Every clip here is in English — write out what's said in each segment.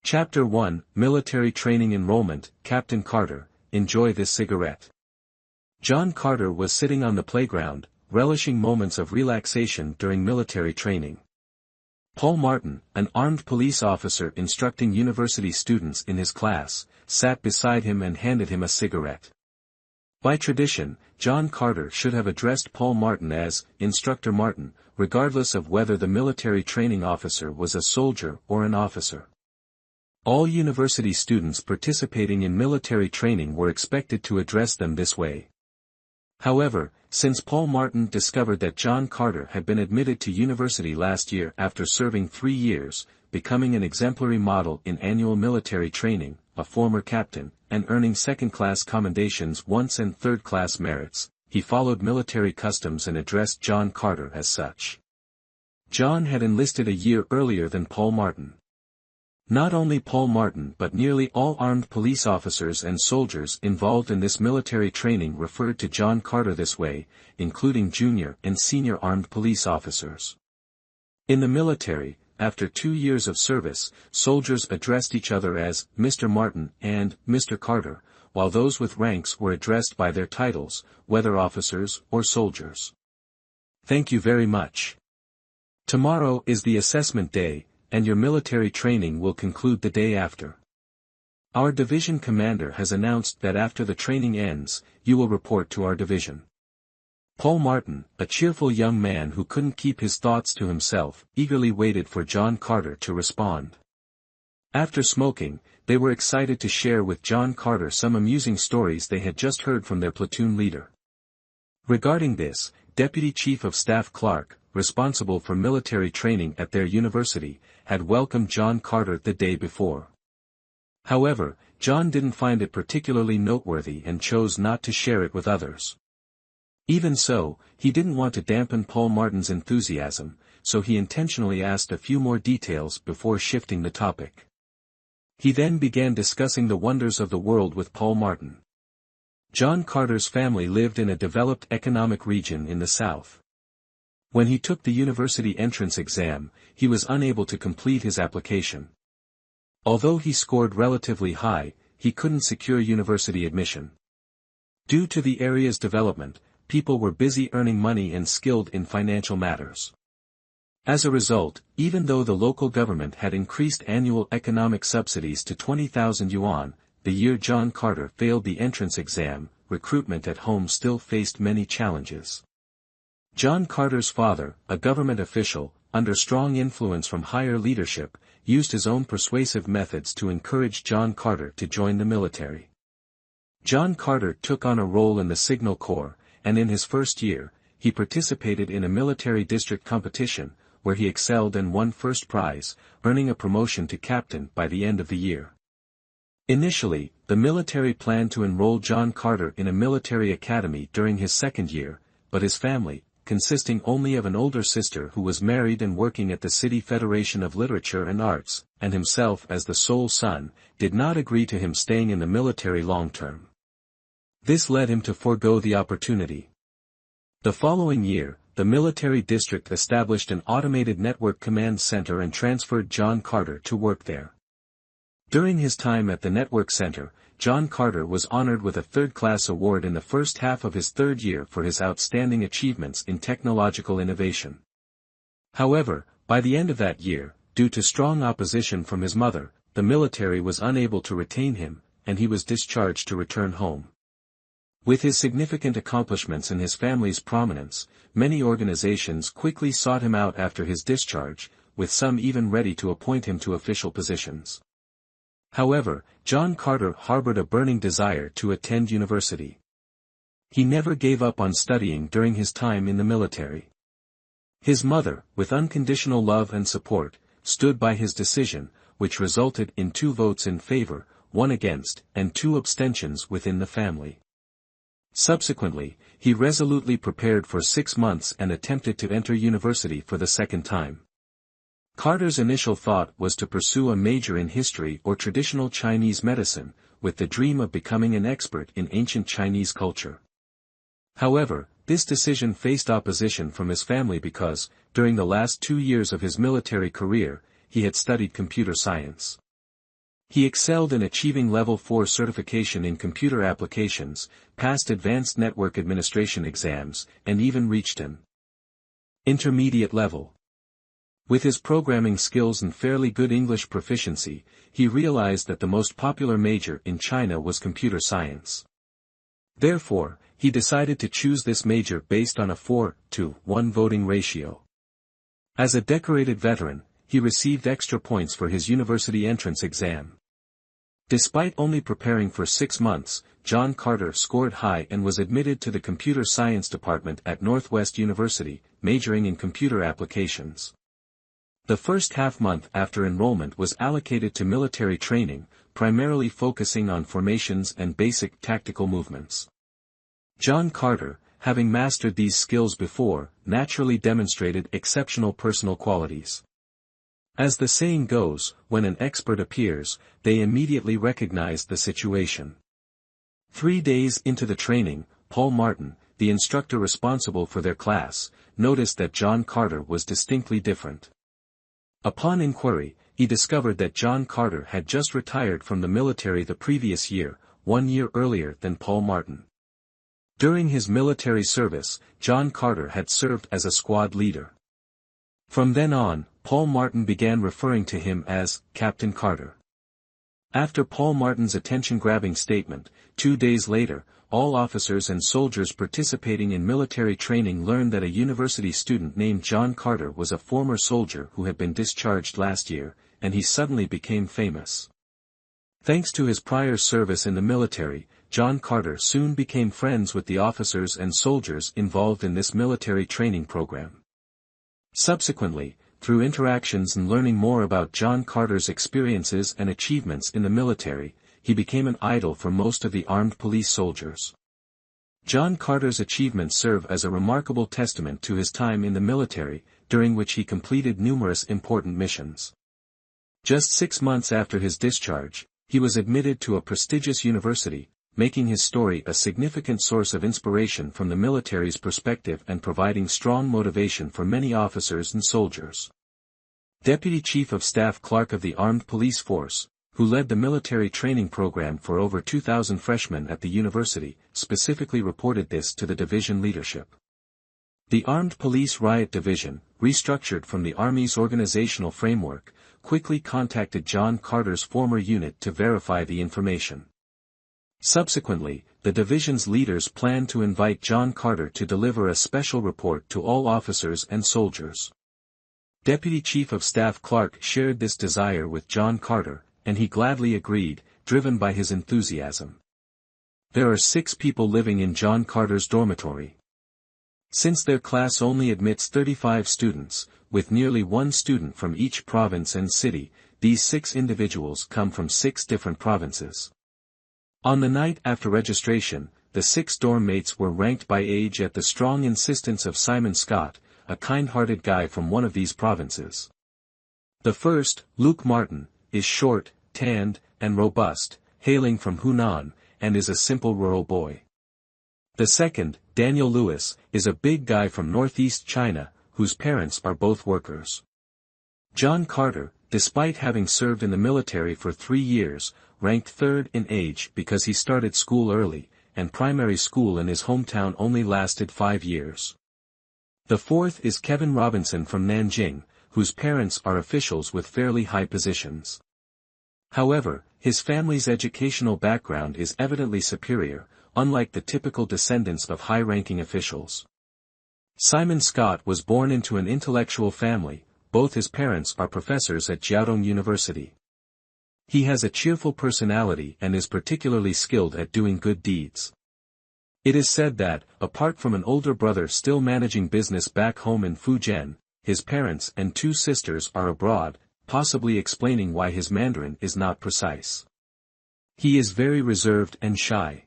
Chapter 1, Military Training Enrollment. Captain Carter, enjoy this cigarette. John Carter was sitting on the playground, relishing moments of relaxation during military training. Paul Martin, an armed police officer instructing university students in his class, sat beside him and handed him a cigarette. By tradition, John Carter should have addressed Paul Martin as Instructor Martin, regardless of whether the military training officer was a soldier or an officer. All university students participating in military training were expected to address them this way. However, since Paul Martin discovered that John Carter had been admitted to university last year after serving 3 years, becoming an exemplary model in annual military training, a former captain, and earning second-class commendations once and third-class merits, he followed military customs and addressed John Carter as such. John had enlisted a year earlier than Paul Martin. Not only Paul Martin but nearly all armed police officers and soldiers involved in this military training referred to John Carter this way, including junior and senior armed police officers. In the military, after 2 years of service, soldiers addressed each other as Mr. Martin and Mr. Carter, while those with ranks were addressed by their titles, whether officers or soldiers. Thank you very much. Tomorrow is the assessment day, and your military training will conclude the day after. Our division commander has announced that after the training ends, you will report to our division. Paul Martin, a cheerful young man who couldn't keep his thoughts to himself, eagerly waited for John Carter to respond. After smoking, they were excited to share with John Carter some amusing stories they had just heard from their platoon leader. Regarding this, Deputy Chief of Staff Clark, responsible for military training at their university, had welcomed John Carter the day before. However, John didn't find it particularly noteworthy and chose not to share it with others. Even so, he didn't want to dampen Paul Martin's enthusiasm, so he intentionally asked a few more details before shifting the topic. He then began discussing the wonders of the world with Paul Martin. John Carter's family lived in a developed economic region in the South. When he took the university entrance exam, he was unable to complete his application. Although he scored relatively high, he couldn't secure university admission. Due to the area's development, people were busy earning money and skilled in financial matters. As a result, even though the local government had increased annual economic subsidies to 20,000 yuan, the year John Carter failed the entrance exam, recruitment at home still faced many challenges. John Carter's father, a government official, under strong influence from higher leadership, used his own persuasive methods to encourage John Carter to join the military. John Carter took on a role in the Signal Corps, and in his first year, he participated in a military district competition, where he excelled and won first prize, earning a promotion to captain by the end of the year. Initially, the military planned to enroll John Carter in a military academy during his second year, but his family, consisting only of an older sister who was married and working at the City Federation of Literature and Arts, and himself as the sole son, did not agree to him staying in the military long term. This led him to forego the opportunity. The following year, the military district established an automated network command center and transferred John Carter to work there. During his time at the network center, John Carter was honored with a third-class award in the first half of his third year for his outstanding achievements in technological innovation. However, by the end of that year, due to strong opposition from his mother, the military was unable to retain him, and he was discharged to return home. With his significant accomplishments and his family's prominence, many organizations quickly sought him out after his discharge, with some even ready to appoint him to official positions. However, John Carter harbored a burning desire to attend university. He never gave up on studying during his time in the military. His mother, with unconditional love and support, stood by his decision, which resulted in 2 votes in favor, 1 against, and 2 abstentions within the family. Subsequently, he resolutely prepared for 6 months and attempted to enter university for the second time. Carter's initial thought was to pursue a major in history or traditional Chinese medicine, with the dream of becoming an expert in ancient Chinese culture. However, this decision faced opposition from his family because, during the last 2 years of his military career, he had studied computer science. He excelled in achieving Level 4 certification in computer applications, passed advanced network administration exams, and even reached an intermediate level. With his programming skills and fairly good English proficiency, he realized that the most popular major in China was computer science. Therefore, he decided to choose this major based on a 4-to-1 voting ratio. As a decorated veteran, he received extra points for his university entrance exam. Despite only preparing for 6 months, John Carter scored high and was admitted to the computer science department at Northwest University, majoring in computer applications. The first half-month after enrollment was allocated to military training, primarily focusing on formations and basic tactical movements. John Carter, having mastered these skills before, naturally demonstrated exceptional personal qualities. As the saying goes, when an expert appears, they immediately recognize the situation. 3 days into the training, Paul Martin, the instructor responsible for their class, noticed that John Carter was distinctly different. Upon inquiry, he discovered that John Carter had just retired from the military the previous year, 1 year earlier than Paul Martin. During his military service, John Carter had served as a squad leader. From then on, Paul Martin began referring to him as Captain Carter. After Paul Martin's attention-grabbing statement, 2 days later, all officers and soldiers participating in military training learned that a university student named John Carter was a former soldier who had been discharged last year, and he suddenly became famous. Thanks to his prior service in the military, John Carter soon became friends with the officers and soldiers involved in this military training program. Subsequently, through interactions and learning more about John Carter's experiences and achievements in the military, he became an idol for most of the armed police soldiers. John Carter's achievements serve as a remarkable testament to his time in the military, during which he completed numerous important missions. Just 6 months after his discharge, he was admitted to a prestigious university, making his story a significant source of inspiration from the military's perspective and providing strong motivation for many officers and soldiers. Deputy Chief of Staff Clark of the Armed Police Force, who led the military training program for over 2,000 freshmen at the university, specifically reported this to the division leadership. The Armed Police Riot Division, restructured from the Army's organizational framework, quickly contacted John Carter's former unit to verify the information. Subsequently, the division's leaders planned to invite John Carter to deliver a special report to all officers and soldiers. Deputy Chief of Staff Clark shared this desire with John Carter, and he gladly agreed, driven by his enthusiasm. There are 6 people living in John Carter's dormitory. Since their class only admits 35 students, with nearly 1 student from each province and city, these 6 individuals come from 6 different provinces. On the night after registration, the 6 dorm mates were ranked by age at the strong insistence of Simon Scott, a kind-hearted guy from one of these provinces. The first, Luke Martin, is short, tanned, and robust, hailing from Hunan, and is a simple rural boy. The second, Daniel Lewis, is a big guy from northeast China, whose parents are both workers. John Carter, despite having served in the military for 3 years, ranked 3rd in age because he started school early, and primary school in his hometown only lasted 5 years. The fourth is Kevin Robinson from Nanjing, whose parents are officials with fairly high positions. However, his family's educational background is evidently superior, unlike the typical descendants of high-ranking officials. Simon Scott was born into an intellectual family, both his parents are professors at Jiaotong University. He has a cheerful personality and is particularly skilled at doing good deeds. It is said that, apart from an older brother still managing business back home in Fujian, his parents and 2 sisters are abroad, possibly explaining why his Mandarin is not precise. He is very reserved and shy.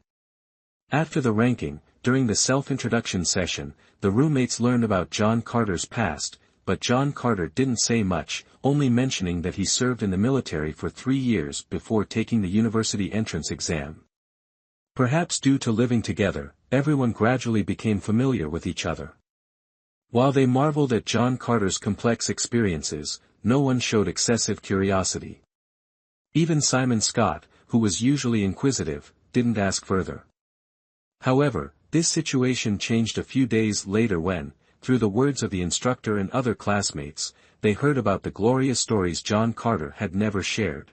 After the ranking, during the self-introduction session, the roommates learned about John Carter's past, but John Carter didn't say much, only mentioning that he served in the military for 3 years before taking the university entrance exam. Perhaps due to living together, everyone gradually became familiar with each other. While they marveled at John Carter's complex experiences, no one showed excessive curiosity. Even Simon Scott, who was usually inquisitive, didn't ask further. However, this situation changed a few days later when, through the words of the instructor and other classmates, they heard about the glorious stories John Carter had never shared.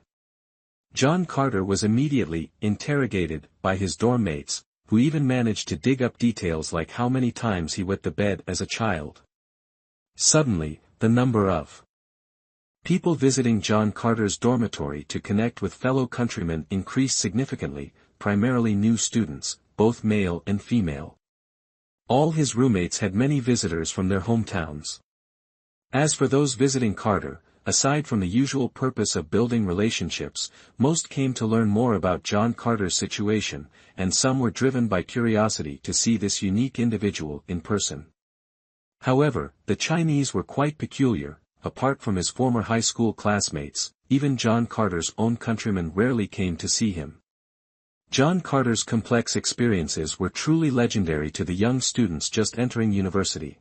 John Carter was immediately interrogated by his dorm mates, who even managed to dig up details like how many times he wet the bed as a child. Suddenly, the number of people visiting John Carter's dormitory to connect with fellow countrymen increased significantly, primarily new students, both male and female. All his roommates had many visitors from their hometowns. As for those visiting Carter, aside from the usual purpose of building relationships, most came to learn more about John Carter's situation, and some were driven by curiosity to see this unique individual in person. However, the Chinese were quite peculiar. Apart from his former high school classmates, even John Carter's own countrymen rarely came to see him. John Carter's complex experiences were truly legendary to the young students just entering university.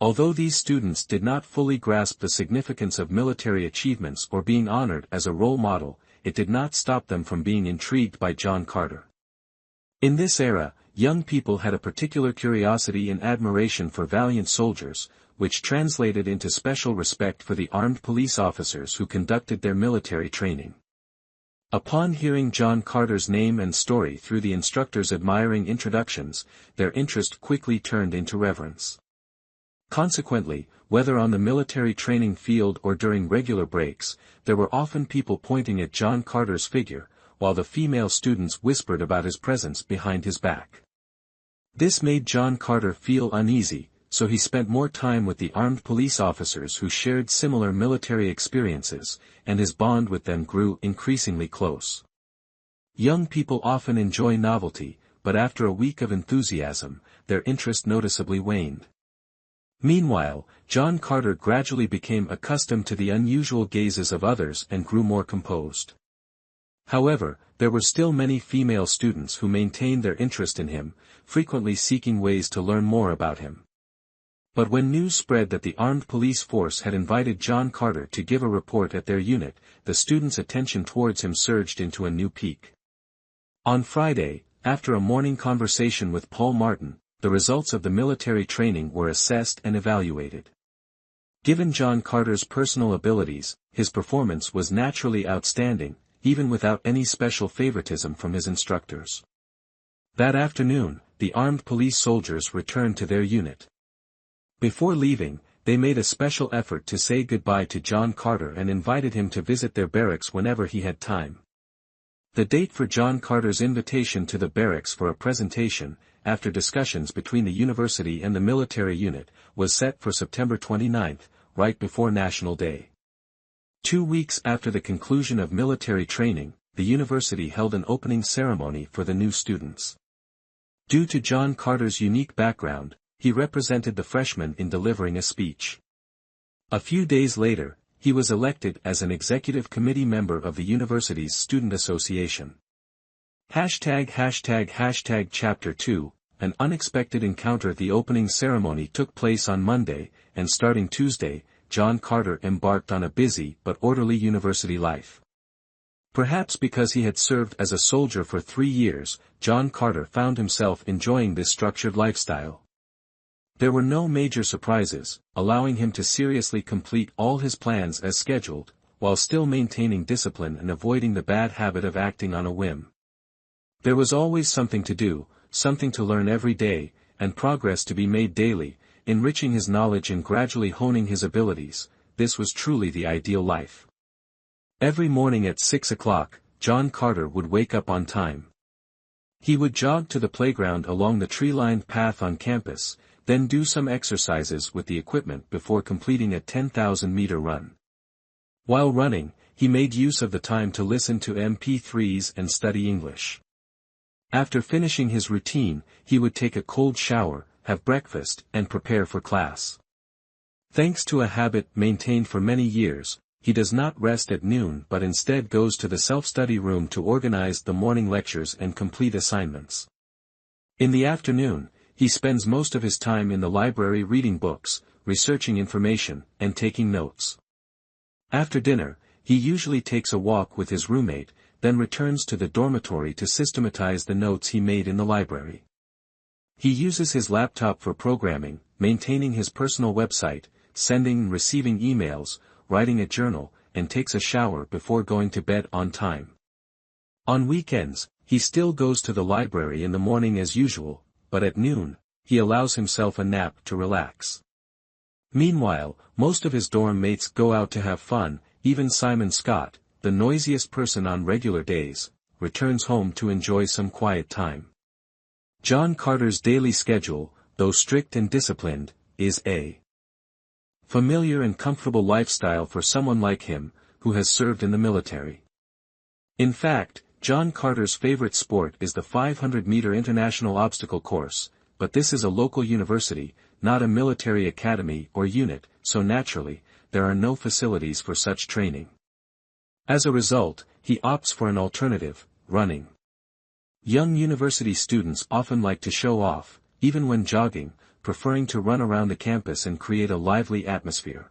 Although these students did not fully grasp the significance of military achievements or being honored as a role model, it did not stop them from being intrigued by John Carter. In this era, young people had a particular curiosity and admiration for valiant soldiers, which translated into special respect for the armed police officers who conducted their military training. Upon hearing John Carter's name and story through the instructor's admiring introductions, their interest quickly turned into reverence. Consequently, whether on the military training field or during regular breaks, there were often people pointing at John Carter's figure, while the female students whispered about his presence behind his back. This made John Carter feel uneasy, so he spent more time with the armed police officers who shared similar military experiences, and his bond with them grew increasingly close. Young people often enjoy novelty, but after a week of enthusiasm, their interest noticeably waned. Meanwhile, John Carter gradually became accustomed to the unusual gazes of others and grew more composed. However, there were still many female students who maintained their interest in him, frequently seeking ways to learn more about him. But when news spread that the armed police force had invited John Carter to give a report at their unit, the students' attention towards him surged into a new peak. On Friday, after a morning conversation with Paul Martin, the results of the military training were assessed and evaluated. Given John Carter's personal abilities, his performance was naturally outstanding, even without any special favoritism from his instructors. That afternoon, the armed police soldiers returned to their unit. Before leaving, they made a special effort to say goodbye to John Carter and invited him to visit their barracks whenever he had time. The date for John Carter's invitation to the barracks for a presentation, after discussions between the university and the military unit, was set for September 29, right before National Day. 2 weeks after the conclusion of military training, the university held an opening ceremony for the new students. Due to John Carter's unique background, he represented the freshmen in delivering a speech. A few days later, he was elected as an executive committee member of the university's student association. #Chapter 2, an unexpected encounter at the opening ceremony took place on Monday, and starting Tuesday, John Carter embarked on a busy but orderly university life. Perhaps because he had served as a soldier for 3 years, John Carter found himself enjoying this structured lifestyle. There were no major surprises, allowing him to seriously complete all his plans as scheduled, while still maintaining discipline and avoiding the bad habit of acting on a whim. There was always something to do, something to learn every day, and progress to be made daily, enriching his knowledge and gradually honing his abilities. This was truly the ideal life. Every morning at 6 o'clock, John Carter would wake up on time. He would jog to the playground along the tree-lined path on campus, then do some exercises with the equipment before completing a 10,000-meter run. While running, he made use of the time to listen to MP3s and study English. After finishing his routine, he would take a cold shower, have breakfast, and prepare for class. Thanks to a habit maintained for many years, he does not rest at noon but instead goes to the self-study room to organize the morning lectures and complete assignments. In the afternoon, he spends most of his time in the library reading books, researching information, and taking notes. After dinner, he usually takes a walk with his roommate, then returns to the dormitory to systematize the notes he made in the library. He uses his laptop for programming, maintaining his personal website, sending and receiving emails, writing a journal, and takes a shower before going to bed on time. On weekends, he still goes to the library in the morning as usual, but at noon, he allows himself a nap to relax. Meanwhile, most of his dorm mates go out to have fun. Even Simon Scott, the noisiest person on regular days, returns home to enjoy some quiet time. John Carter's daily schedule, though strict and disciplined, is a familiar and comfortable lifestyle for someone like him, who has served in the military. In fact, John Carter's favorite sport is the 500-meter international obstacle course, but this is a local university, not a military academy or unit, so naturally, there are no facilities for such training. As a result, he opts for an alternative, running. Young university students often like to show off, even when jogging, preferring to run around the campus and create a lively atmosphere.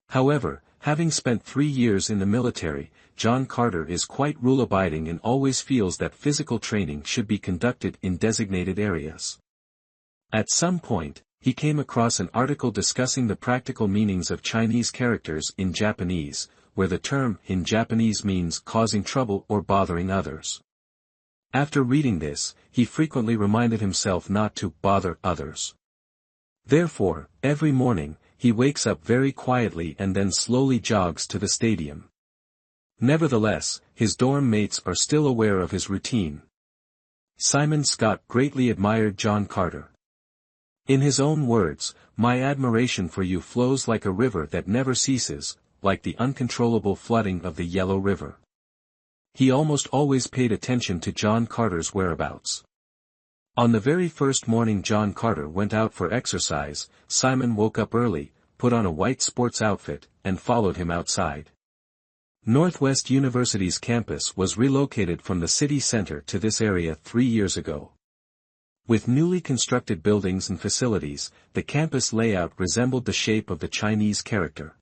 However, having spent 3 years in the military, John Carter is quite rule-abiding and always feels that physical training should be conducted in designated areas. At some point, he came across an article discussing the practical meanings of Chinese characters in Japanese, where the term in Japanese means causing trouble or bothering others. After reading this, he frequently reminded himself not to bother others. Therefore, every morning, he wakes up very quietly and then slowly jogs to the stadium. Nevertheless, his dorm mates are still aware of his routine. Simon Scott greatly admired John Carter. In his own words, "My admiration for you flows like a river that never ceases, like the uncontrollable flooding of the Yellow River." He almost always paid attention to John Carter's whereabouts. On the very first morning John Carter went out for exercise, Simon woke up early, put on a white sports outfit, and followed him outside. Northwest University's campus was relocated from the city center to this area 3 years ago. With newly constructed buildings and facilities, the campus layout resembled the shape of the Chinese character.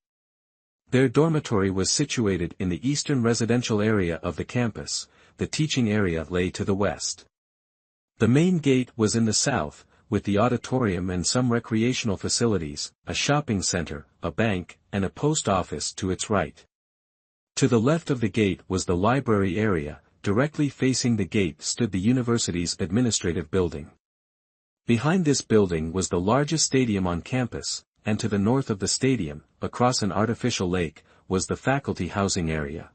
Their dormitory was situated in the eastern residential area of the campus, the teaching area lay to the west. The main gate was in the south, with the auditorium and some recreational facilities, a shopping center, a bank, and a post office to its right. To the left of the gate was the library area. Directly facing the gate stood the university's administrative building. Behind this building was the largest stadium on campus, and to the north of the stadium, across an artificial lake, was the faculty housing area.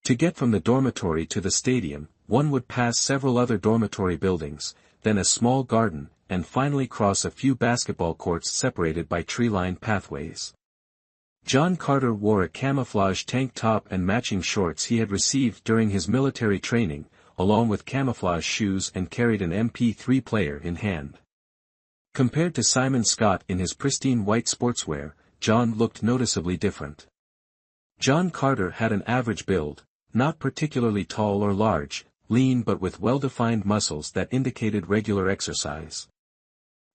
To get from the dormitory to the stadium, one would pass several other dormitory buildings, then a small garden, and finally cross a few basketball courts separated by tree-lined pathways. John Carter wore a camouflage tank top and matching shorts he had received during his military training, along with camouflage shoes, and carried an MP3 player in hand. Compared to Simon Scott in his pristine white sportswear, John looked noticeably different. John Carter had an average build, not particularly tall or large, lean but with well-defined muscles that indicated regular exercise.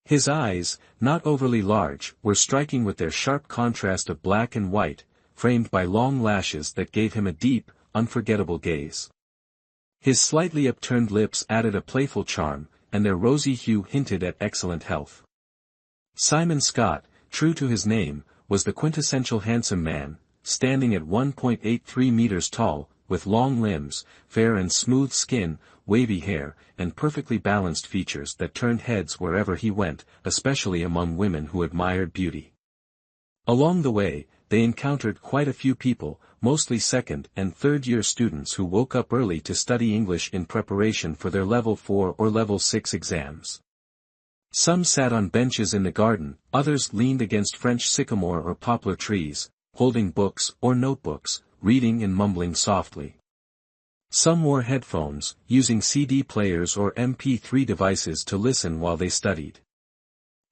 His eyes, not overly large, were striking with their sharp contrast of black and white, framed by long lashes that gave him a deep, unforgettable gaze. His slightly upturned lips added a playful charm, and their rosy hue hinted at excellent health. Simon Scott, true to his name, was the quintessential handsome man, standing at 1.83 meters tall, with long limbs, fair and smooth skin, wavy hair, and perfectly balanced features that turned heads wherever he went, especially among women who admired beauty. Along the way, they encountered quite a few people, mostly second and third-year students who woke up early to study English in preparation for their Level 4 or Level 6 exams. Some sat on benches in the garden, others leaned against French sycamore or poplar trees, holding books or notebooks, reading and mumbling softly. Some wore headphones, using CD players or MP3 devices to listen while they studied.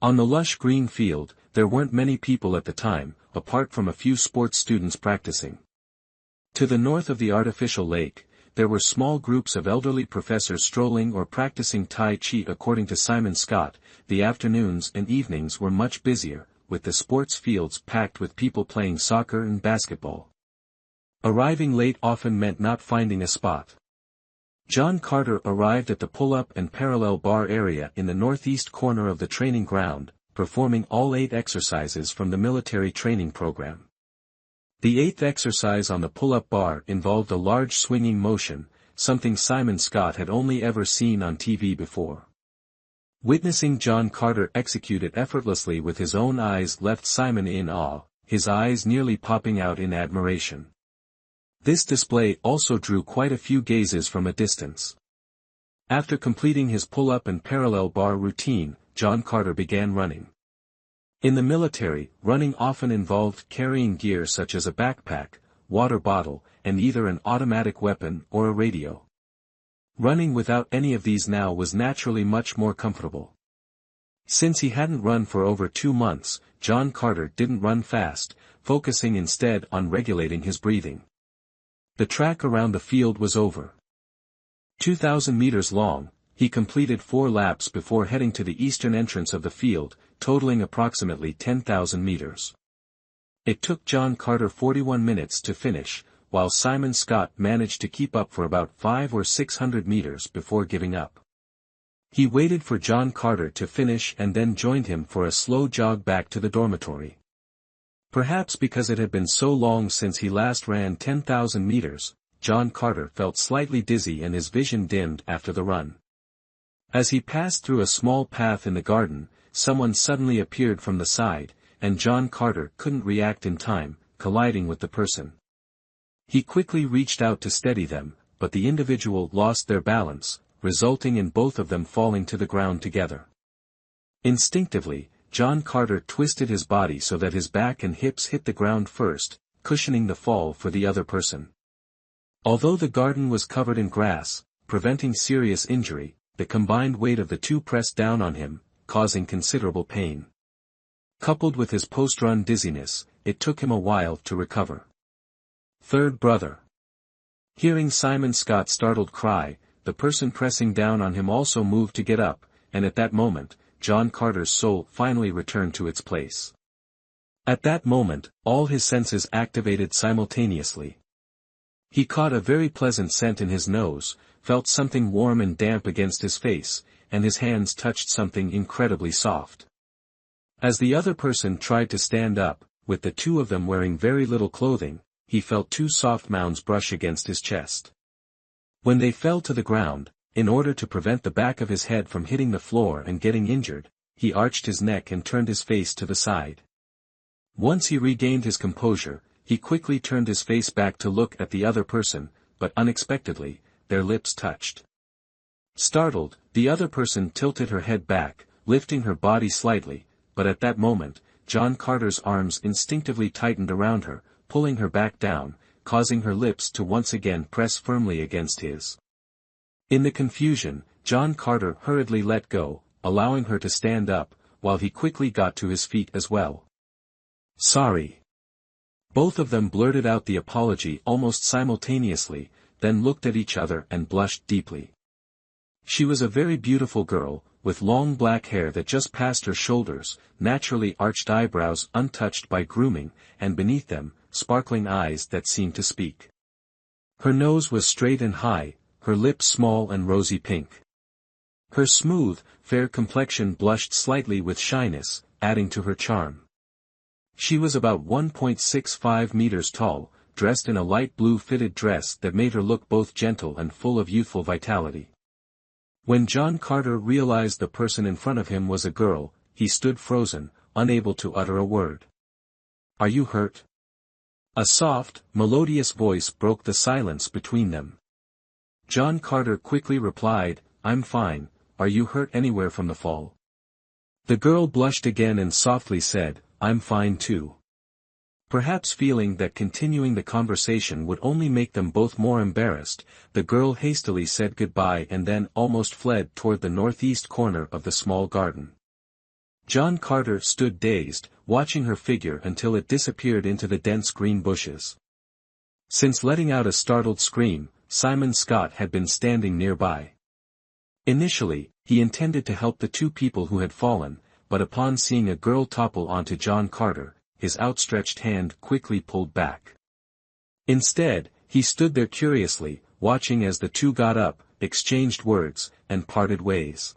On the lush green field, there weren't many people at the time, apart from a few sports students practicing. To the north of the artificial lake, there were small groups of elderly professors strolling or practicing Tai Chi. According to Simon Scott, the afternoons and evenings were much busier, with the sports fields packed with people playing soccer and basketball. Arriving late often meant not finding a spot. John Carter arrived at the pull-up and parallel bar area in the northeast corner of the training ground, performing all 8 exercises from the military training program. The 8th exercise on the pull-up bar involved a large swinging motion, something Simon Scott had only ever seen on TV before. Witnessing John Carter execute it effortlessly with his own eyes left Simon in awe, his eyes nearly popping out in admiration. This display also drew quite a few gazes from a distance. After completing his pull-up and parallel bar routine, John Carter began running. In the military, running often involved carrying gear such as a backpack, water bottle, and either an automatic weapon or a radio. Running without any of these now was naturally much more comfortable. Since he hadn't run for over 2 months, John Carter didn't run fast, focusing instead on regulating his breathing. The track around the field was over. 2,000 meters long, he completed 4 laps before heading to the eastern entrance of the field, totaling approximately 10,000 meters. It took John Carter 41 minutes to finish, while Simon Scott managed to keep up for about 500 or 600 meters before giving up. He waited for John Carter to finish and then joined him for a slow jog back to the dormitory. Perhaps because it had been so long since he last ran 10,000 meters, John Carter felt slightly dizzy and his vision dimmed after the run. As he passed through a small path in the garden, someone suddenly appeared from the side, and John Carter couldn't react in time, colliding with the person. He quickly reached out to steady them, but the individual lost their balance, resulting in both of them falling to the ground together. Instinctively, John Carter twisted his body so that his back and hips hit the ground first, cushioning the fall for the other person. Although the garden was covered in grass, preventing serious injury, the combined weight of the two pressed down on him, causing considerable pain. Coupled with his post-run dizziness, it took him a while to recover. Third brother. Hearing Simon Scott's startled cry, the person pressing down on him also moved to get up, and at that moment, John Carter's soul finally returned to its place. At that moment, all his senses activated simultaneously. He caught a very pleasant scent in his nose, felt something warm and damp against his face, and his hands touched something incredibly soft. As the other person tried to stand up, with the two of them wearing very little clothing, he felt 2 soft mounds brush against his chest. When they fell to the ground, in order to prevent the back of his head from hitting the floor and getting injured, he arched his neck and turned his face to the side. Once he regained his composure, he quickly turned his face back to look at the other person, but unexpectedly, their lips touched. Startled, the other person tilted her head back, lifting her body slightly, but at that moment, John Carter's arms instinctively tightened around her, pulling her back down, causing her lips to once again press firmly against his. In the confusion, John Carter hurriedly let go, allowing her to stand up, while he quickly got to his feet as well. "Sorry." Both of them blurted out the apology almost simultaneously, then looked at each other and blushed deeply. She was a very beautiful girl, with long black hair that just passed her shoulders, naturally arched eyebrows untouched by grooming, and beneath them, sparkling eyes that seemed to speak. Her nose was straight and high, her lips small and rosy pink. Her smooth, fair complexion blushed slightly with shyness, adding to her charm. She was about 1.65 meters tall, dressed in a light blue fitted dress that made her look both gentle and full of youthful vitality. When John Carter realized the person in front of him was a girl, he stood frozen, unable to utter a word. "Are you hurt?" A soft, melodious voice broke the silence between them. John Carter quickly replied, "I'm fine, are you hurt anywhere from the fall?" The girl blushed again and softly said, "I'm fine too." Perhaps feeling that continuing the conversation would only make them both more embarrassed, the girl hastily said goodbye and then almost fled toward the northeast corner of the small garden. John Carter stood dazed, watching her figure until it disappeared into the dense green bushes. Since letting out a startled scream, Simon Scott had been standing nearby. Initially, he intended to help the 2 people who had fallen, but upon seeing a girl topple onto John Carter, his outstretched hand quickly pulled back. Instead, he stood there curiously, watching as the two got up, exchanged words, and parted ways.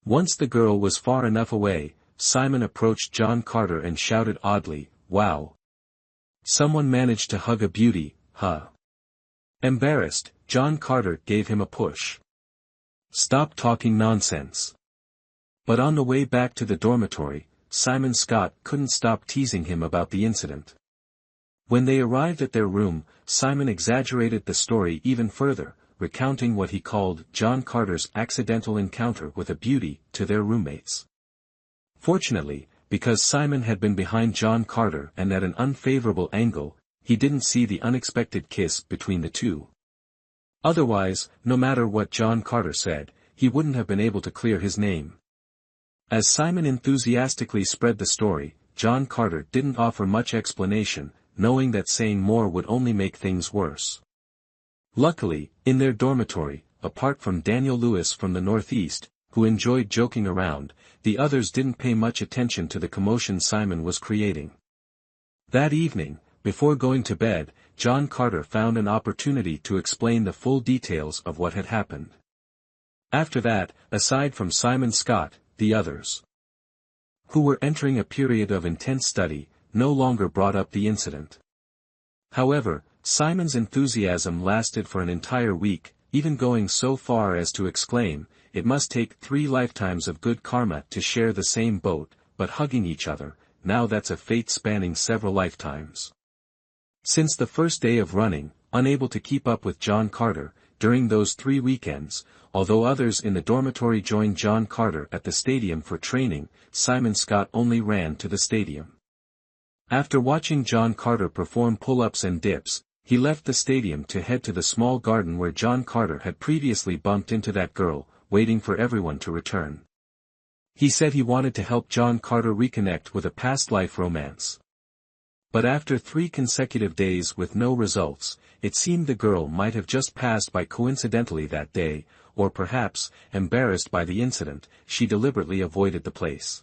Once the girl was far enough away, Simon approached John Carter and shouted oddly, "Wow! Someone managed to hug a beauty, huh?" Embarrassed, John Carter gave him a push. "Stop talking nonsense." But on the way back to the dormitory, Simon Scott couldn't stop teasing him about the incident. When they arrived at their room, Simon exaggerated the story even further, recounting what he called John Carter's accidental encounter with a beauty to their roommates. Fortunately, because Simon had been behind John Carter and at an unfavorable angle, he didn't see the unexpected kiss between the two. Otherwise, no matter what John Carter said, he wouldn't have been able to clear his name. As Simon enthusiastically spread the story, John Carter didn't offer much explanation, knowing that saying more would only make things worse. Luckily, in their dormitory, apart from Daniel Lewis from the Northeast, who enjoyed joking around, the others didn't pay much attention to the commotion Simon was creating. That evening, before going to bed, John Carter found an opportunity to explain the full details of what had happened. After that, aside from Simon Scott, the others, who were entering a period of intense study, no longer brought up the incident. However, Simon's enthusiasm lasted for an entire week, even going so far as to exclaim, "It must take 3 lifetimes of good karma to share the same boat, but hugging each other, now that's a fate spanning several lifetimes." Since the first day of running, unable to keep up with John Carter, during those 3 weekends, although others in the dormitory joined John Carter at the stadium for training, Simon Scott only ran to the stadium. After watching John Carter perform pull-ups and dips, he left the stadium to head to the small garden where John Carter had previously bumped into that girl, waiting for everyone to return. He said he wanted to help John Carter reconnect with a past life romance. But after 3 consecutive days with no results, it seemed the girl might have just passed by coincidentally that day, or perhaps, embarrassed by the incident, she deliberately avoided the place.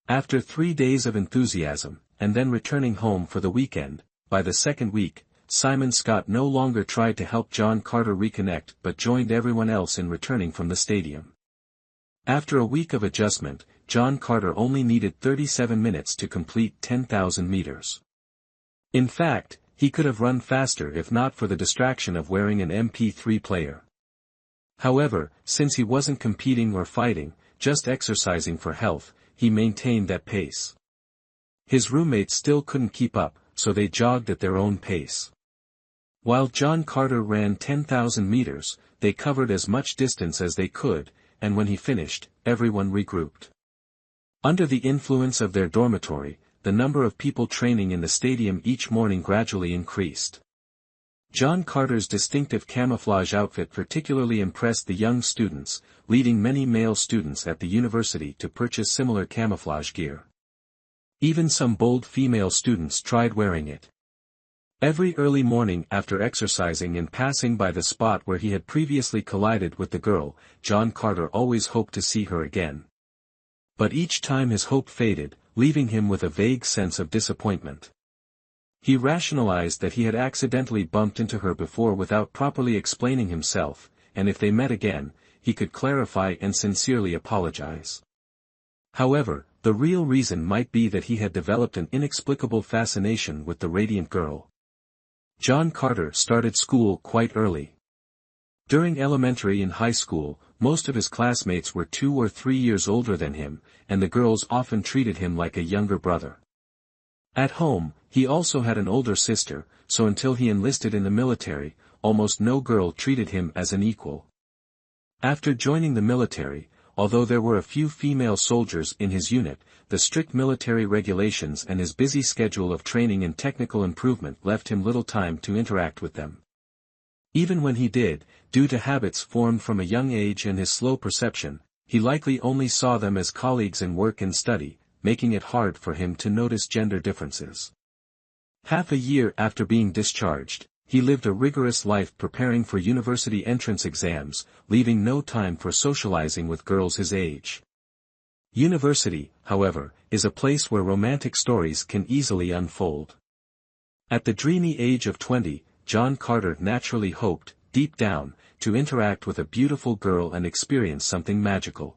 After 3 days of enthusiasm, and then returning home for the weekend, by the second week, Simon Scott no longer tried to help John Carter reconnect but joined everyone else in returning from the stadium. After a week of adjustment, John Carter only needed 37 minutes to complete 10,000 meters. In fact, he could have run faster if not for the distraction of wearing an MP3 player. However, since he wasn't competing or fighting, just exercising for health, he maintained that pace. His roommates still couldn't keep up, so they jogged at their own pace. While John Carter ran 10,000 meters, they covered as much distance as they could, and when he finished, everyone regrouped. Under the influence of their dormitory, the number of people training in the stadium each morning gradually increased. John Carter's distinctive camouflage outfit particularly impressed the young students, leading many male students at the university to purchase similar camouflage gear. Even some bold female students tried wearing it. Every early morning after exercising and passing by the spot where he had previously collided with the girl, John Carter always hoped to see her again. But each time his hope faded, leaving him with a vague sense of disappointment. He rationalized that he had accidentally bumped into her before without properly explaining himself, and if they met again, he could clarify and sincerely apologize. However, the real reason might be that he had developed an inexplicable fascination with the radiant girl. John Carter started school quite early. During elementary and high school, most of his classmates were 2 or 3 years older than him, and the girls often treated him like a younger brother. At home, he also had an older sister, so until he enlisted in the military, almost no girl treated him as an equal. After joining the military, although there were a few female soldiers in his unit, the strict military regulations and his busy schedule of training and technical improvement left him little time to interact with them. Even when he did, due to habits formed from a young age and his slow perception, he likely only saw them as colleagues in work and study, making it hard for him to notice gender differences. Half a year after being discharged, he lived a rigorous life preparing for university entrance exams, leaving no time for socializing with girls his age. University, however, is a place where romantic stories can easily unfold. At the dreamy age of 20, John Carter naturally hoped, deep down, to interact with a beautiful girl and experience something magical.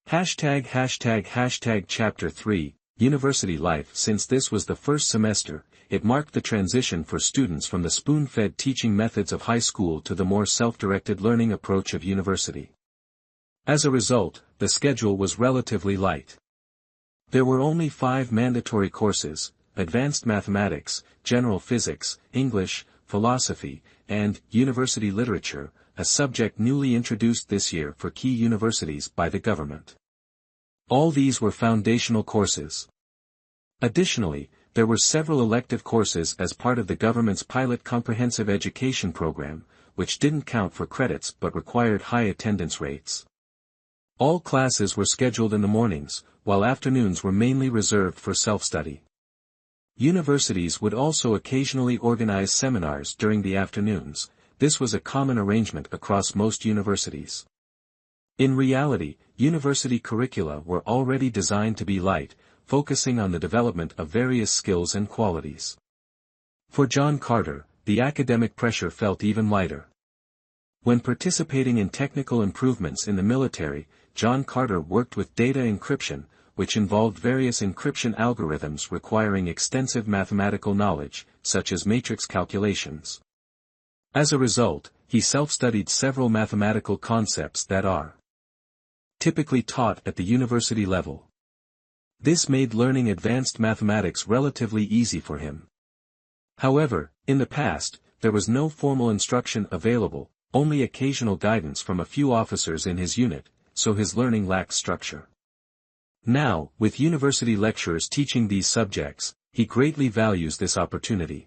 ####Chapter 3, University Life. Since this was the first semester, it marked the transition for students from the spoon-fed teaching methods of high school to the more self-directed learning approach of university. As a result, the schedule was relatively light. There were only 5 mandatory courses: advanced mathematics, general physics, English, philosophy, and university literature, a subject newly introduced this year for key universities by the government. All these were foundational courses. Additionally, there were several elective courses as part of the government's pilot comprehensive education program, which didn't count for credits but required high attendance rates. All classes were scheduled in the mornings, while afternoons were mainly reserved for self-study. Universities would also occasionally organize seminars during the afternoons. This was a common arrangement across most universities. In reality, university curricula were already designed to be light, focusing on the development of various skills and qualities. For John Carter, the academic pressure felt even lighter. When participating in technical improvements in the military, John Carter worked with data encryption, which involved various encryption algorithms requiring extensive mathematical knowledge, such as matrix calculations. As a result, he self-studied several mathematical concepts that are typically taught at the university level. This made learning advanced mathematics relatively easy for him. However, in the past, there was no formal instruction available, only occasional guidance from a few officers in his unit, so his learning lacked structure. Now, with university lecturers teaching these subjects, he greatly values this opportunity.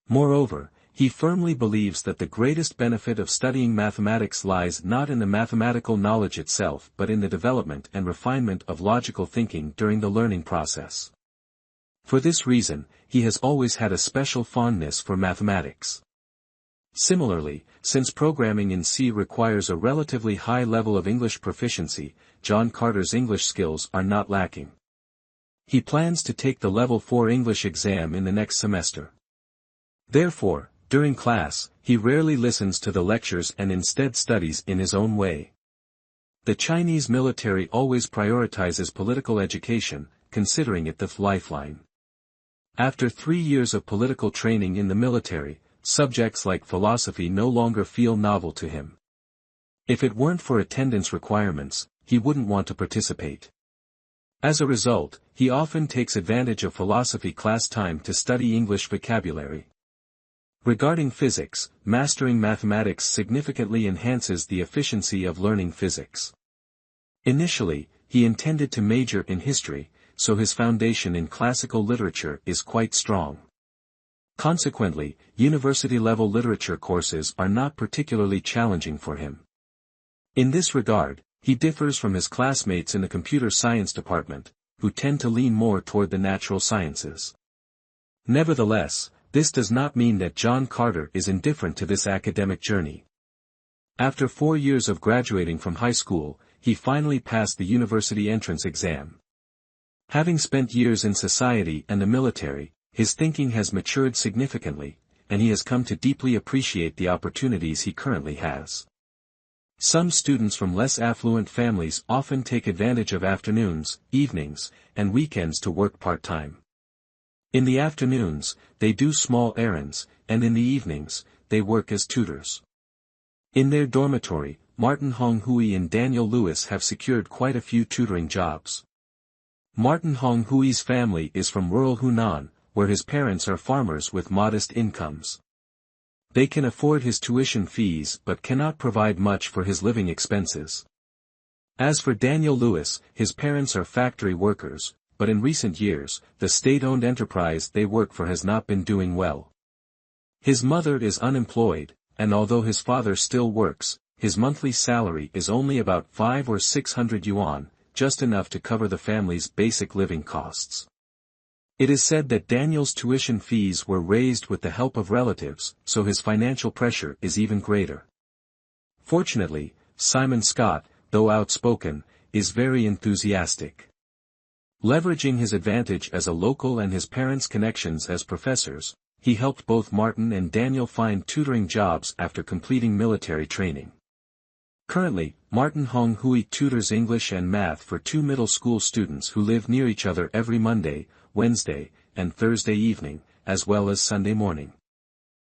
Moreover, he firmly believes that the greatest benefit of studying mathematics lies not in the mathematical knowledge itself but in the development and refinement of logical thinking during the learning process. For this reason, he has always had a special fondness for mathematics. Similarly, since programming in C requires a relatively high level of English proficiency, John Carter's English skills are not lacking. He plans to take the Level 4 English exam in the next semester. Therefore, during class, he rarely listens to the lectures and instead studies in his own way. The Chinese military always prioritizes political education, considering it the lifeline. After 3 years of political training in the military, subjects like philosophy no longer feel novel to him. If it weren't for attendance requirements, he wouldn't want to participate. As a result, he often takes advantage of philosophy class time to study English vocabulary. Regarding physics, mastering mathematics significantly enhances the efficiency of learning physics. Initially, he intended to major in history, so his foundation in classical literature is quite strong. Consequently, university-level literature courses are not particularly challenging for him. In this regard, he differs from his classmates in the computer science department, who tend to lean more toward the natural sciences. Nevertheless, this does not mean that John Carter is indifferent to this academic journey. After 4 years of graduating from high school, he finally passed the university entrance exam. Having spent years in society and the military, his thinking has matured significantly, and he has come to deeply appreciate the opportunities he currently has. Some students from less affluent families often take advantage of afternoons, evenings, and weekends to work part-time. In the afternoons, they do small errands, and in the evenings, they work as tutors. In their dormitory, Martin Honghui and Daniel Lewis have secured quite a few tutoring jobs. Martin Honghui's family is from rural Hunan, where his parents are farmers with modest incomes. They can afford his tuition fees but cannot provide much for his living expenses. As for Daniel Lewis, his parents are factory workers, but in recent years, the state-owned enterprise they work for has not been doing well. His mother is unemployed, and although his father still works, his monthly salary is only about 500 or 600 yuan, just enough to cover the family's basic living costs. It is said that Daniel's tuition fees were raised with the help of relatives, so his financial pressure is even greater. Fortunately, Simon Scott, though outspoken, is very enthusiastic. Leveraging his advantage as a local and his parents' connections as professors, he helped both Martin and Daniel find tutoring jobs after completing military training. Currently, Martin Hong Hui tutors English and math for 2 middle school students who live near each other every Monday, Wednesday, and Thursday evening, as well as Sunday morning.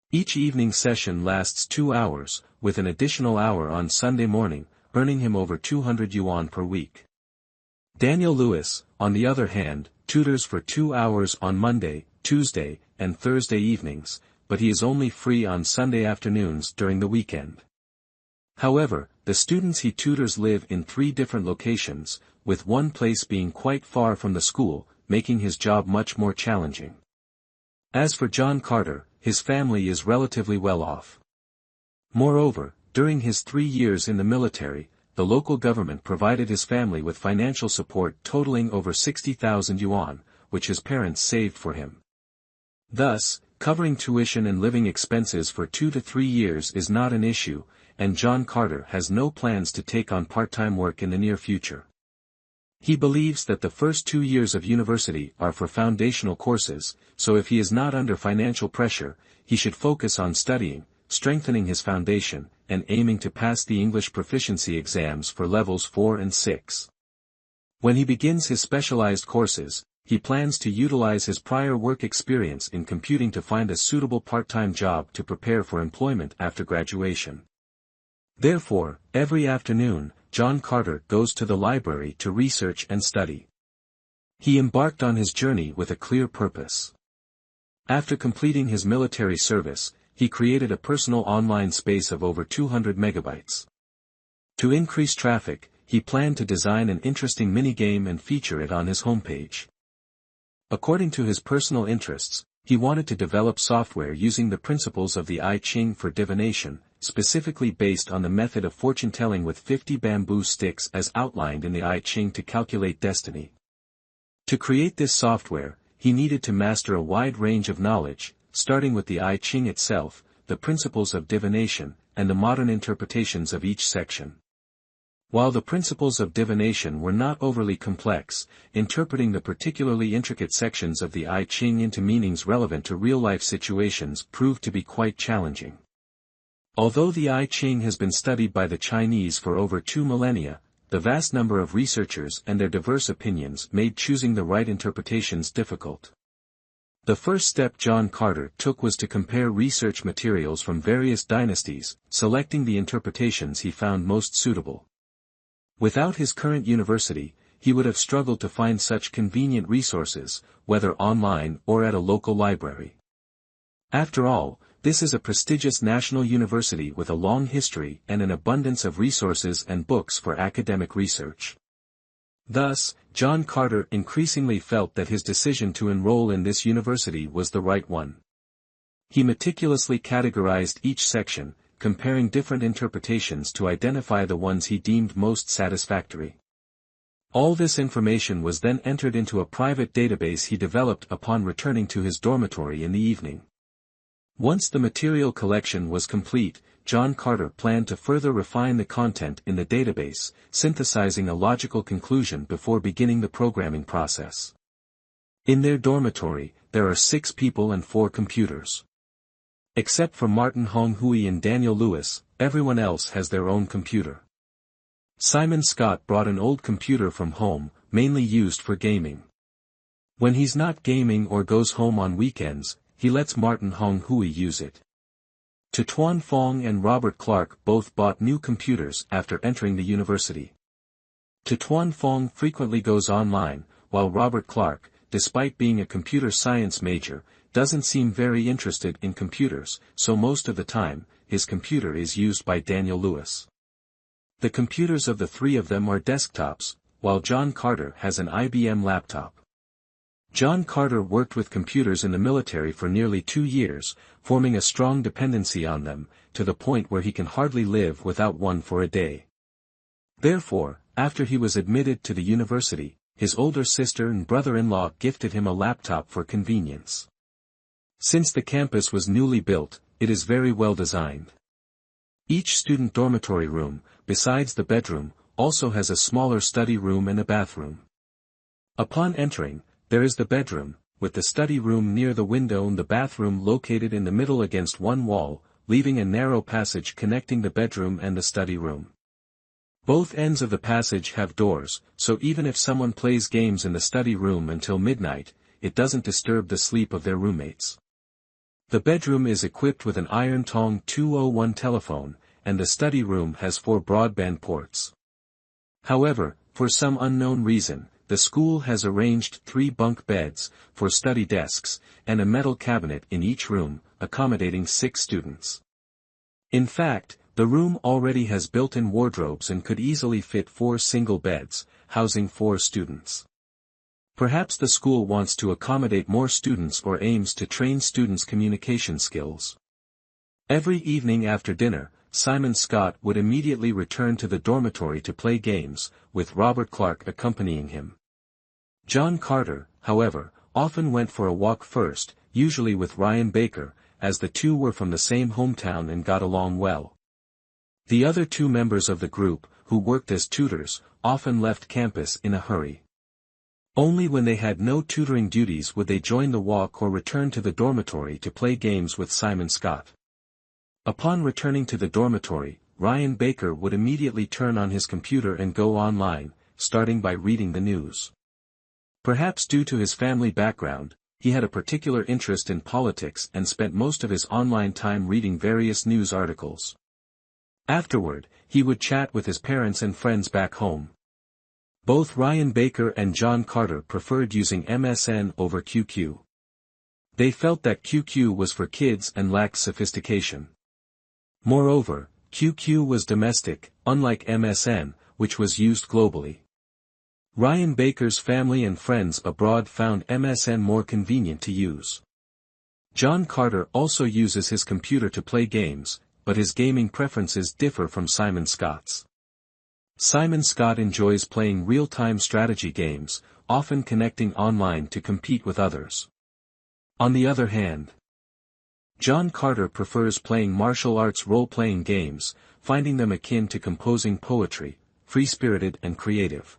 Each evening session lasts 2 hours, with an additional hour on Sunday morning, earning him over 200 yuan per week. Daniel Lewis, on the other hand, tutors for 2 hours on Monday, Tuesday, and Thursday evenings, but he is only free on Sunday afternoons during the weekend. However, the students he tutors live in 3 different locations, with one place being quite far from the school, making his job much more challenging. As for John Carter, his family is relatively well off. Moreover, during his 3 years in the military, the local government provided his family with financial support totaling over 60,000 yuan, which his parents saved for him. Thus, covering tuition and living expenses for 2 to 3 years is not an issue, and John Carter has no plans to take on part-time work in the near future. He believes that the first 2 years of university are for foundational courses, so if he is not under financial pressure, he should focus on studying, strengthening his foundation, and aiming to pass the English proficiency exams for levels 4 and 6. When he begins his specialized courses, he plans to utilize his prior work experience in computing to find a suitable part-time job to prepare for employment after graduation. Therefore, every afternoon, John Carter goes to the library to research and study. He embarked on his journey with a clear purpose. After completing his military service, he created a personal online space of over 200 megabytes. To increase traffic, he planned to design an interesting minigame and feature it on his homepage. According to his personal interests, he wanted to develop software using the principles of the I Ching for divination, specifically based on the method of fortune-telling with 50 bamboo sticks as outlined in the I Ching to calculate destiny. To create this software, he needed to master a wide range of knowledge, starting with the I Ching itself, the principles of divination, and the modern interpretations of each section. While the principles of divination were not overly complex, interpreting the particularly intricate sections of the I Ching into meanings relevant to real-life situations proved to be quite challenging. Although the I Ching has been studied by the Chinese for over 2 millennia, the vast number of researchers and their diverse opinions made choosing the right interpretations difficult. The first step John Carter took was to compare research materials from various dynasties, selecting the interpretations he found most suitable. Without his current university, he would have struggled to find such convenient resources, whether online or at a local library. After all, this is a prestigious national university with a long history and an abundance of resources and books for academic research. Thus, John Carter increasingly felt that his decision to enroll in this university was the right one. He meticulously categorized each section, comparing different interpretations to identify the ones he deemed most satisfactory. All this information was then entered into a private database he developed upon returning to his dormitory in the evening. Once the material collection was complete, John Carter planned to further refine the content in the database, synthesizing a logical conclusion before beginning the programming process. In their dormitory, there are 6 people and 4 computers. Except for Martin Hong Hui and Daniel Lewis, everyone else has their own computer. Simon Scott brought an old computer from home, mainly used for gaming. When he's not gaming or goes home on weekends, he lets Martin Hong Hui use it. Tu Tuan Fong and Robert Clark both bought new computers after entering the university. Tu Tuan Fong frequently goes online, while Robert Clark, despite being a computer science major, doesn't seem very interested in computers, so most of the time, his computer is used by Daniel Lewis. The computers of the 3 of them are desktops, while John Carter has an IBM laptop. John Carter worked with computers in the military for nearly 2 years, forming a strong dependency on them, to the point where he can hardly live without one for a day. Therefore, after he was admitted to the university, his older sister and brother-in-law gifted him a laptop for convenience. Since the campus was newly built, it is very well designed. Each student dormitory room, besides the bedroom, also has a smaller study room and a bathroom. Upon entering, there is the bedroom, with the study room near the window and the bathroom located in the middle against one wall, leaving a narrow passage connecting the bedroom and the study room. Both ends of the passage have doors, so even if someone plays games in the study room until midnight, it doesn't disturb the sleep of their roommates. The bedroom is equipped with an iron tong 201 telephone, and the study room has 4 broadband ports. However, for some unknown reason, the school has arranged 3 bunk beds, 4 study desks, and a metal cabinet in each room, accommodating 6 students. In fact, the room already has built-in wardrobes and could easily fit 4 single beds, housing 4 students. Perhaps the school wants to accommodate more students or aims to train students' communication skills. Every evening after dinner, Simon Scott would immediately return to the dormitory to play games, with Robert Clark accompanying him. John Carter, however, often went for a walk first, usually with Ryan Baker, as the two were from the same hometown and got along well. The other 2 members of the group, who worked as tutors, often left campus in a hurry. Only when they had no tutoring duties would they join the walk or return to the dormitory to play games with Simon Scott. Upon returning to the dormitory, Ryan Baker would immediately turn on his computer and go online, starting by reading the news. Perhaps due to his family background, he had a particular interest in politics and spent most of his online time reading various news articles. Afterward, he would chat with his parents and friends back home. Both Ryan Baker and John Carter preferred using MSN over QQ. They felt that QQ was for kids and lacked sophistication. Moreover, QQ was domestic, unlike MSN, which was used globally. Ryan Baker's family and friends abroad found MSN more convenient to use. John Carter also uses his computer to play games, but his gaming preferences differ from Simon Scott's. Simon Scott enjoys playing real-time strategy games, often connecting online to compete with others. On the other hand, John Carter prefers playing martial arts role-playing games, finding them akin to composing poetry, free-spirited and creative.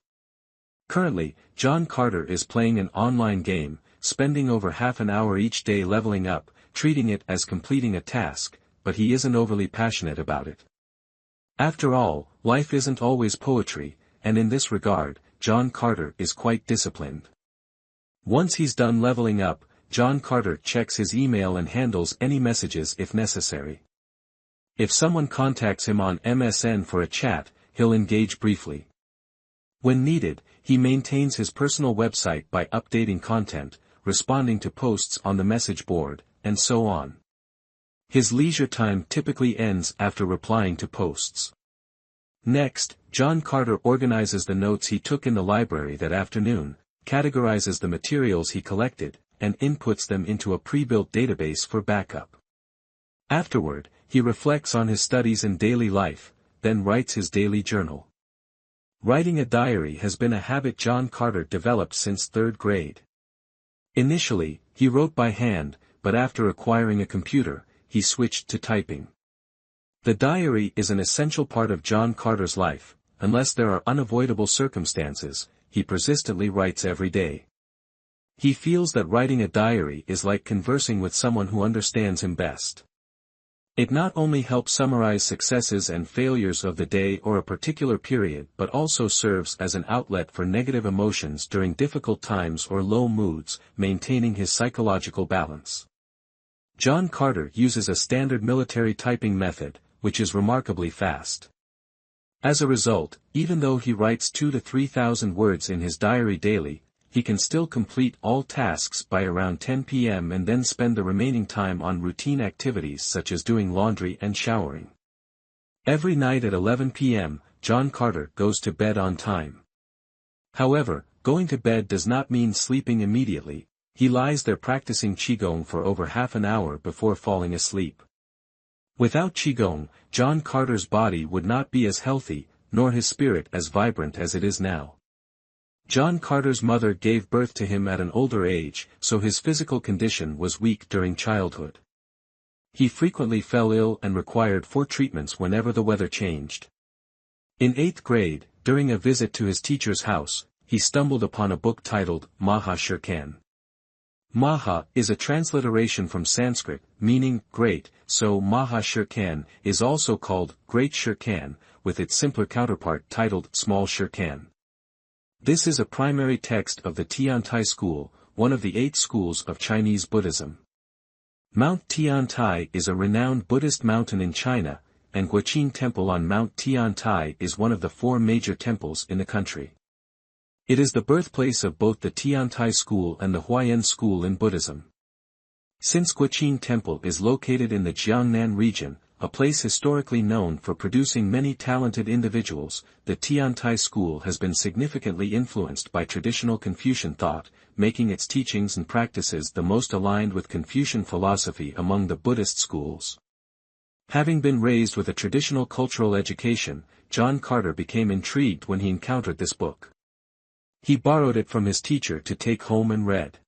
Currently, John Carter is playing an online game, spending over half an hour each day leveling up, treating it as completing a task, but he isn't overly passionate about it. After all, life isn't always poetry, and in this regard, John Carter is quite disciplined. Once he's done leveling up, John Carter checks his email and handles any messages if necessary. If someone contacts him on MSN for a chat, he'll engage briefly. When needed, he maintains his personal website by updating content, responding to posts on the message board, and so on. His leisure time typically ends after replying to posts. Next, John Carter organizes the notes he took in the library that afternoon, categorizes the materials he collected, and inputs them into a pre-built database for backup. Afterward, he reflects on his studies and daily life, then writes his daily journal. Writing a diary has been a habit John Carter developed since 3rd grade. Initially, he wrote by hand, but after acquiring a computer, he switched to typing. The diary is an essential part of John Carter's life. Unless there are unavoidable circumstances, he persistently writes every day. He feels that writing a diary is like conversing with someone who understands him best. It not only helps summarize successes and failures of the day or a particular period but also serves as an outlet for negative emotions during difficult times or low moods, maintaining his psychological balance. John Carter uses a standard military typing method, which is remarkably fast. As a result, even though he writes 2,000 to 3,000 words in his diary daily, he can still complete all tasks by around 10 p.m. and then spend the remaining time on routine activities such as doing laundry and showering. Every night at 11 p.m., John Carter goes to bed on time. However, going to bed does not mean sleeping immediately. He lies there practicing Qigong for over half an hour before falling asleep. Without Qigong, John Carter's body would not be as healthy, nor his spirit as vibrant as it is now. John Carter's mother gave birth to him at an older age, so his physical condition was weak during childhood. He frequently fell ill and required 4 treatments whenever the weather changed. In 8th grade, during a visit to his teacher's house, he stumbled upon a book titled Maha Shirkan. Maha is a transliteration from Sanskrit, meaning great, so Maha Shirkan is also called Great Shirkan, with its simpler counterpart titled Small Shirkan. This is a primary text of the Tiantai school, one of the 8 schools of Chinese Buddhism. Mount Tiantai is a renowned Buddhist mountain in China, and Guoqing Temple on Mount Tiantai is one of the 4 major temples in the country. It is the birthplace of both the Tiantai school and the Huayan school in Buddhism. Since Guoqing Temple is located in the Jiangnan region, a place historically known for producing many talented individuals, the Tiantai school has been significantly influenced by traditional Confucian thought, making its teachings and practices the most aligned with Confucian philosophy among the Buddhist schools. Having been raised with a traditional cultural education, John Carter became intrigued when he encountered this book. He borrowed it from his teacher to take home and read.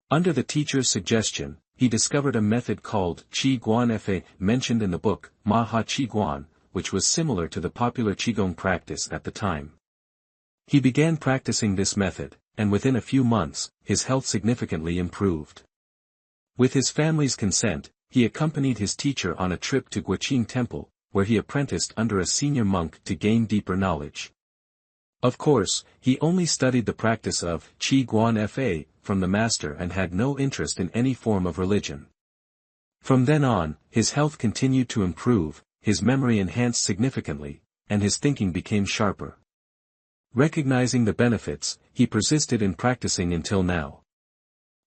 Under the teacher's suggestion, he discovered a method called Qi Guan Fa mentioned in the book, Maha Qi Guan, which was similar to the popular Qigong practice at the time. He began practicing this method, and within a few months, his health significantly improved. With his family's consent, he accompanied his teacher on a trip to Guoqing Temple, where he apprenticed under a senior monk to gain deeper knowledge. Of course, he only studied the practice of Qi Guan Fa from the master and had no interest in any form of religion. From then on, his health continued to improve, his memory enhanced significantly, and his thinking became sharper. Recognizing the benefits, he persisted in practicing until now.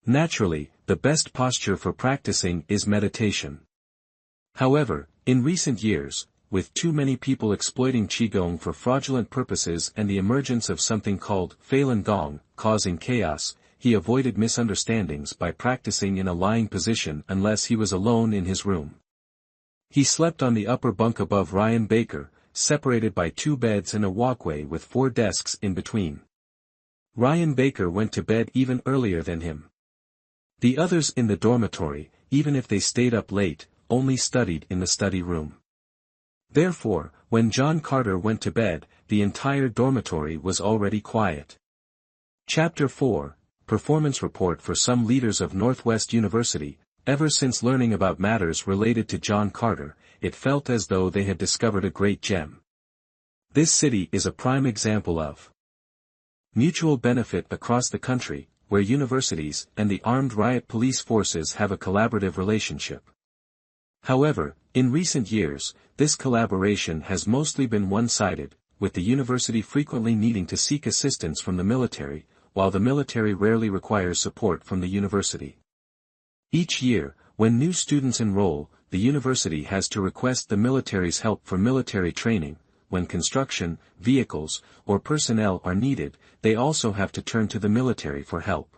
Naturally, the best posture for practicing is meditation. However, in recent years, with too many people exploiting Qigong for fraudulent purposes and the emergence of something called Falun Gong, causing chaos, he avoided misunderstandings by practicing in a lying position unless he was alone in his room. He slept on the upper bunk above Ryan Baker, separated by 2 beds and a walkway with 4 desks in between. Ryan Baker went to bed even earlier than him. The others in the dormitory, even if they stayed up late, only studied in the study room. Therefore, when John Carter went to bed, the entire dormitory was already quiet. Chapter 4, Performance Report for some leaders of Northwest University. Ever since learning about matters related to John Carter, it felt as though they had discovered a great gem. This city is a prime example of mutual benefit across the country, where universities and the armed riot police forces have a collaborative relationship. However, in recent years, this collaboration has mostly been one-sided, with the university frequently needing to seek assistance from the military, while the military rarely requires support from the university. Each year, when new students enroll, the university has to request the military's help for military training. When construction, vehicles, or personnel are needed, they also have to turn to the military for help.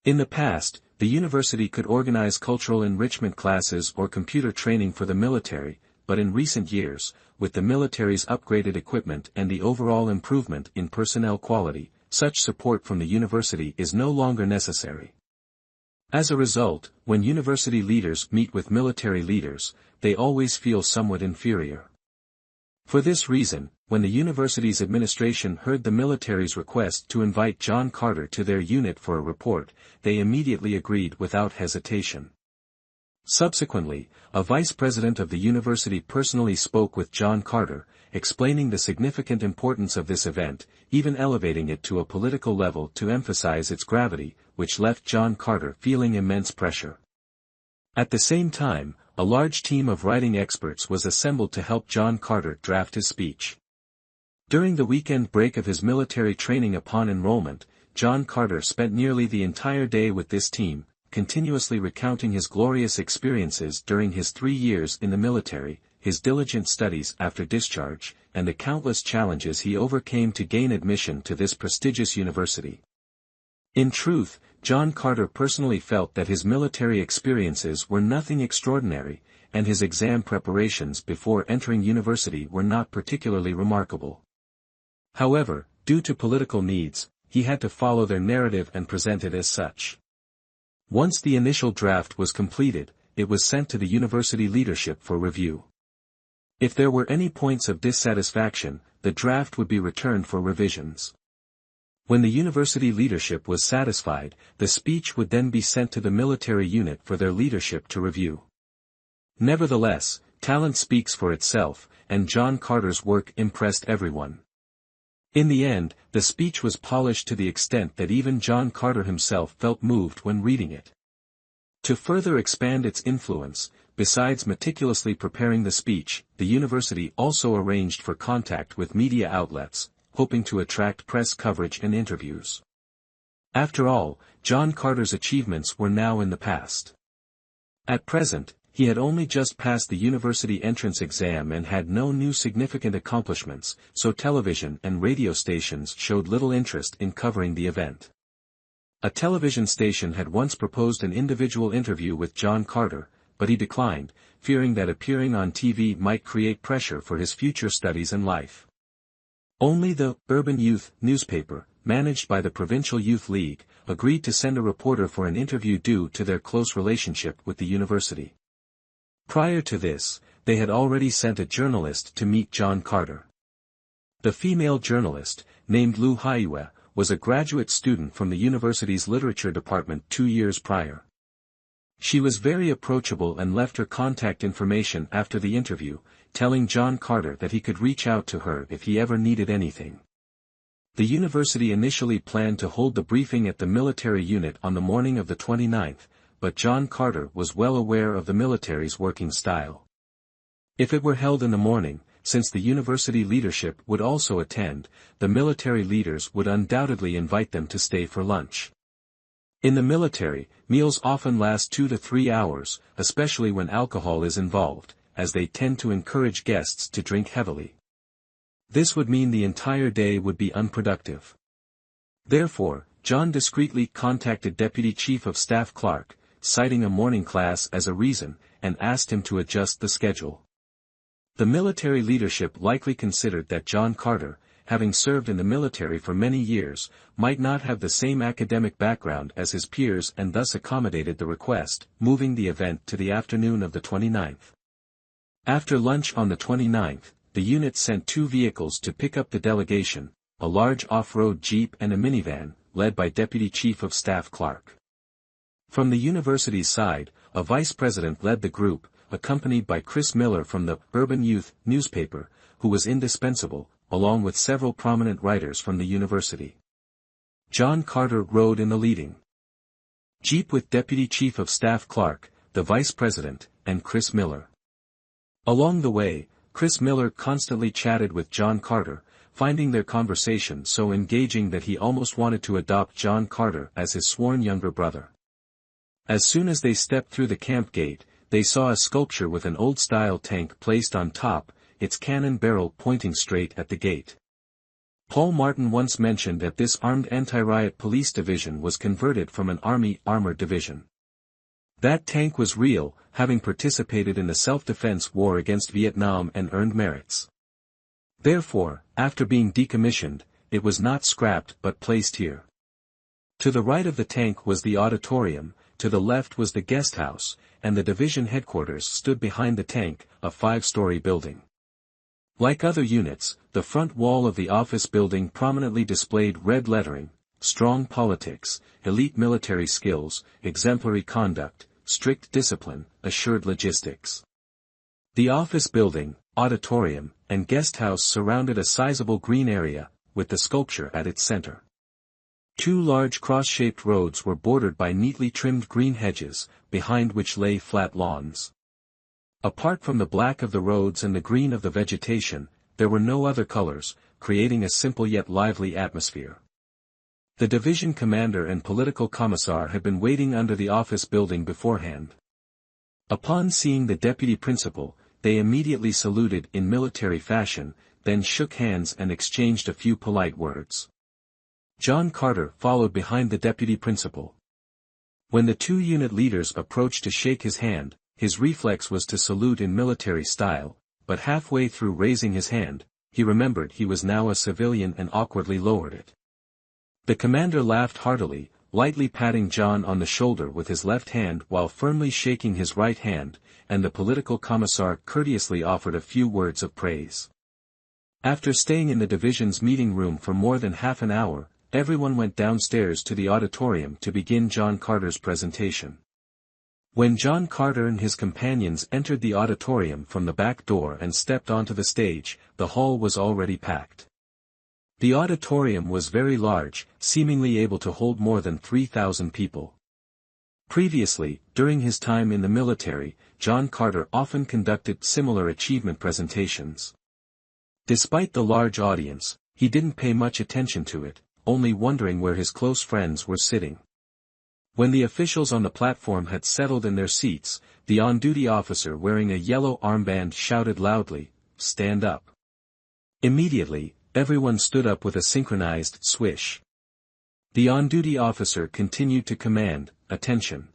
In the past, the university could organize cultural enrichment classes or computer training for the military, but in recent years, with the military's upgraded equipment and the overall improvement in personnel quality, such support from the university is no longer necessary. As a result, when university leaders meet with military leaders, they always feel somewhat inferior. For this reason, when the university's administration heard the military's request to invite John Carter to their unit for a report, they immediately agreed without hesitation. Subsequently, a vice president of the university personally spoke with John Carter, explaining the significant importance of this event, even elevating it to a political level to emphasize its gravity, which left John Carter feeling immense pressure. At the same time, a large team of writing experts was assembled to help John Carter draft his speech. During the weekend break of his military training upon enrollment, John Carter spent nearly the entire day with this team, continuously recounting his glorious experiences during his 3 years in the military, his diligent studies after discharge, and the countless challenges he overcame to gain admission to this prestigious university. In truth, John Carter personally felt that his military experiences were nothing extraordinary, and his exam preparations before entering university were not particularly remarkable. However, due to political needs, he had to follow their narrative and present it as such. Once the initial draft was completed, it was sent to the university leadership for review. If there were any points of dissatisfaction, the draft would be returned for revisions. When the university leadership was satisfied, the speech would then be sent to the military unit for their leadership to review. Nevertheless, talent speaks for itself, and John Carter's work impressed everyone. In the end, the speech was polished to the extent that even John Carter himself felt moved when reading it. To further expand its influence, besides meticulously preparing the speech, the university also arranged for contact with media outlets, hoping to attract press coverage and interviews. After all, John Carter's achievements were now in the past. At present, he had only just passed the university entrance exam and had no new significant accomplishments, so television and radio stations showed little interest in covering the event. A television station had once proposed an individual interview with John Carter, but he declined, fearing that appearing on TV might create pressure for his future studies and life. Only the Urban Youth newspaper, managed by the Provincial Youth League, agreed to send a reporter for an interview due to their close relationship with the university. Prior to this, they had already sent a journalist to meet John Carter. The female journalist, named Lu Haiwe, was a graduate student from the university's literature department 2 years prior. She was very approachable and left her contact information after the interview, telling John Carter that he could reach out to her if he ever needed anything. The university initially planned to hold the briefing at the military unit on the morning of the 29th, but John Carter was well aware of the military's working style. If it were held in the morning, since the university leadership would also attend, the military leaders would undoubtedly invite them to stay for lunch. In the military, meals often last 2 to 3 hours, especially when alcohol is involved, as they tend to encourage guests to drink heavily. This would mean the entire day would be unproductive. Therefore, John discreetly contacted Deputy Chief of Staff Clark, citing a morning class as a reason, and asked him to adjust the schedule. The military leadership likely considered that John Carter, having served in the military for many years, might not have the same academic background as his peers and thus accommodated the request, moving the event to the afternoon of the 29th. After lunch on the 29th, the unit sent 2 vehicles to pick up the delegation, a large off-road jeep and a minivan, led by Deputy Chief of Staff Clark. From the university's side, a vice president led the group, accompanied by Chris Miller from the Urban Youth newspaper, who was indispensable, along with several prominent writers from the university. John Carter rode in the leading jeep with Deputy Chief of Staff Clark, the vice president, and Chris Miller. Along the way, Chris Miller constantly chatted with John Carter, finding their conversation so engaging that he almost wanted to adopt John Carter as his sworn younger brother. As soon as they stepped through the camp gate, they saw a sculpture with an old-style tank placed on top, its cannon barrel pointing straight at the gate. Paul Martin once mentioned that this armed anti-riot police division was converted from an army armored division. That tank was real, having participated in the self-defense war against Vietnam and earned merits. Therefore, after being decommissioned, it was not scrapped but placed here. To the right of the tank was the auditorium, to the left was the guest house, and the division headquarters stood behind the tank, a 5-story building. Like other units, the front wall of the office building prominently displayed red lettering: strong politics, elite military skills, exemplary conduct, strict discipline, assured logistics. The office building, auditorium, and guest house surrounded a sizable green area, with the sculpture at its center. 2 large cross-shaped roads were bordered by neatly trimmed green hedges, behind which lay flat lawns. Apart from the black of the roads and the green of the vegetation, there were no other colors, creating a simple yet lively atmosphere. The division commander and political commissar had been waiting under the office building beforehand. Upon seeing the deputy principal, they immediately saluted in military fashion, then shook hands and exchanged a few polite words. John Carter followed behind the deputy principal. When the 2 unit leaders approached to shake his hand, his reflex was to salute in military style, but halfway through raising his hand, he remembered he was now a civilian and awkwardly lowered it. The commander laughed heartily, lightly patting John on the shoulder with his left hand while firmly shaking his right hand, and the political commissar courteously offered a few words of praise. After staying in the division's meeting room for more than half an hour, everyone went downstairs to the auditorium to begin John Carter's presentation. When John Carter and his companions entered the auditorium from the back door and stepped onto the stage, the hall was already packed. The auditorium was very large, seemingly able to hold more than 3,000 people. Previously, during his time in the military, John Carter often conducted similar achievement presentations. Despite the large audience, he didn't pay much attention to it, only wondering where his close friends were sitting. When the officials on the platform had settled in their seats, the on-duty officer wearing a yellow armband shouted loudly, "Stand up." Immediately, everyone stood up with a synchronized swish. The on-duty officer continued to command, "Attention."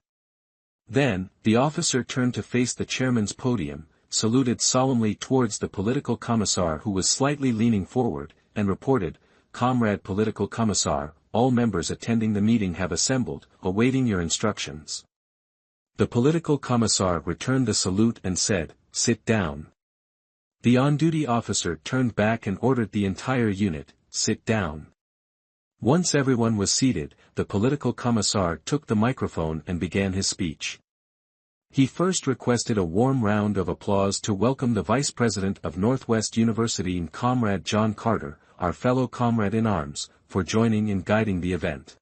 Then, the officer turned to face the chairman's podium, saluted solemnly towards the political commissar who was slightly leaning forward, and reported, "Comrade Political Commissar, all members attending the meeting have assembled, awaiting your instructions." The political commissar returned the salute and said, "Sit down." The on-duty officer turned back and ordered the entire unit, "Sit down." Once everyone was seated, the political commissar took the microphone and began his speech. He first requested a warm round of applause to welcome the Vice President of Northwest University and Comrade John Carter, our fellow comrade in arms, for joining and guiding the event.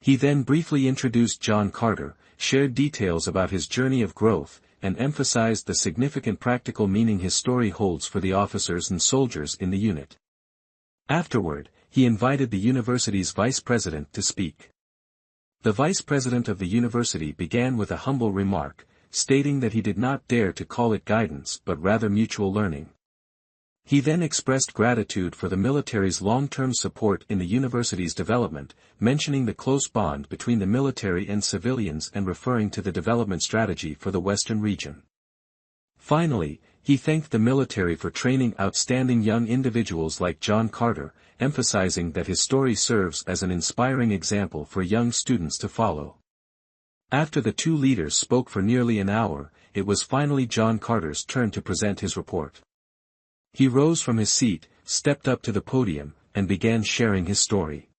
He then briefly introduced John Carter, shared details about his journey of growth, and emphasized the significant practical meaning his story holds for the officers and soldiers in the unit. Afterward, he invited the university's vice president to speak. The vice president of the university began with a humble remark, stating that he did not dare to call it guidance but rather mutual learning. He then expressed gratitude for the military's long-term support in the university's development, mentioning the close bond between the military and civilians and referring to the development strategy for the Western region. Finally, he thanked the military for training outstanding young individuals like John Carter, emphasizing that his story serves as an inspiring example for young students to follow. After the two leaders spoke for nearly an hour, it was finally John Carter's turn to present his report. He rose from his seat, stepped up to the podium, and began sharing his story.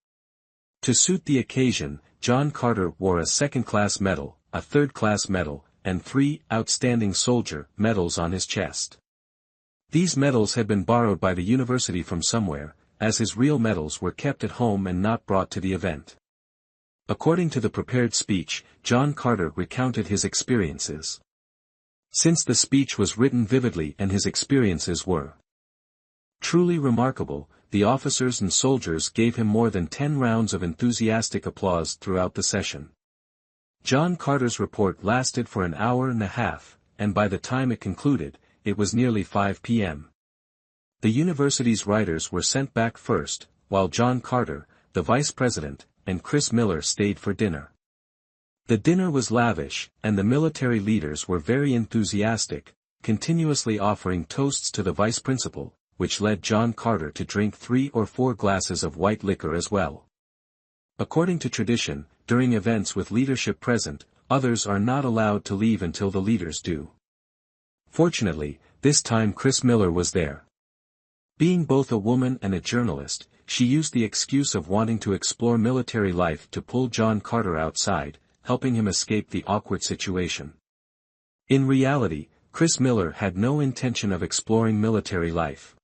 To suit the occasion, John Carter wore a second-class medal, a third-class medal, and 3 outstanding soldier medals on his chest. These medals had been borrowed by the university from somewhere, as his real medals were kept at home and not brought to the event. According to the prepared speech, John Carter recounted his experiences. Since the speech was written vividly and his experiences were truly remarkable, the officers and soldiers gave him more than 10 rounds of enthusiastic applause throughout the session. John Carter's report lasted for an hour and a half, and by the time it concluded, it was nearly 5 p.m. The university's writers were sent back first, while John Carter, the vice president, and Chris Miller stayed for dinner. The dinner was lavish, and the military leaders were very enthusiastic, continuously offering toasts to the vice principal, which led John Carter to drink 3 or 4 glasses of white liquor as well. According to tradition, during events with leadership present, others are not allowed to leave until the leaders do. Fortunately, this time Chris Miller was there. Being both a woman and a journalist, she used the excuse of wanting to explore military life to pull John Carter outside, helping him escape the awkward situation. In reality, Chris Miller had no intention of exploring military life.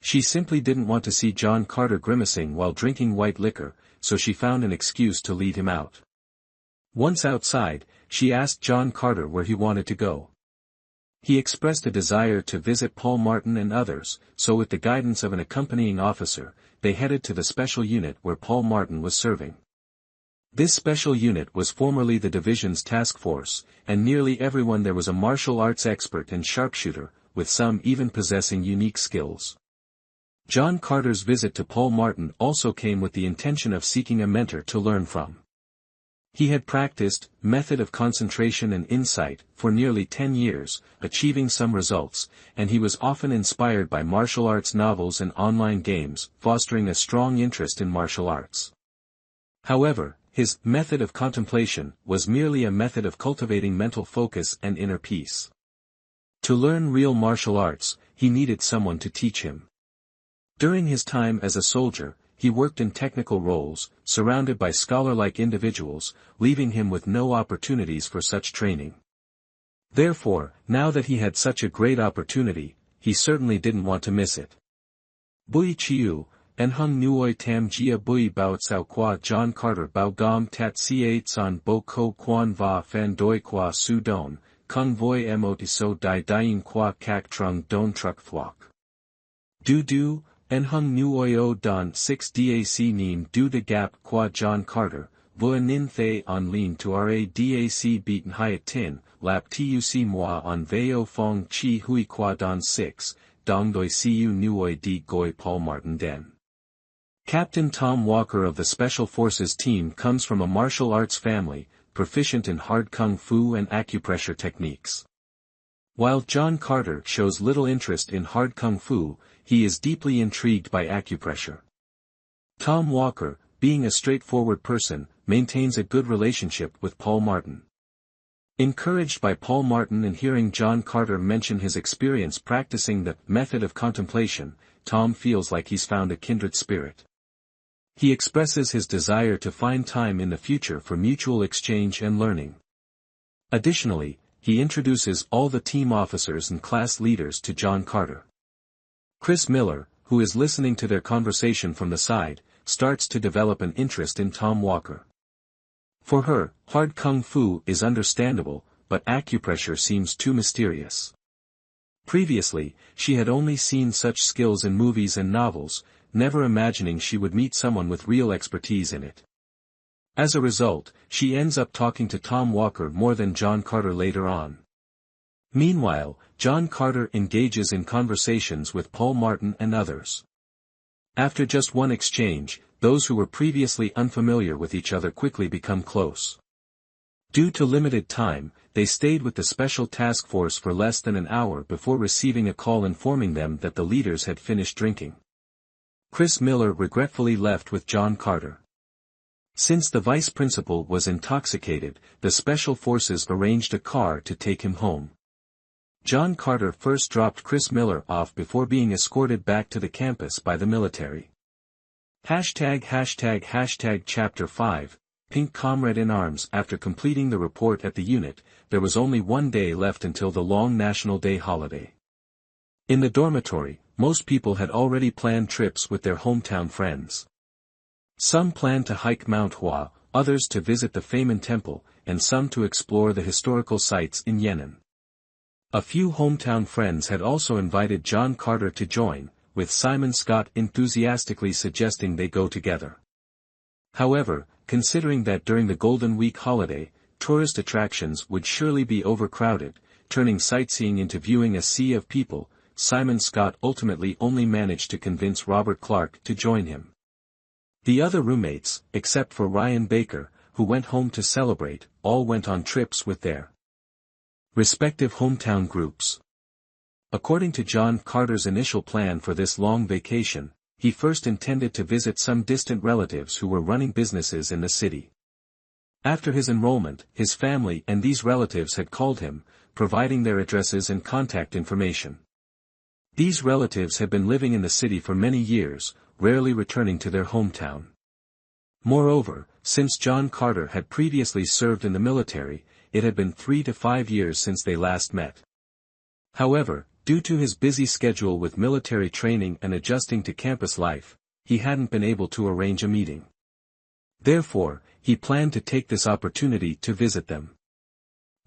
She simply didn't want to see John Carter grimacing while drinking white liquor, so she found an excuse to lead him out. Once outside, she asked John Carter where he wanted to go. He expressed a desire to visit Paul Martin and others, so with the guidance of an accompanying officer, they headed to the special unit where Paul Martin was serving. This special unit was formerly the division's task force, and nearly everyone there was a martial arts expert and sharpshooter, with some even possessing unique skills. John Carter's visit to Paul Martin also came with the intention of seeking a mentor to learn from. He had practiced method of concentration and insight for nearly 10 years, achieving some results, and he was often inspired by martial arts novels and online games, fostering a strong interest in martial arts. However, his method of contemplation was merely a method of cultivating mental focus and inner peace. To learn real martial arts, he needed someone to teach him. During his time as a soldier, he worked in technical roles, surrounded by scholar-like individuals, leaving him with no opportunities for such training. Therefore, now that he had such a great opportunity, he certainly didn't want to miss it. Bui chiu, en hung nuoi tam jia bui bao tsao qua John Carter bao gom tat ca tsan bo ko quan va fan doi qua su don, kung voi mo so dai dien qua kak trung don truck thuok. Du, en hung nuoi o don 6 dac nim du de gap qua John Carter, vo nin thay on lean to ra dac beaten hiat tin, lap tuc moi on veo fong chi hui qua don 6, dong doi cu nuoi di goi Paul Martin den. Captain Tom Walker of the Special Forces team comes from a martial arts family, proficient in hard kung fu and acupressure techniques. While John Carter shows little interest in hard kung fu, he is deeply intrigued by acupressure. Tom Walker, being a straightforward person, maintains a good relationship with Paul Martin. Encouraged by Paul Martin and hearing John Carter mention his experience practicing the method of contemplation, Tom feels like he's found a kindred spirit. He expresses his desire to find time in the future for mutual exchange and learning. Additionally, he introduces all the team officers and class leaders to John Carter. Chris Miller, who is listening to their conversation from the side, starts to develop an interest in Tom Walker. For her, hard kung fu is understandable, but acupressure seems too mysterious. Previously, she had only seen such skills in movies and novels, never imagining she would meet someone with real expertise in it. As a result, she ends up talking to Tom Walker more than John Carter later on. Meanwhile, John Carter engages in conversations with Paul Martin and others. After just one exchange, those who were previously unfamiliar with each other quickly become close. Due to limited time, they stayed with the special task force for less than an hour before receiving a call informing them that the leaders had finished drinking. Chris Miller regretfully left with John Carter. Since the vice principal was intoxicated, the special forces arranged a car to take him home. John Carter first dropped Chris Miller off before being escorted back to the campus by the military. #### Chapter 5, Pink Comrade in Arms. After completing the report at the unit, there was only one day left until the long National Day holiday. In the dormitory, most people had already planned trips with their hometown friends. Some planned to hike Mount Hua, others to visit the Famen Temple, and some to explore the historical sites in Yenin. A few hometown friends had also invited John Carter to join, with Simon Scott enthusiastically suggesting they go together. However, considering that during the Golden Week holiday, tourist attractions would surely be overcrowded, turning sightseeing into viewing a sea of people, Simon Scott ultimately only managed to convince Robert Clark to join him. The other roommates, except for Ryan Baker, who went home to celebrate, all went on trips with their respective hometown groups. According to John Carter's initial plan for this long vacation, he first intended to visit some distant relatives who were running businesses in the city. After his enrollment, his family and these relatives had called him, providing their addresses and contact information. These relatives had been living in the city for many years, rarely returning to their hometown. Moreover, since John Carter had previously served in the military, it had been 3 to 5 years since they last met. However, due to his busy schedule with military training and adjusting to campus life, he hadn't been able to arrange a meeting. Therefore, he planned to take this opportunity to visit them.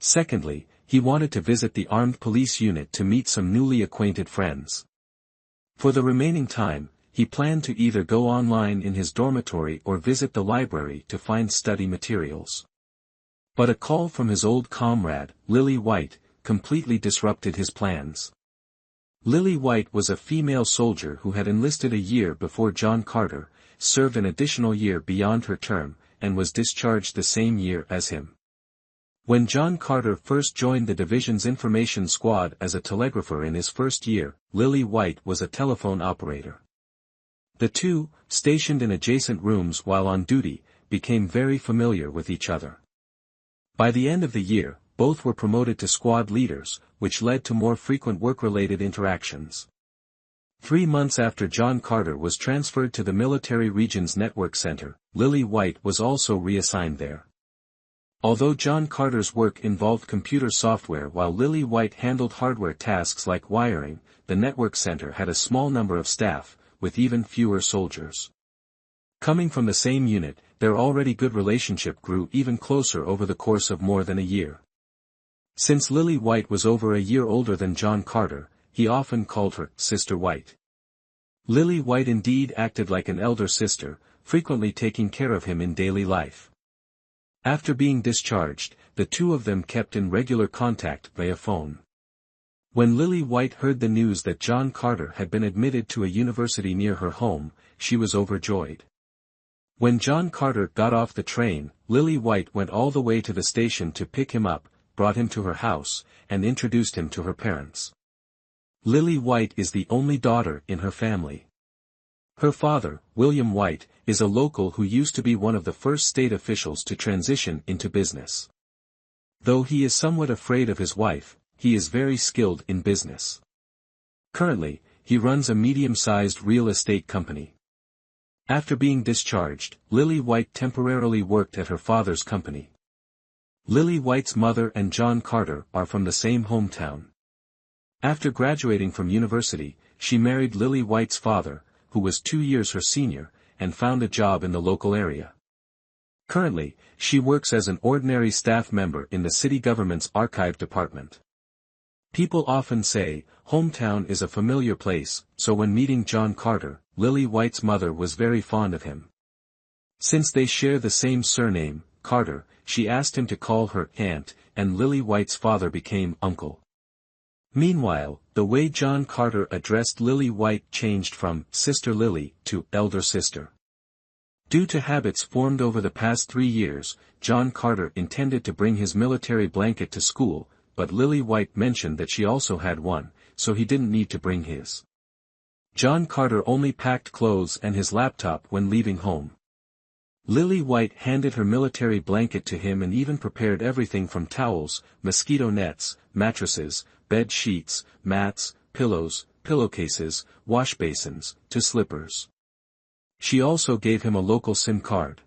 Secondly, he wanted to visit the armed police unit to meet some newly acquainted friends. For the remaining time, he planned to either go online in his dormitory or visit the library to find study materials. But a call from his old comrade, Lily White, completely disrupted his plans. Lily White was a female soldier who had enlisted a year before John Carter, served an additional year beyond her term, and was discharged the same year as him. When John Carter first joined the division's information squad as a telegrapher in his first year, Lily White was a telephone operator. The two, stationed in adjacent rooms while on duty, became very familiar with each other. By the end of the year, both were promoted to squad leaders, which led to more frequent work-related interactions. 3 months after John Carter was transferred to the Military Regions Network Center, Lily White was also reassigned there. Although John Carter's work involved computer software while Lily White handled hardware tasks like wiring, the network center had a small number of staff, with even fewer soldiers. Coming from the same unit, their already good relationship grew even closer over the course of more than a year. Since Lily White was over a year older than John Carter, he often called her Sister White. Lily White indeed acted like an elder sister, frequently taking care of him in daily life. After being discharged, the two of them kept in regular contact via phone. When Lily White heard the news that John Carter had been admitted to a university near her home, she was overjoyed. When John Carter got off the train, Lily White went all the way to the station to pick him up, brought him to her house, and introduced him to her parents. Lily White is the only daughter in her family. Her father, William White, is a local who used to be one of the first state officials to transition into business. Though he is somewhat afraid of his wife, he is very skilled in business. Currently, he runs a medium-sized real estate company. After being discharged, Lily White temporarily worked at her father's company. Lily White's mother and John Carter are from the same hometown. After graduating from university, she married Lily White's father, who was 2 years her senior, and found a job in the local area. Currently, she works as an ordinary staff member in the city government's archive department. People often say, hometown is a familiar place, so when meeting John Carter, Lily White's mother was very fond of him. Since they share the same surname, Carter, she asked him to call her aunt, and Lily White's father became uncle. Meanwhile, the way John Carter addressed Lily White changed from Sister Lily to Elder Sister. Due to habits formed over the past 3 years, John Carter intended to bring his military blanket to school, but Lily White mentioned that she also had one, so he didn't need to bring his. John Carter only packed clothes and his laptop when leaving home. Lily White handed her military blanket to him and even prepared everything from towels, mosquito nets, mattresses, bed sheets, mats, pillows, pillowcases, wash basins, to slippers. She also gave him a local SIM card.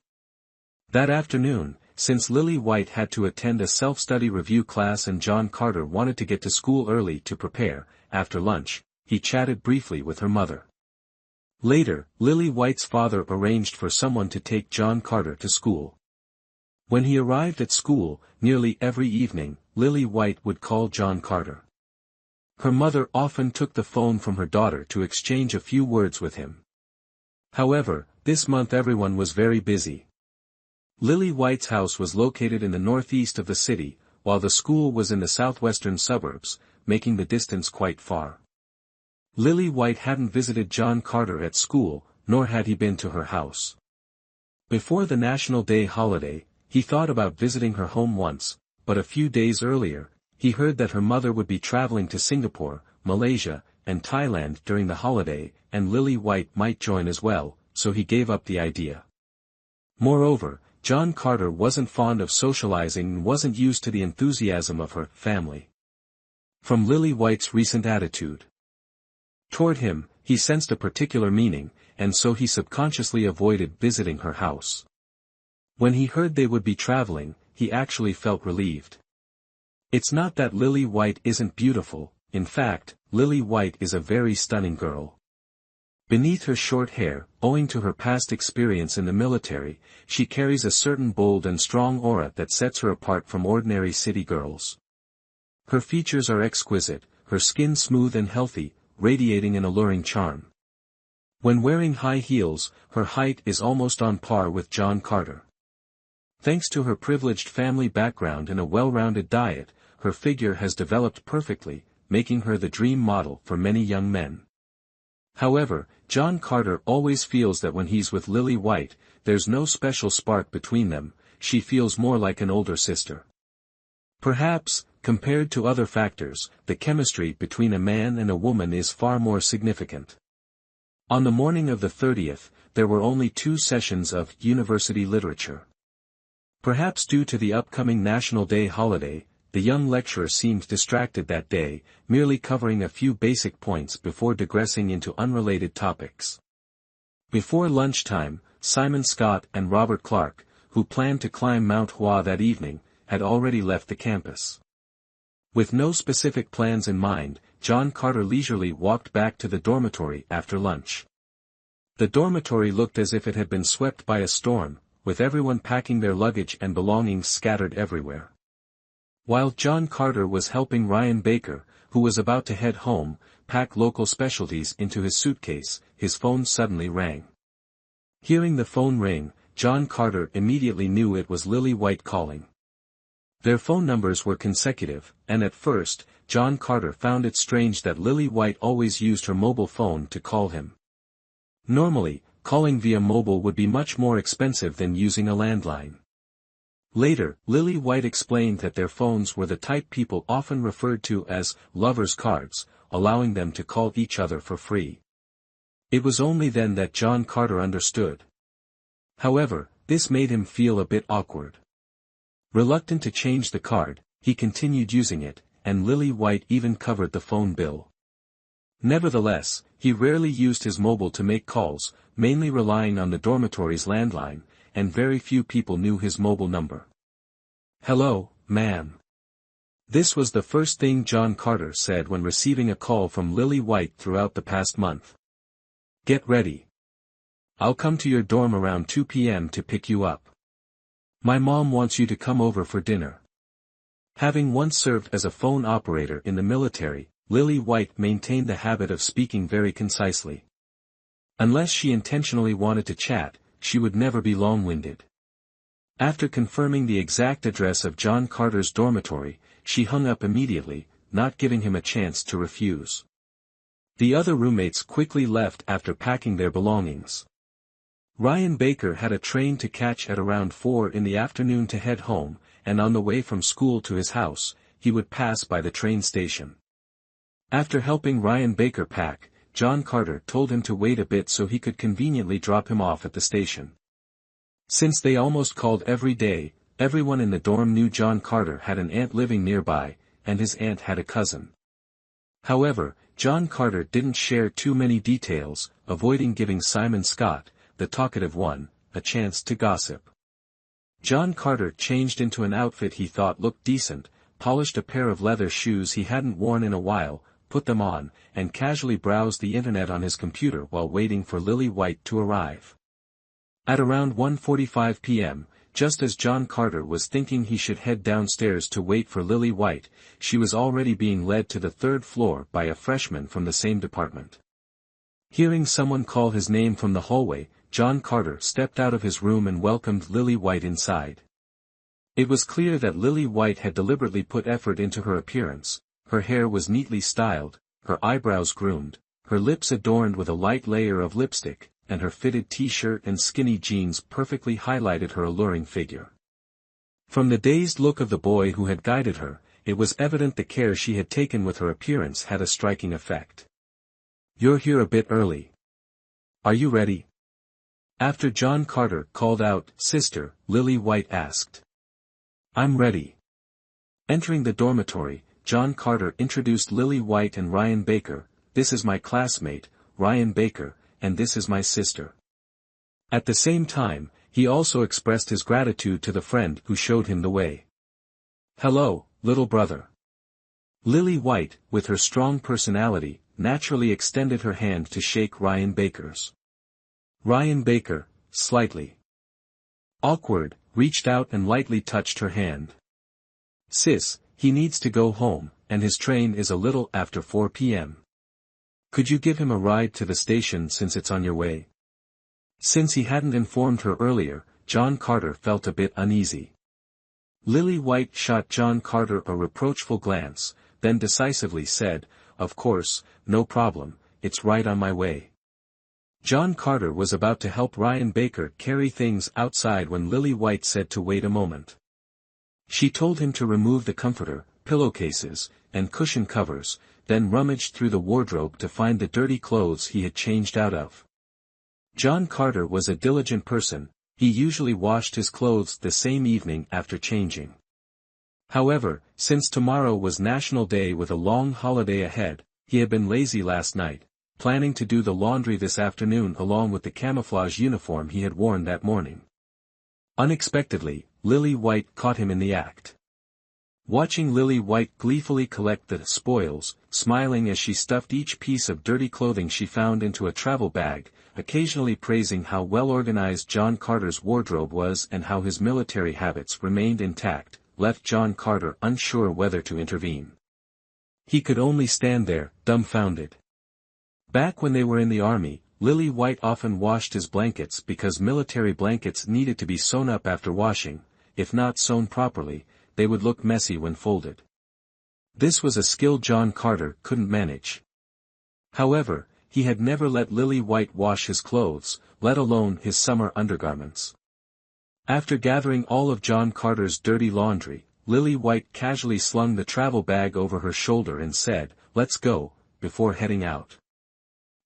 That afternoon, since Lily White had to attend a self-study review class and John Carter wanted to get to school early to prepare, after lunch, he chatted briefly with her mother. Later, Lily White's father arranged for someone to take John Carter to school. When he arrived at school, nearly every evening, Lily White would call John Carter. Her mother often took the phone from her daughter to exchange a few words with him. However, this month everyone was very busy. Lily White's house was located in the northeast of the city, while the school was in the southwestern suburbs, making the distance quite far. Lily White hadn't visited John Carter at school, nor had he been to her house. Before the National Day holiday, he thought about visiting her home once, but a few days earlier, he heard that her mother would be traveling to Singapore, Malaysia, and Thailand during the holiday, and Lily White might join as well, so he gave up the idea. Moreover, John Carter wasn't fond of socializing and wasn't used to the enthusiasm of her family. From Lily White's recent attitude toward him, he sensed a particular meaning, and so he subconsciously avoided visiting her house. When he heard they would be traveling, he actually felt relieved. It's not that Lily White isn't beautiful, in fact, Lily White is a very stunning girl. Beneath her short hair, owing to her past experience in the military, she carries a certain bold and strong aura that sets her apart from ordinary city girls. Her features are exquisite, her skin smooth and healthy, radiating an alluring charm. When wearing high heels, her height is almost on par with John Carter. Thanks to her privileged family background and a well-rounded diet, her figure has developed perfectly, making her the dream model for many young men. However, John Carter always feels that when he's with Lily White, there's no special spark between them, she feels more like an older sister. Perhaps, compared to other factors, the chemistry between a man and a woman is far more significant. On the morning of the 30th, there were only 2 sessions of university literature. Perhaps due to the upcoming National Day holiday, the young lecturer seemed distracted that day, merely covering a few basic points before digressing into unrelated topics. Before lunchtime, Simon Scott and Robert Clark, who planned to climb Mount Hua that evening, had already left the campus. With no specific plans in mind, John Carter leisurely walked back to the dormitory after lunch. The dormitory looked as if it had been swept by a storm, with everyone packing their luggage and belongings scattered everywhere. While John Carter was helping Ryan Baker, who was about to head home, pack local specialties into his suitcase, his phone suddenly rang. Hearing the phone ring, John Carter immediately knew it was Lily White calling. Their phone numbers were consecutive, and at first, John Carter found it strange that Lily White always used her mobile phone to call him. Normally, calling via mobile would be much more expensive than using a landline. Later, Lily White explained that their phones were the type people often referred to as lovers' cards, allowing them to call each other for free. It was only then that John Carter understood. However, this made him feel a bit awkward. Reluctant to change the card, he continued using it, and Lily White even covered the phone bill. Nevertheless, he rarely used his mobile to make calls, mainly relying on the dormitory's landline, and very few people knew his mobile number. "Hello, ma'am." This was the first thing John Carter said when receiving a call from Lily White throughout the past month. "Get ready. I'll come to your dorm around 2 p.m. to pick you up. My mom wants you to come over for dinner." Having once served as a phone operator in the military, Lily White maintained the habit of speaking very concisely. Unless she intentionally wanted to chat, she would never be long-winded. After confirming the exact address of John Carter's dormitory, she hung up immediately, not giving him a chance to refuse. The other roommates quickly left after packing their belongings. Ryan Baker had a train to catch at around 4 in the afternoon to head home, and on the way from school to his house, he would pass by the train station. After helping Ryan Baker pack, John Carter told him to wait a bit so he could conveniently drop him off at the station. Since they almost called every day, everyone in the dorm knew John Carter had an aunt living nearby, and his aunt had a cousin. However, John Carter didn't share too many details, avoiding giving Simon Scott, the talkative one, a chance to gossip. John Carter changed into an outfit he thought looked decent, polished a pair of leather shoes he hadn't worn in a while, put them on, and casually browsed the internet on his computer while waiting for Lily White to arrive. At around 1:45 p.m., just as John Carter was thinking he should head downstairs to wait for Lily White, she was already being led to the 3rd floor by a freshman from the same department. Hearing someone call his name from the hallway, John Carter stepped out of his room and welcomed Lily White inside. It was clear that Lily White had deliberately put effort into her appearance. Her hair was neatly styled, her eyebrows groomed, her lips adorned with a light layer of lipstick, and her fitted t-shirt and skinny jeans perfectly highlighted her alluring figure. From the dazed look of the boy who had guided her, it was evident the care she had taken with her appearance had a striking effect. "You're here a bit early. Are you ready?" After John Carter called out, "Sister," Lily White asked. "I'm ready." Entering the dormitory, John Carter introduced Lily White and Ryan Baker. "This is my classmate, Ryan Baker, and this is my sister." At the same time, he also expressed his gratitude to the friend who showed him the way. "Hello, little brother." Lily White, with her strong personality, naturally extended her hand to shake Ryan Baker's. Ryan Baker, slightly awkward, reached out and lightly touched her hand. "Sis, he needs to go home, and his train is a little after 4 p.m. Could you give him a ride to the station since it's on your way?" Since he hadn't informed her earlier, John Carter felt a bit uneasy. Lily White shot John Carter a reproachful glance, then decisively said, "Of course, no problem, it's right on my way." John Carter was about to help Ryan Baker carry things outside when Lily White said to wait a moment. She told him to remove the comforter, pillowcases, and cushion covers, then rummaged through the wardrobe to find the dirty clothes he had changed out of. John Carter was a diligent person, he usually washed his clothes the same evening after changing. However, since tomorrow was National Day with a long holiday ahead, he had been lazy last night, planning to do the laundry this afternoon along with the camouflage uniform he had worn that morning. Unexpectedly, Lily White caught him in the act. Watching Lily White gleefully collect the spoils, smiling as she stuffed each piece of dirty clothing she found into a travel bag, occasionally praising how well-organized John Carter's wardrobe was and how his military habits remained intact, left John Carter unsure whether to intervene. He could only stand there, dumbfounded. Back when they were in the army, Lily White often washed his blankets because military blankets needed to be sewn up after washing. If not sewn properly, they would look messy when folded. This was a skill John Carter couldn't manage. However, he had never let Lily White wash his clothes, let alone his summer undergarments. After gathering all of John Carter's dirty laundry, Lily White casually slung the travel bag over her shoulder and said, "Let's go," before heading out.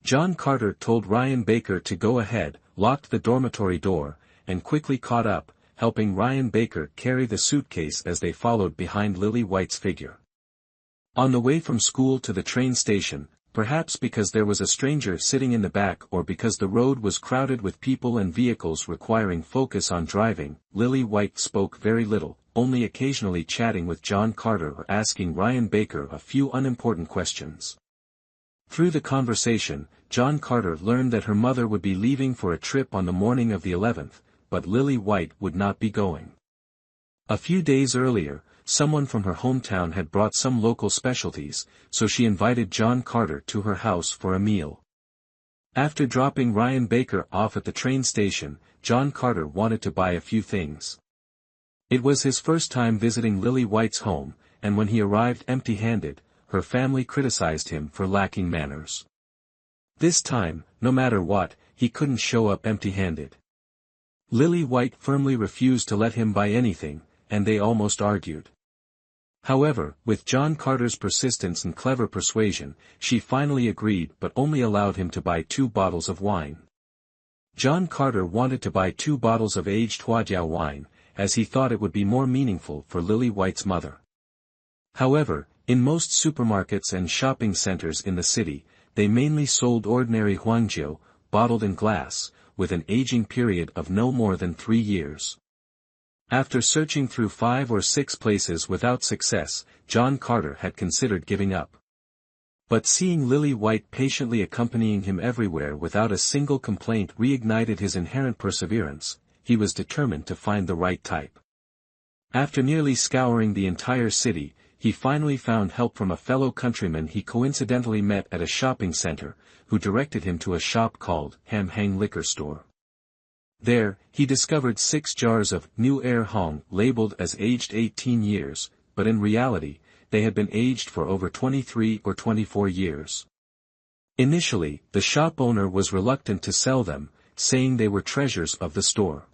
John Carter told Ryan Baker to go ahead, locked the dormitory door, and quickly caught up, helping Ryan Baker carry the suitcase as they followed behind Lily White's figure. On the way from school to the train station, perhaps because there was a stranger sitting in the back or because the road was crowded with people and vehicles requiring focus on driving, Lily White spoke very little, only occasionally chatting with John Carter or asking Ryan Baker a few unimportant questions. Through the conversation, John Carter learned that her mother would be leaving for a trip on the morning of the 11th, but Lily White would not be going. A few days earlier, someone from her hometown had brought some local specialties, so she invited John Carter to her house for a meal. After dropping Ryan Baker off at the train station, John Carter wanted to buy a few things. It was his first time visiting Lily White's home, and when he arrived empty-handed, her family criticized him for lacking manners. This time, no matter what, he couldn't show up empty-handed. Lily White firmly refused to let him buy anything, and they almost argued. However, with John Carter's persistence and clever persuasion, she finally agreed but only allowed him to buy 2 bottles of wine. John Carter wanted to buy 2 bottles of aged Huajiao wine, as he thought it would be more meaningful for Lily White's mother. However, in most supermarkets and shopping centers in the city, they mainly sold ordinary Huangjiao, bottled in glass, with an aging period of no more than 3 years. After searching through 5 or 6 places without success, John Carter had considered giving up. But seeing Lily White patiently accompanying him everywhere without a single complaint reignited his inherent perseverance. He was determined to find the right type. After nearly scouring the entire city, he finally found help from a fellow countryman he coincidentally met at a shopping center, who directed him to a shop called Ham Hang Liquor Store. There, he discovered 6 jars of New Air Hong labeled as aged 18 years, but in reality, they had been aged for over 23 or 24 years. Initially, the shop owner was reluctant to sell them, saying they were treasures of the store.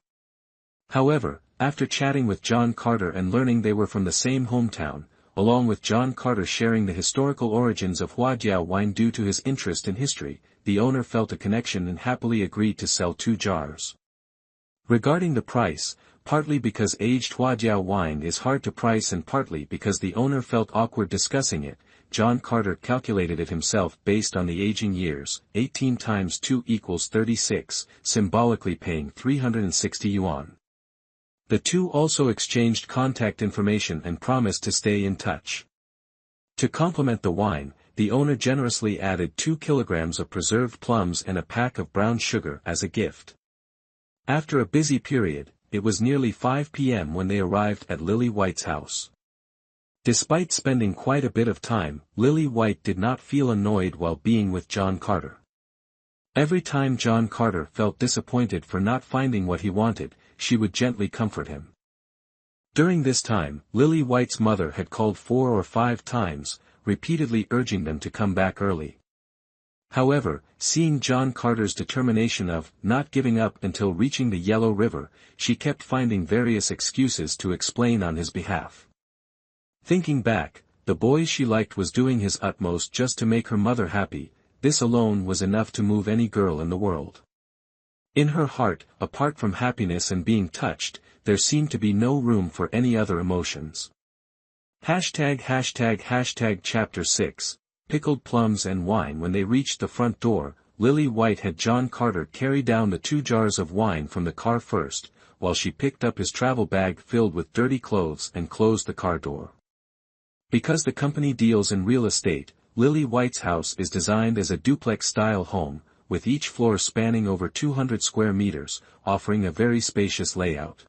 However, after chatting with John Carter and learning they were from the same hometown, along with John Carter sharing the historical origins of Huajiao wine due to his interest in history, the owner felt a connection and happily agreed to sell 2 jars. Regarding the price, partly because aged Huajiao wine is hard to price and partly because the owner felt awkward discussing it, John Carter calculated it himself based on the aging years. 18 times 2 equals 36, symbolically paying 360 yuan. The two also exchanged contact information and promised to stay in touch. To complement the wine, the owner generously added 2 kilograms of preserved plums and a pack of brown sugar as a gift. After a busy period, it was nearly 5 p.m. when they arrived at Lily White's house. Despite spending quite a bit of time, Lily White did not feel annoyed while being with John Carter. Every time John Carter felt disappointed for not finding what he wanted, she would gently comfort him. During this time, Lily White's mother had called 4 or 5 times, repeatedly urging them to come back early. However, seeing John Carter's determination of not giving up until reaching the Yellow River, she kept finding various excuses to explain on his behalf. Thinking back, the boy she liked was doing his utmost just to make her mother happy. This alone was enough to move any girl in the world. In her heart, apart from happiness and being touched, there seemed to be no room for any other emotions. Hashtag Chapter 6, Pickled Plums and Wine. When they reached the front door, Lily White had John Carter carry down the 2 jars of wine from the car first, while she picked up his travel bag filled with dirty clothes and closed the car door. Because the company deals in real estate, Lily White's house is designed as a duplex-style home, with each floor spanning over 200 square meters, offering a very spacious layout.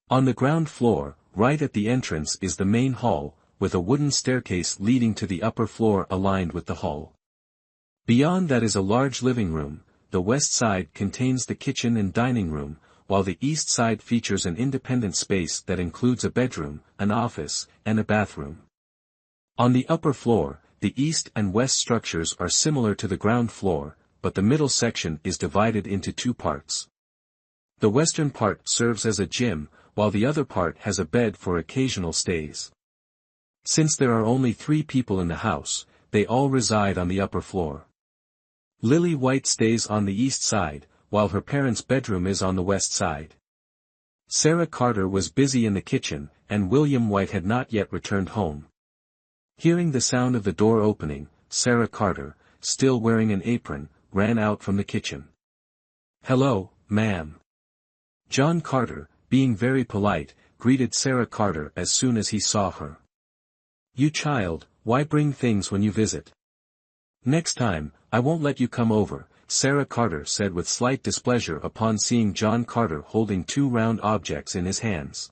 On the ground floor, right at the entrance is the main hall, with a wooden staircase leading to the upper floor aligned with the hall. Beyond that is a large living room. The west side contains the kitchen and dining room, while the east side features an independent space that includes a bedroom, an office, and a bathroom. On the upper floor, the east and west structures are similar to the ground floor, but the middle section is divided into 2 parts. The western part serves as a gym, while the other part has a bed for occasional stays. Since there are only 3 people in the house, they all reside on the upper floor. Lily White stays on the east side, while her parents' bedroom is on the west side. Sarah Carter was busy in the kitchen, and William White had not yet returned home. Hearing the sound of the door opening, Sarah Carter, still wearing an apron, ran out from the kitchen. "Hello, ma'am." John Carter, being very polite, greeted Sarah Carter as soon as he saw her. "You child, why bring things when you visit? Next time, I won't let you come over," Sarah Carter said with slight displeasure upon seeing John Carter holding 2 round objects in his hands.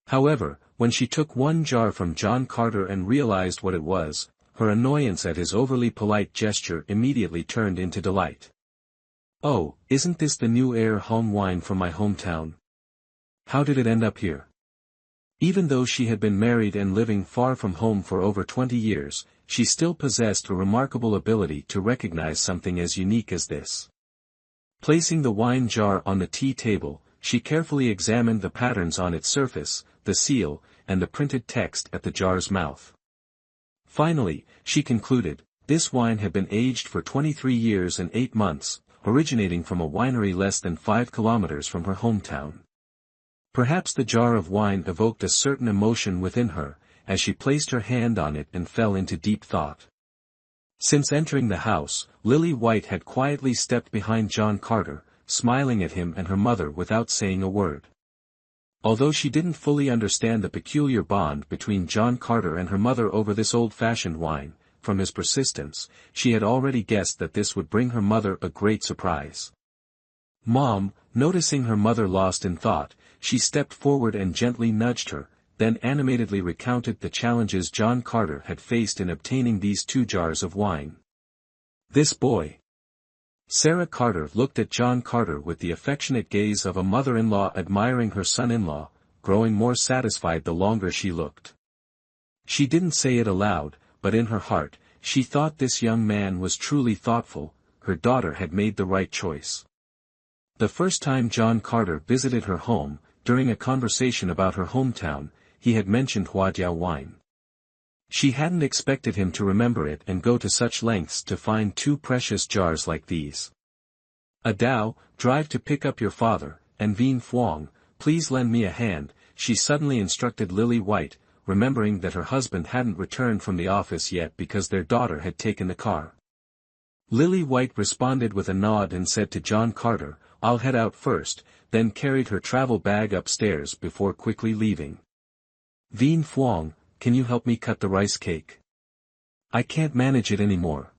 However, when she took 1 jar from John Carter and realized what it was, her annoyance at his overly polite gesture immediately turned into delight. "Oh, isn't this the new Air Home wine from my hometown? How did it end up here?" Even though she had been married and living far from home for over 20 years, she still possessed a remarkable ability to recognize something as unique as this. Placing the wine jar on the tea table, she carefully examined the patterns on its surface, the seal, and the printed text at the jar's mouth. Finally, she concluded, this wine had been aged for 23 years and 8 months, originating from a winery less than 5 kilometers from her hometown. Perhaps the jar of wine evoked a certain emotion within her, as she placed her hand on it and fell into deep thought. Since entering the house, Lily White had quietly stepped behind John Carter, smiling at him and her mother without saying a word. Although she didn't fully understand the peculiar bond between John Carter and her mother over this old-fashioned wine, from his persistence, she had already guessed that this would bring her mother a great surprise. "Mom," noticing her mother lost in thought, she stepped forward and gently nudged her, then animatedly recounted the challenges John Carter had faced in obtaining these 2 jars of wine. "This boy." Sarah Carter looked at John Carter with the affectionate gaze of a mother-in-law admiring her son-in-law, growing more satisfied the longer she looked. She didn't say it aloud, but in her heart, she thought this young man was truly thoughtful. Her daughter had made the right choice. The first time John Carter visited her home, during a conversation about her hometown, he had mentioned Huadiao wine. She hadn't expected him to remember it and go to such lengths to find 2 precious jars like these. "Adao, drive to pick up your father, and Vien Phuong, please lend me a hand," she suddenly instructed Lily White, remembering that her husband hadn't returned from the office yet because their daughter had taken the car. Lily White responded with a nod and said to John Carter, "I'll head out first," then carried her travel bag upstairs before quickly leaving. "Vien Phuong, can you help me cut the rice cake? I can't manage it anymore."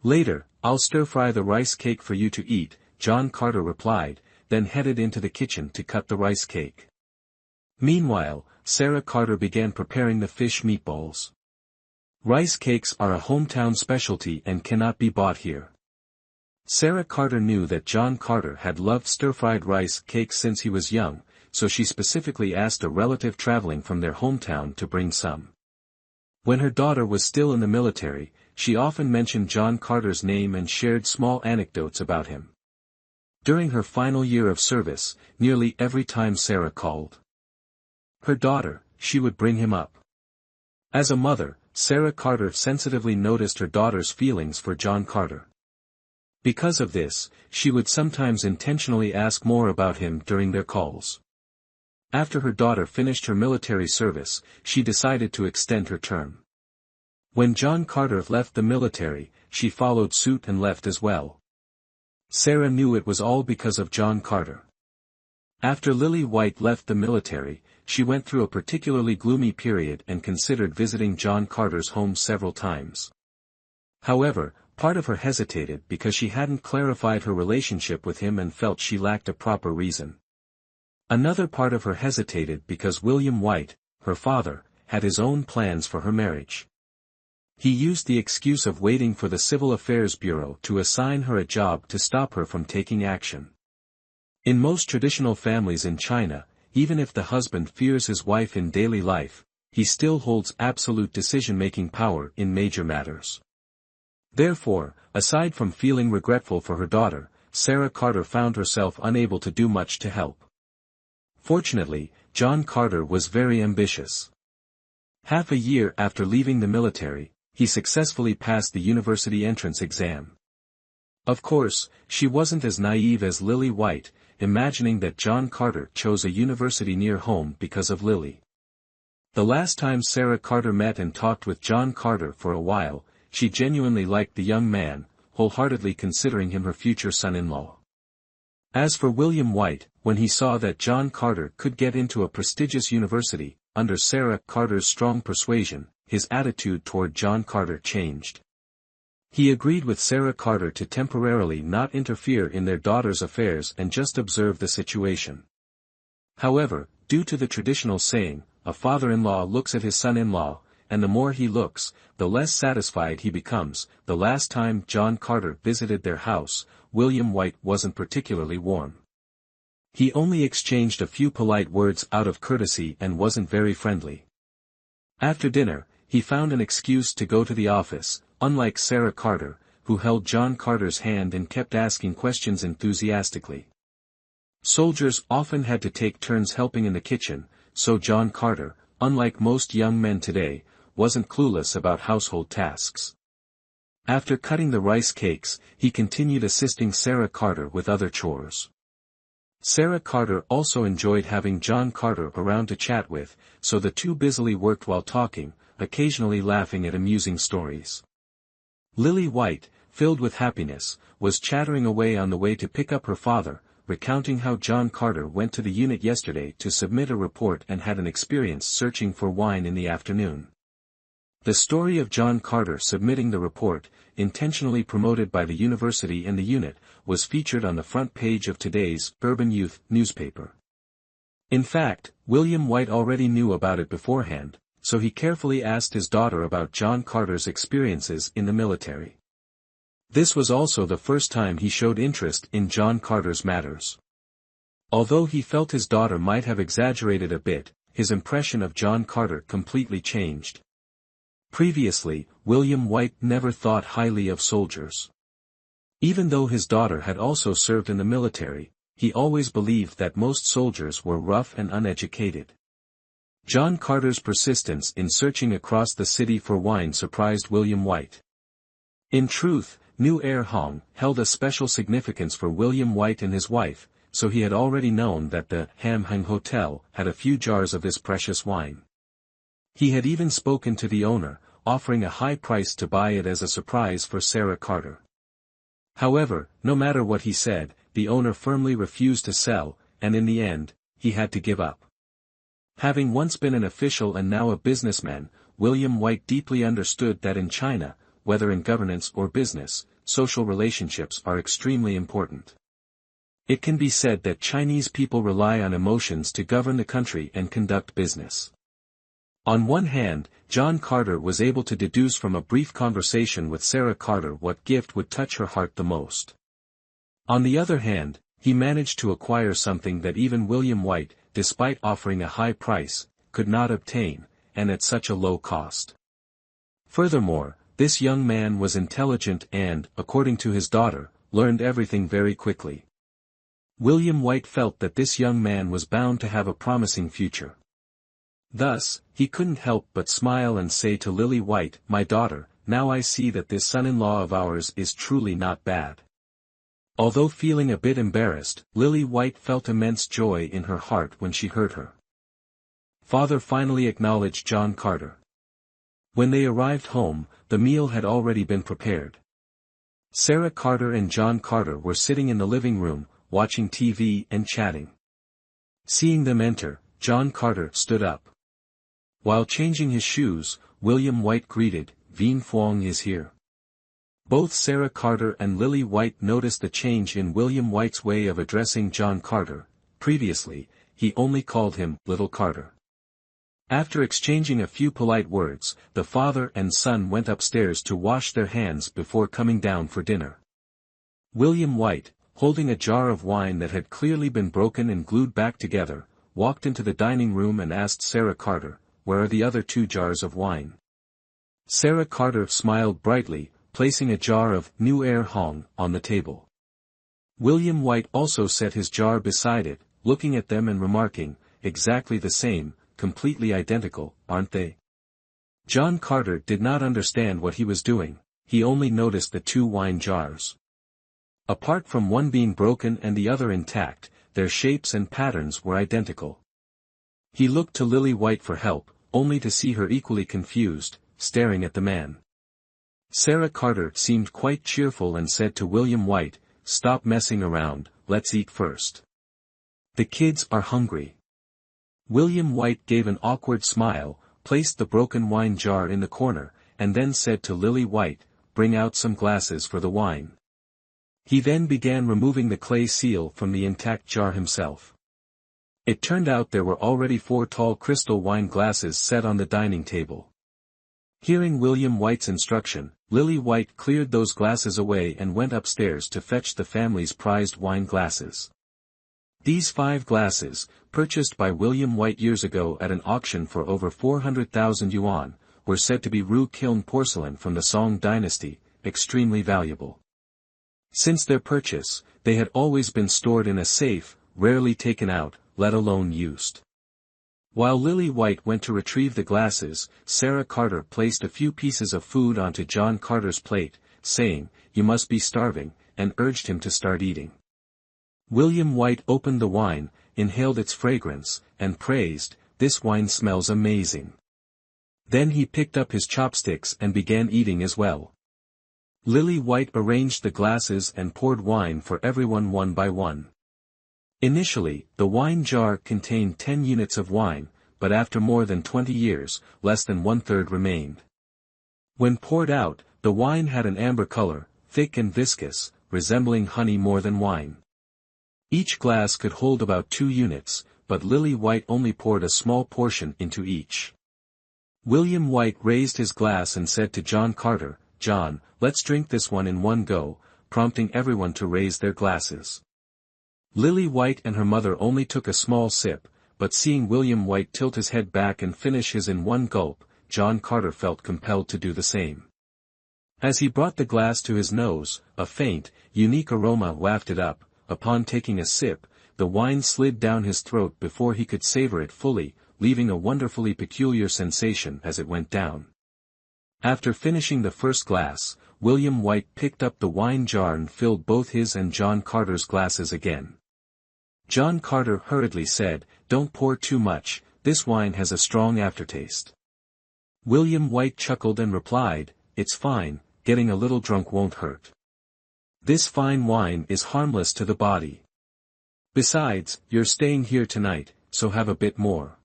"Later, I'll stir-fry the rice cake for you to eat," John Carter replied, then headed into the kitchen to cut the rice cake. Meanwhile, Sarah Carter began preparing the fish meatballs. Rice cakes are a hometown specialty and cannot be bought here. Sarah Carter knew that John Carter had loved stir-fried rice cakes since he was young, so she specifically asked a relative traveling from their hometown to bring some. When her daughter was still in the military, she often mentioned John Carter's name and shared small anecdotes about him. During her final year of service, nearly every time Sarah called her daughter, she would bring him up. As a mother, Sarah Carter sensitively noticed her daughter's feelings for John Carter. Because of this, she would sometimes intentionally ask more about him during their calls. After her daughter finished her military service, she decided to extend her term. When John Carter left the military, she followed suit and left as well. Sarah knew it was all because of John Carter. After Lily White left the military, she went through a particularly gloomy period and considered visiting John Carter's home several times. However, part of her hesitated because she hadn't clarified her relationship with him and felt she lacked a proper reason. Another part of her hesitated because William White, her father, had his own plans for her marriage. He used the excuse of waiting for the Civil Affairs Bureau to assign her a job to stop her from taking action. In most traditional families in China, even if the husband fears his wife in daily life, he still holds absolute decision-making power in major matters. Therefore, aside from feeling regretful for her daughter, Sarah Carter found herself unable to do much to help. Fortunately, John Carter was very ambitious. Half a year after leaving the military, he successfully passed the university entrance exam. Of course, she wasn't as naive as Lily White, imagining that John Carter chose a university near home because of Lily. The last time Sarah Carter met and talked with John Carter for a while, she genuinely liked the young man, wholeheartedly considering him her future son-in-law. As for William White, when he saw that John Carter could get into a prestigious university, under Sarah Carter's strong persuasion, his attitude toward John Carter changed. He agreed with Sarah Carter to temporarily not interfere in their daughter's affairs and just observe the situation. However, due to the traditional saying, a father-in-law looks at his son-in-law, and the more he looks, the less satisfied he becomes, the last time John Carter visited their house, William White wasn't particularly warm. He only exchanged a few polite words out of courtesy and wasn't very friendly. After dinner, he found an excuse to go to the office, unlike Sarah Carter, who held John Carter's hand and kept asking questions enthusiastically. Soldiers often had to take turns helping in the kitchen, so John Carter, unlike most young men today, wasn't clueless about household tasks. After cutting the rice cakes, he continued assisting Sarah Carter with other chores. Sarah Carter also enjoyed having John Carter around to chat with, so the two busily worked while talking, occasionally laughing at amusing stories. Lily White, filled with happiness, was chattering away on the way to pick up her father, recounting how John Carter went to the unit yesterday to submit a report and had an experience searching for wine in the afternoon. The story of John Carter submitting the report, intentionally promoted by the university and the unit, was featured on the front page of today's Urban Youth newspaper. In fact, William White already knew about it beforehand, so he carefully asked his daughter about John Carter's experiences in the military. This was also the first time he showed interest in John Carter's matters. Although he felt his daughter might have exaggerated a bit, his impression of John Carter completely changed. Previously, William White never thought highly of soldiers. Even though his daughter had also served in the military, he always believed that most soldiers were rough and uneducated. John Carter's persistence in searching across the city for wine surprised William White. In truth, New Air Hong held a special significance for William White and his wife, so he had already known that the Ham Hung Hotel had a few jars of this precious wine. He had even spoken to the owner, offering a high price to buy it as a surprise for Sarah Carter. However, no matter what he said, the owner firmly refused to sell, and in the end, he had to give up. Having once been an official and now a businessman, William White deeply understood that in China, whether in governance or business, social relationships are extremely important. It can be said that Chinese people rely on emotions to govern the country and conduct business. On one hand, John Carter was able to deduce from a brief conversation with Sarah Carter what gift would touch her heart the most. On the other hand, he managed to acquire something that even William White, despite offering a high price, could not obtain, and at such a low cost. Furthermore, this young man was intelligent and, according to his daughter, learned everything very quickly. William White felt that this young man was bound to have a promising future. Thus, he couldn't help but smile and say to Lily White, "My daughter, now I see that this son-in-law of ours is truly not bad." Although feeling a bit embarrassed, Lily White felt immense joy in her heart when she heard her. Father finally acknowledged John Carter. When they arrived home, the meal had already been prepared. Sarah Carter and John Carter were sitting in the living room, watching TV and chatting. Seeing them enter, John Carter stood up. While changing his shoes, William White greeted, "Vien Phuong is here." Both Sarah Carter and Lily White noticed the change in William White's way of addressing John Carter. Previously, he only called him Little Carter. After exchanging a few polite words, the father and son went upstairs to wash their hands before coming down for dinner. William White, holding a jar of wine that had clearly been broken and glued back together, walked into the dining room and asked Sarah Carter, "Where are the other 2 jars of wine?" Sarah Carter smiled brightly, placing a jar of New Air Hong on the table. William White also set his jar beside it, looking at them and remarking, "Exactly the same, completely identical, aren't they?" John Carter did not understand what he was doing, he only noticed the 2 wine jars. Apart from one being broken and the other intact, their shapes and patterns were identical. He looked to Lily White for help, only to see her equally confused, staring at the man. Sarah Carter seemed quite cheerful and said to William White, "Stop messing around, let's eat first. The kids are hungry." William White gave an awkward smile, placed the broken wine jar in the corner, and then said to Lily White, "Bring out some glasses for the wine." He then began removing the clay seal from the intact jar himself. It turned out there were already 4 tall crystal wine glasses set on the dining table. Hearing William White's instruction, Lily White cleared those glasses away and went upstairs to fetch the family's prized wine glasses. These 5 glasses, purchased by William White years ago at an auction for over 400,000 yuan, were said to be Ru Kiln porcelain from the Song dynasty, extremely valuable. Since their purchase, they had always been stored in a safe, rarely taken out, let alone used. While Lily White went to retrieve the glasses, Sarah Carter placed a few pieces of food onto John Carter's plate, saying, "You must be starving," and urged him to start eating. William White opened the wine, inhaled its fragrance, and praised, "This wine smells amazing." Then he picked up his chopsticks and began eating as well. Lily White arranged the glasses and poured wine for everyone one by one. Initially, the wine jar contained 10 units of wine, but after more than 20 years, less than 1/3 remained. When poured out, the wine had an amber color, thick and viscous, resembling honey more than wine. Each glass could hold about 2 units, but Lily White only poured a small portion into each. William White raised his glass and said to John Carter, "John, let's drink this one in one go," prompting everyone to raise their glasses. Lily White and her mother only took a small sip, but seeing William White tilt his head back and finish his in one gulp, John Carter felt compelled to do the same. As he brought the glass to his nose, a faint, unique aroma wafted up. Upon taking a sip, the wine slid down his throat before he could savor it fully, leaving a wonderfully peculiar sensation as it went down. After finishing the first glass, William White picked up the wine jar and filled both his and John Carter's glasses again. John Carter hurriedly said, "Don't pour too much, this wine has a strong aftertaste." William White chuckled and replied, "It's fine, getting a little drunk won't hurt. This fine wine is harmless to the body. Besides, you're staying here tonight, so have a bit more."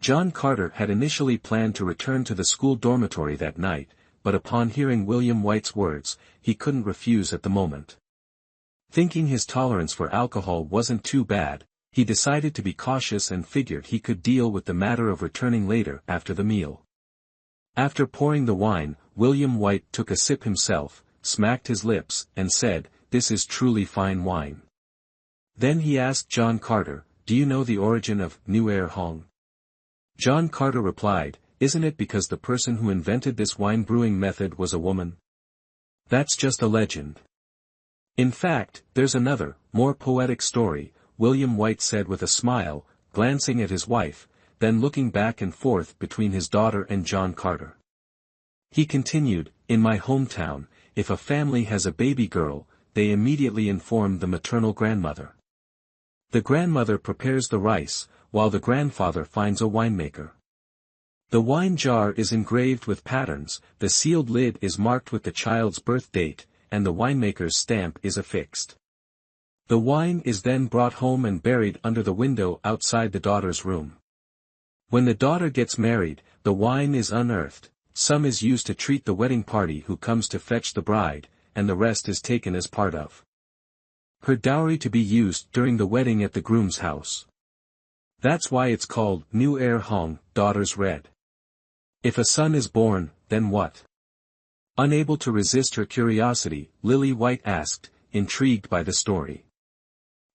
John Carter had initially planned to return to the school dormitory that night, but upon hearing William White's words, he couldn't refuse at the moment. Thinking his tolerance for alcohol wasn't too bad, he decided to be cautious and figured he could deal with the matter of returning later after the meal. After pouring the wine, William White took a sip himself, smacked his lips, and said, "This is truly fine wine." Then he asked John Carter, "Do you know the origin of New Air Hong?" John Carter replied, "Isn't it because the person who invented this wine brewing method was a woman? That's just a legend." "In fact, there's another, more poetic story," William White said with a smile, glancing at his wife, then looking back and forth between his daughter and John Carter. He continued, "In my hometown, if a family has a baby girl, they immediately inform the maternal grandmother. The grandmother prepares the rice, while the grandfather finds a winemaker. The wine jar is engraved with patterns, the sealed lid is marked with the child's birth date, and the winemaker's stamp is affixed. The wine is then brought home and buried under the window outside the daughter's room. When the daughter gets married, the wine is unearthed, some is used to treat the wedding party who comes to fetch the bride, and the rest is taken as part of her dowry to be used during the wedding at the groom's house. That's why it's called New Air Hong, daughter's red. If a son is born, then what? Unable to resist her curiosity, Lily White asked, intrigued by the story.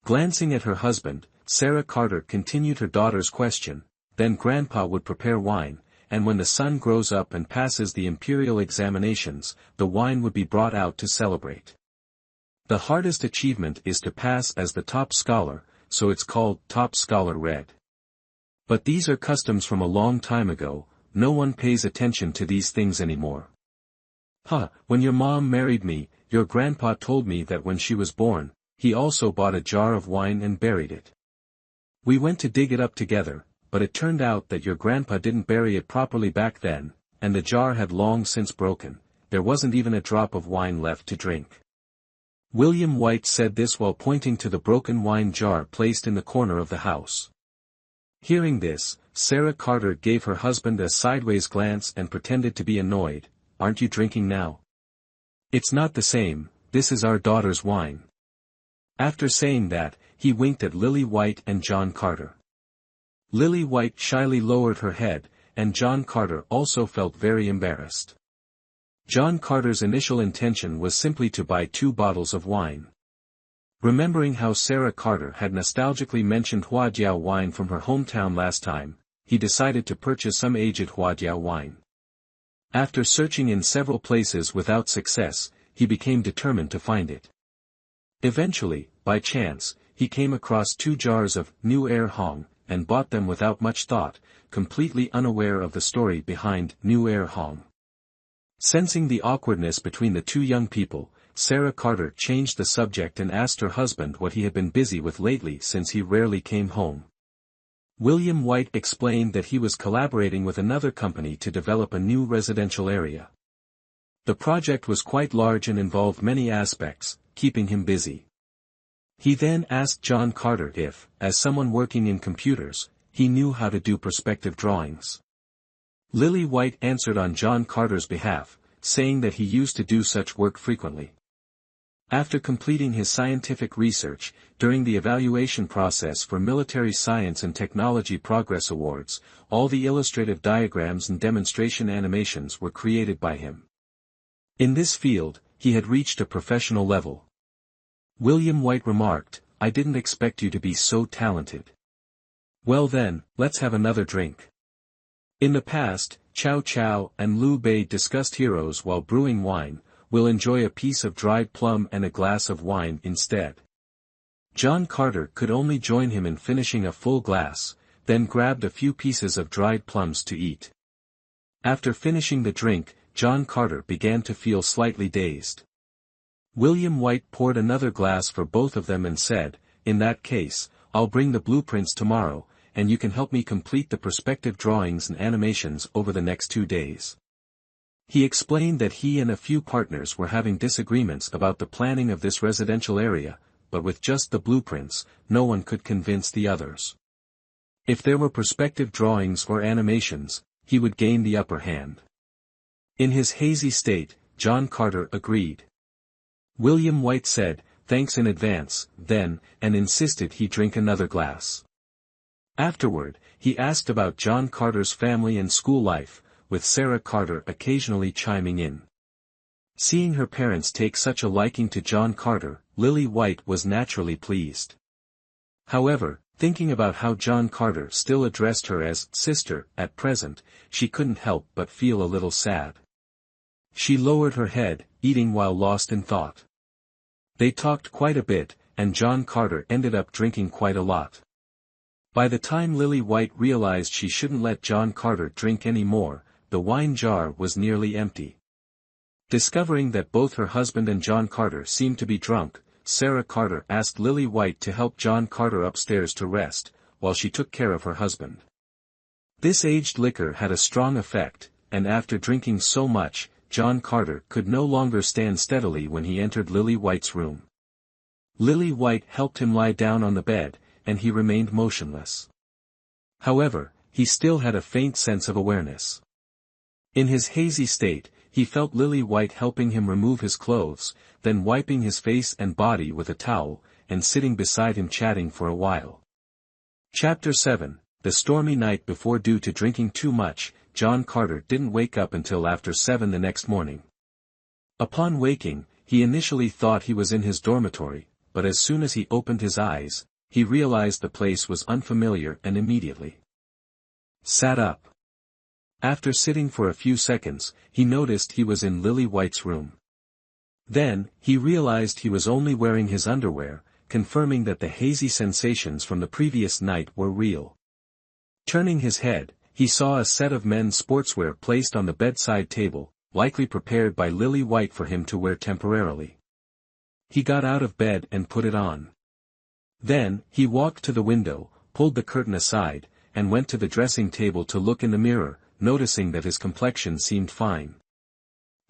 Glancing at her husband, Sarah Carter continued her daughter's question, then Grandpa would prepare wine, and when the son grows up and passes the imperial examinations, the wine would be brought out to celebrate. The hardest achievement is to pass as the top scholar, so it's called Top Scholar Red. But these are customs from a long time ago, no one pays attention to these things anymore. When your mom married me, your grandpa told me that when she was born, he also bought a jar of wine and buried it. We went to dig it up together, but it turned out that your grandpa didn't bury it properly back then, and the jar had long since broken, there wasn't even a drop of wine left to drink. William White said this while pointing to the broken wine jar placed in the corner of the house. Hearing this, Sarah Carter gave her husband a sideways glance and pretended to be annoyed. Aren't you drinking now? It's not the same, this is our daughter's wine. After saying that, he winked at Lily White and John Carter. Lily White shyly lowered her head, and John Carter also felt very embarrassed. John Carter's initial intention was simply to buy 2 bottles of wine. Remembering how Sarah Carter had nostalgically mentioned Huajiao wine from her hometown last time, he decided to purchase some aged Huajiao wine. After searching in several places without success, he became determined to find it. Eventually, by chance, he came across 2 jars of New Air Hong, and bought them without much thought, completely unaware of the story behind New Air Hong. Sensing the awkwardness between the 2 young people, Sarah Carter changed the subject and asked her husband what he had been busy with lately since he rarely came home. William White explained that he was collaborating with another company to develop a new residential area. The project was quite large and involved many aspects, keeping him busy. He then asked John Carter if, as someone working in computers, he knew how to do perspective drawings. Lily White answered on John Carter's behalf, saying that he used to do such work frequently. After completing his scientific research, during the evaluation process for Military Science and Technology Progress Awards, all the illustrative diagrams and demonstration animations were created by him. In this field, he had reached a professional level. William White remarked, "I didn't expect you to be so talented." Well then, let's have another drink. In the past, Chow Chow and Liu Bei discussed heroes while brewing wine. We'll enjoy a piece of dried plum and a glass of wine instead. John Carter could only join him in finishing a full glass, then grabbed a few pieces of dried plums to eat. After finishing the drink, John Carter began to feel slightly dazed. William White poured another glass for both of them and said, "In that case, I'll bring the blueprints tomorrow, and you can help me complete the perspective drawings and animations over the next 2 days." He explained that he and a few partners were having disagreements about the planning of this residential area, but with just the blueprints, no one could convince the others. If there were perspective drawings or animations, he would gain the upper hand. In his hazy state, John Carter agreed. William White said, "Thanks in advance," then, and insisted he drink another glass. Afterward, he asked about John Carter's family and school life, with Sarah Carter occasionally chiming in. Seeing her parents take such a liking to John Carter, Lily White was naturally pleased. However, thinking about how John Carter still addressed her as sister at present, she couldn't help but feel a little sad. She lowered her head, eating while lost in thought. They talked quite a bit, and John Carter ended up drinking quite a lot. By the time Lily White realized she shouldn't let John Carter drink any more, the wine jar was nearly empty. Discovering that both her husband and John Carter seemed to be drunk, Sarah Carter asked Lily White to help John Carter upstairs to rest, while she took care of her husband. This aged liquor had a strong effect, and after drinking so much, John Carter could no longer stand steadily when he entered Lily White's room. Lily White helped him lie down on the bed, and he remained motionless. However, he still had a faint sense of awareness. In his hazy state, he felt Lily White helping him remove his clothes, then wiping his face and body with a towel, and sitting beside him chatting for a while. Chapter 7. The stormy night before. Due to drinking too much, John Carter didn't wake up until after 7 the next morning. Upon waking, he initially thought he was in his dormitory, but as soon as he opened his eyes, he realized the place was unfamiliar and immediately sat up. After sitting for a few seconds, he noticed he was in Lily White's room. Then, he realized he was only wearing his underwear, confirming that the hazy sensations from the previous night were real. Turning his head, he saw a set of men's sportswear placed on the bedside table, likely prepared by Lily White for him to wear temporarily. He got out of bed and put it on. Then, he walked to the window, pulled the curtain aside, and went to the dressing table to look in the mirror, noticing that his complexion seemed fine.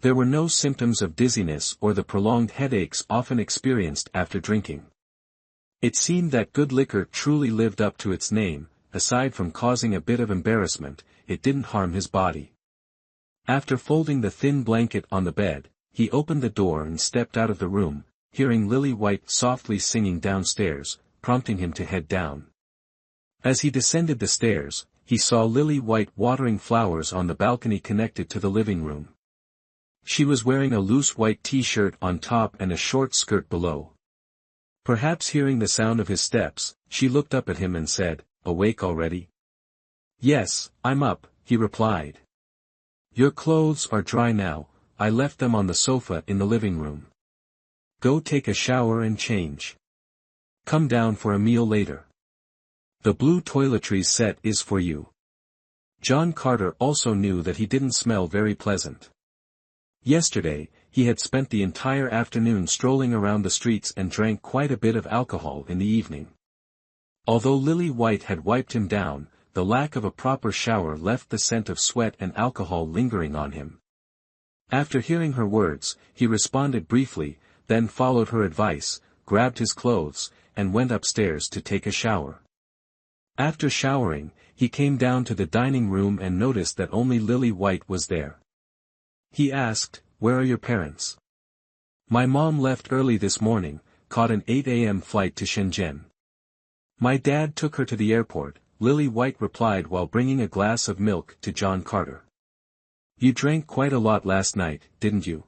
There were no symptoms of dizziness or the prolonged headaches often experienced after drinking. It seemed that good liquor truly lived up to its name. Aside from causing a bit of embarrassment, it didn't harm his body. After folding the thin blanket on the bed, he opened the door and stepped out of the room, hearing Lily White softly singing downstairs, prompting him to head down. As he descended the stairs, he saw Lily White watering flowers on the balcony connected to the living room. She was wearing a loose white t-shirt on top and a short skirt below. Perhaps hearing the sound of his steps, she looked up at him and said, "Awake already?" "Yes, I'm up," he replied. "Your clothes are dry now, I left them on the sofa in the living room. Go take a shower and change. Come down for a meal later. The blue toiletries set is for you." John Carter also knew that he didn't smell very pleasant. Yesterday, he had spent the entire afternoon strolling around the streets and drank quite a bit of alcohol in the evening. Although Lily White had wiped him down, the lack of a proper shower left the scent of sweat and alcohol lingering on him. After hearing her words, he responded briefly, then followed her advice, grabbed his clothes, and went upstairs to take a shower. After showering, he came down to the dining room and noticed that only Lily White was there. He asked, "Where are your parents?" "My mom left early this morning, caught an 8 a.m. flight to Shenzhen. My dad took her to the airport," Lily White replied while bringing a glass of milk to John Carter. "You drank quite a lot last night, didn't you?"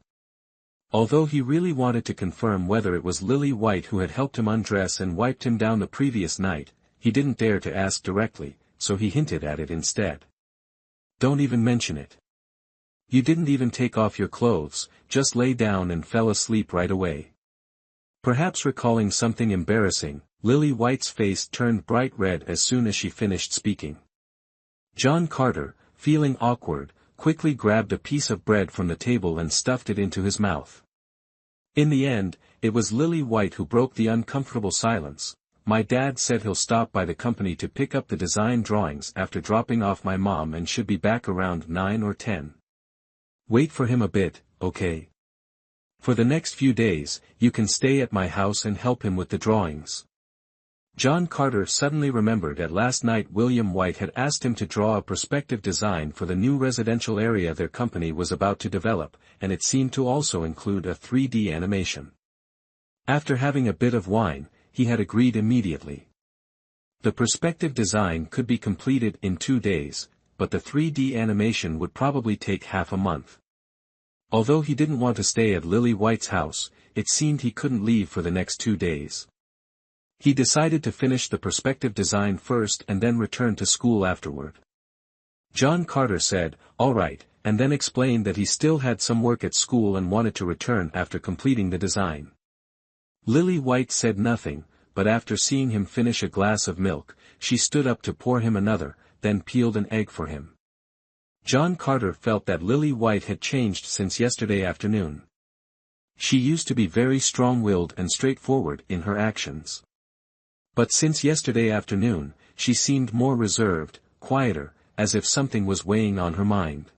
Although he really wanted to confirm whether it was Lily White who had helped him undress and wiped him down the previous night, he didn't dare to ask directly, so he hinted at it instead. "Don't even mention it. You didn't even take off your clothes, just lay down and fell asleep right away." Perhaps recalling something embarrassing, Lily White's face turned bright red as soon as she finished speaking. John Carter, feeling awkward, quickly grabbed a piece of bread from the table and stuffed it into his mouth. In the end, it was Lily White who broke the uncomfortable silence. "My dad said he'll stop by the company to pick up the design drawings after dropping off my mom and should be back around 9 or 10. Wait for him a bit, okay? For the next few days, you can stay at my house and help him with the drawings." John Carter suddenly remembered that last night William White had asked him to draw a prospective design for the new residential area their company was about to develop, and it seemed to also include a 3D animation. After having a bit of wine, he had agreed immediately. The prospective design could be completed in 2 days, but the 3D animation would probably take half a month. Although he didn't want to stay at Lily White's house, it seemed he couldn't leave for the next 2 days. He decided to finish the prospective design first and then return to school afterward. John Carter said, "All right," and then explained that he still had some work at school and wanted to return after completing the design. Lily White said nothing, but after seeing him finish a glass of milk, she stood up to pour him another, then peeled an egg for him. John Carter felt that Lily White had changed since yesterday afternoon. She used to be very strong-willed and straightforward in her actions. But since yesterday afternoon, she seemed more reserved, quieter, as if something was weighing on her mind.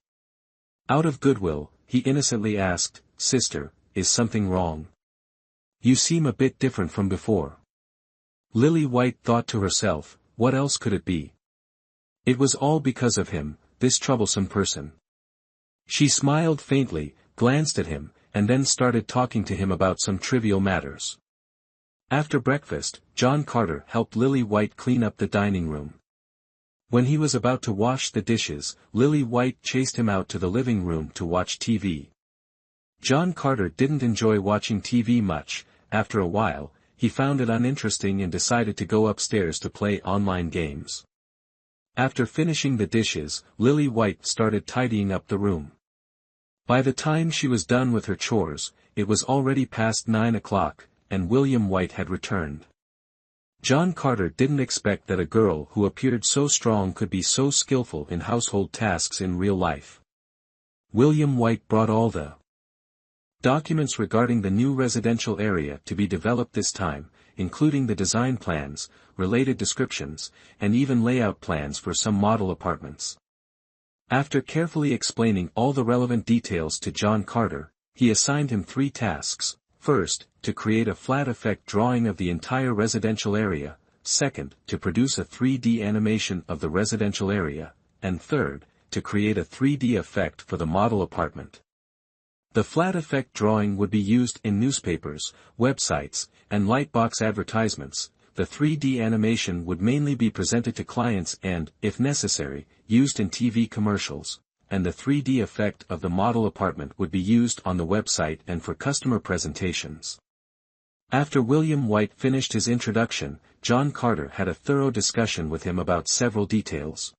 Out of goodwill, he innocently asked, "Sister, is something wrong? You seem a bit different from before." Lily White thought to herself, what else could it be? It was all because of him, this troublesome person. She smiled faintly, glanced at him, and then started talking to him about some trivial matters. After breakfast, John Carter helped Lily White clean up the dining room. When he was about to wash the dishes, Lily White chased him out to the living room to watch TV. John Carter didn't enjoy watching TV much. After a while, he found it uninteresting and decided to go upstairs to play online games. After finishing the dishes, Lily White started tidying up the room. By the time she was done with her chores, it was already past 9 o'clock, and William White had returned. John Carter didn't expect that a girl who appeared so strong could be so skillful in household tasks in real life. William White brought all the documents regarding the new residential area to be developed this time, including the design plans, related descriptions, and even layout plans for some model apartments. After carefully explaining all the relevant details to John Carter, he assigned him 3 tasks. First, to create a flat effect drawing of the entire residential area, second, to produce a 3D animation of the residential area, and third, to create a 3D effect for the model apartment. The flat effect drawing would be used in newspapers, websites, and lightbox advertisements. The 3D animation would mainly be presented to clients and, if necessary, used in TV commercials, and the 3D effect of the model apartment would be used on the website and for customer presentations. After William White finished his introduction, John Carter had a thorough discussion with him about several details.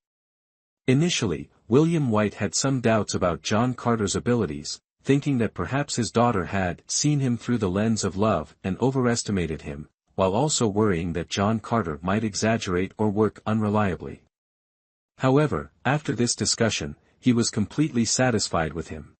Initially, William White had some doubts about John Carter's abilities, thinking that perhaps his daughter had seen him through the lens of love and overestimated him, while also worrying that John Carter might exaggerate or work unreliably. However, after this discussion, he was completely satisfied with him.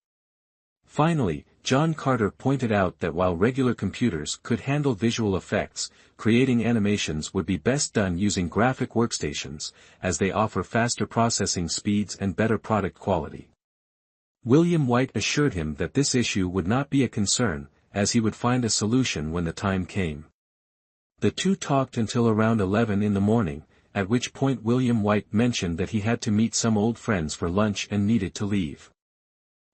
Finally, John Carter pointed out that while regular computers could handle visual effects, creating animations would be best done using graphic workstations, as they offer faster processing speeds and better product quality. William White assured him that this issue would not be a concern, as he would find a solution when the time came. The two talked until around 11 in the morning, at which point William White mentioned that he had to meet some old friends for lunch and needed to leave.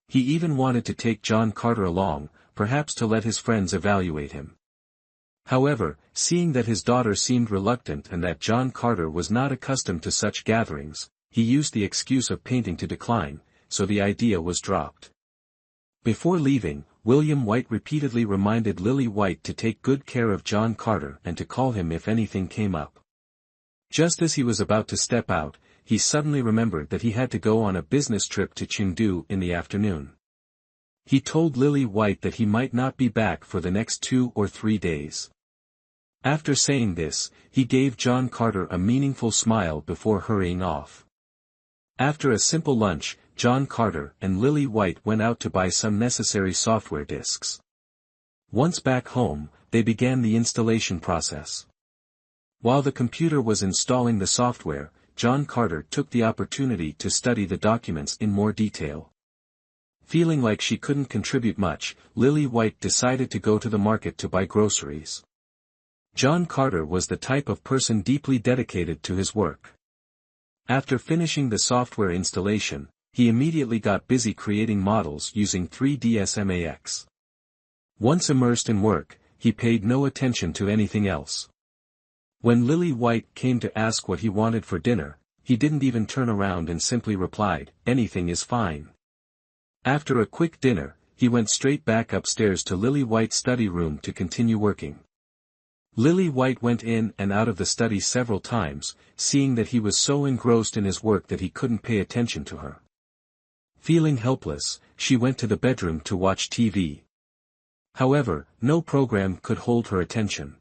He even wanted to take John Carter along, perhaps to let his friends evaluate him. However, seeing that his daughter seemed reluctant and that John Carter was not accustomed to such gatherings, he used the excuse of painting to decline, so the idea was dropped. Before leaving, William White repeatedly reminded Lily White to take good care of John Carter and to call him if anything came up. Just as he was about to step out, he suddenly remembered that he had to go on a business trip to Chengdu in the afternoon. He told Lily White that he might not be back for the next 2 or 3 days. After saying this, he gave John Carter a meaningful smile before hurrying off. After a simple lunch, John Carter and Lily White went out to buy some necessary software disks. Once back home, they began the installation process. While the computer was installing the software, John Carter took the opportunity to study the documents in more detail. Feeling like she couldn't contribute much, Lily White decided to go to the market to buy groceries. John Carter was the type of person deeply dedicated to his work. After finishing the software installation, he immediately got busy creating models using 3ds Max. Once immersed in work, he paid no attention to anything else. When Lily White came to ask what he wanted for dinner, he didn't even turn around and simply replied, "Anything is fine." After a quick dinner, he went straight back upstairs to Lily White's study room to continue working. Lily White went in and out of the study several times, seeing that he was so engrossed in his work that he couldn't pay attention to her. Feeling helpless, she went to the bedroom to watch TV. However, no program could hold her attention.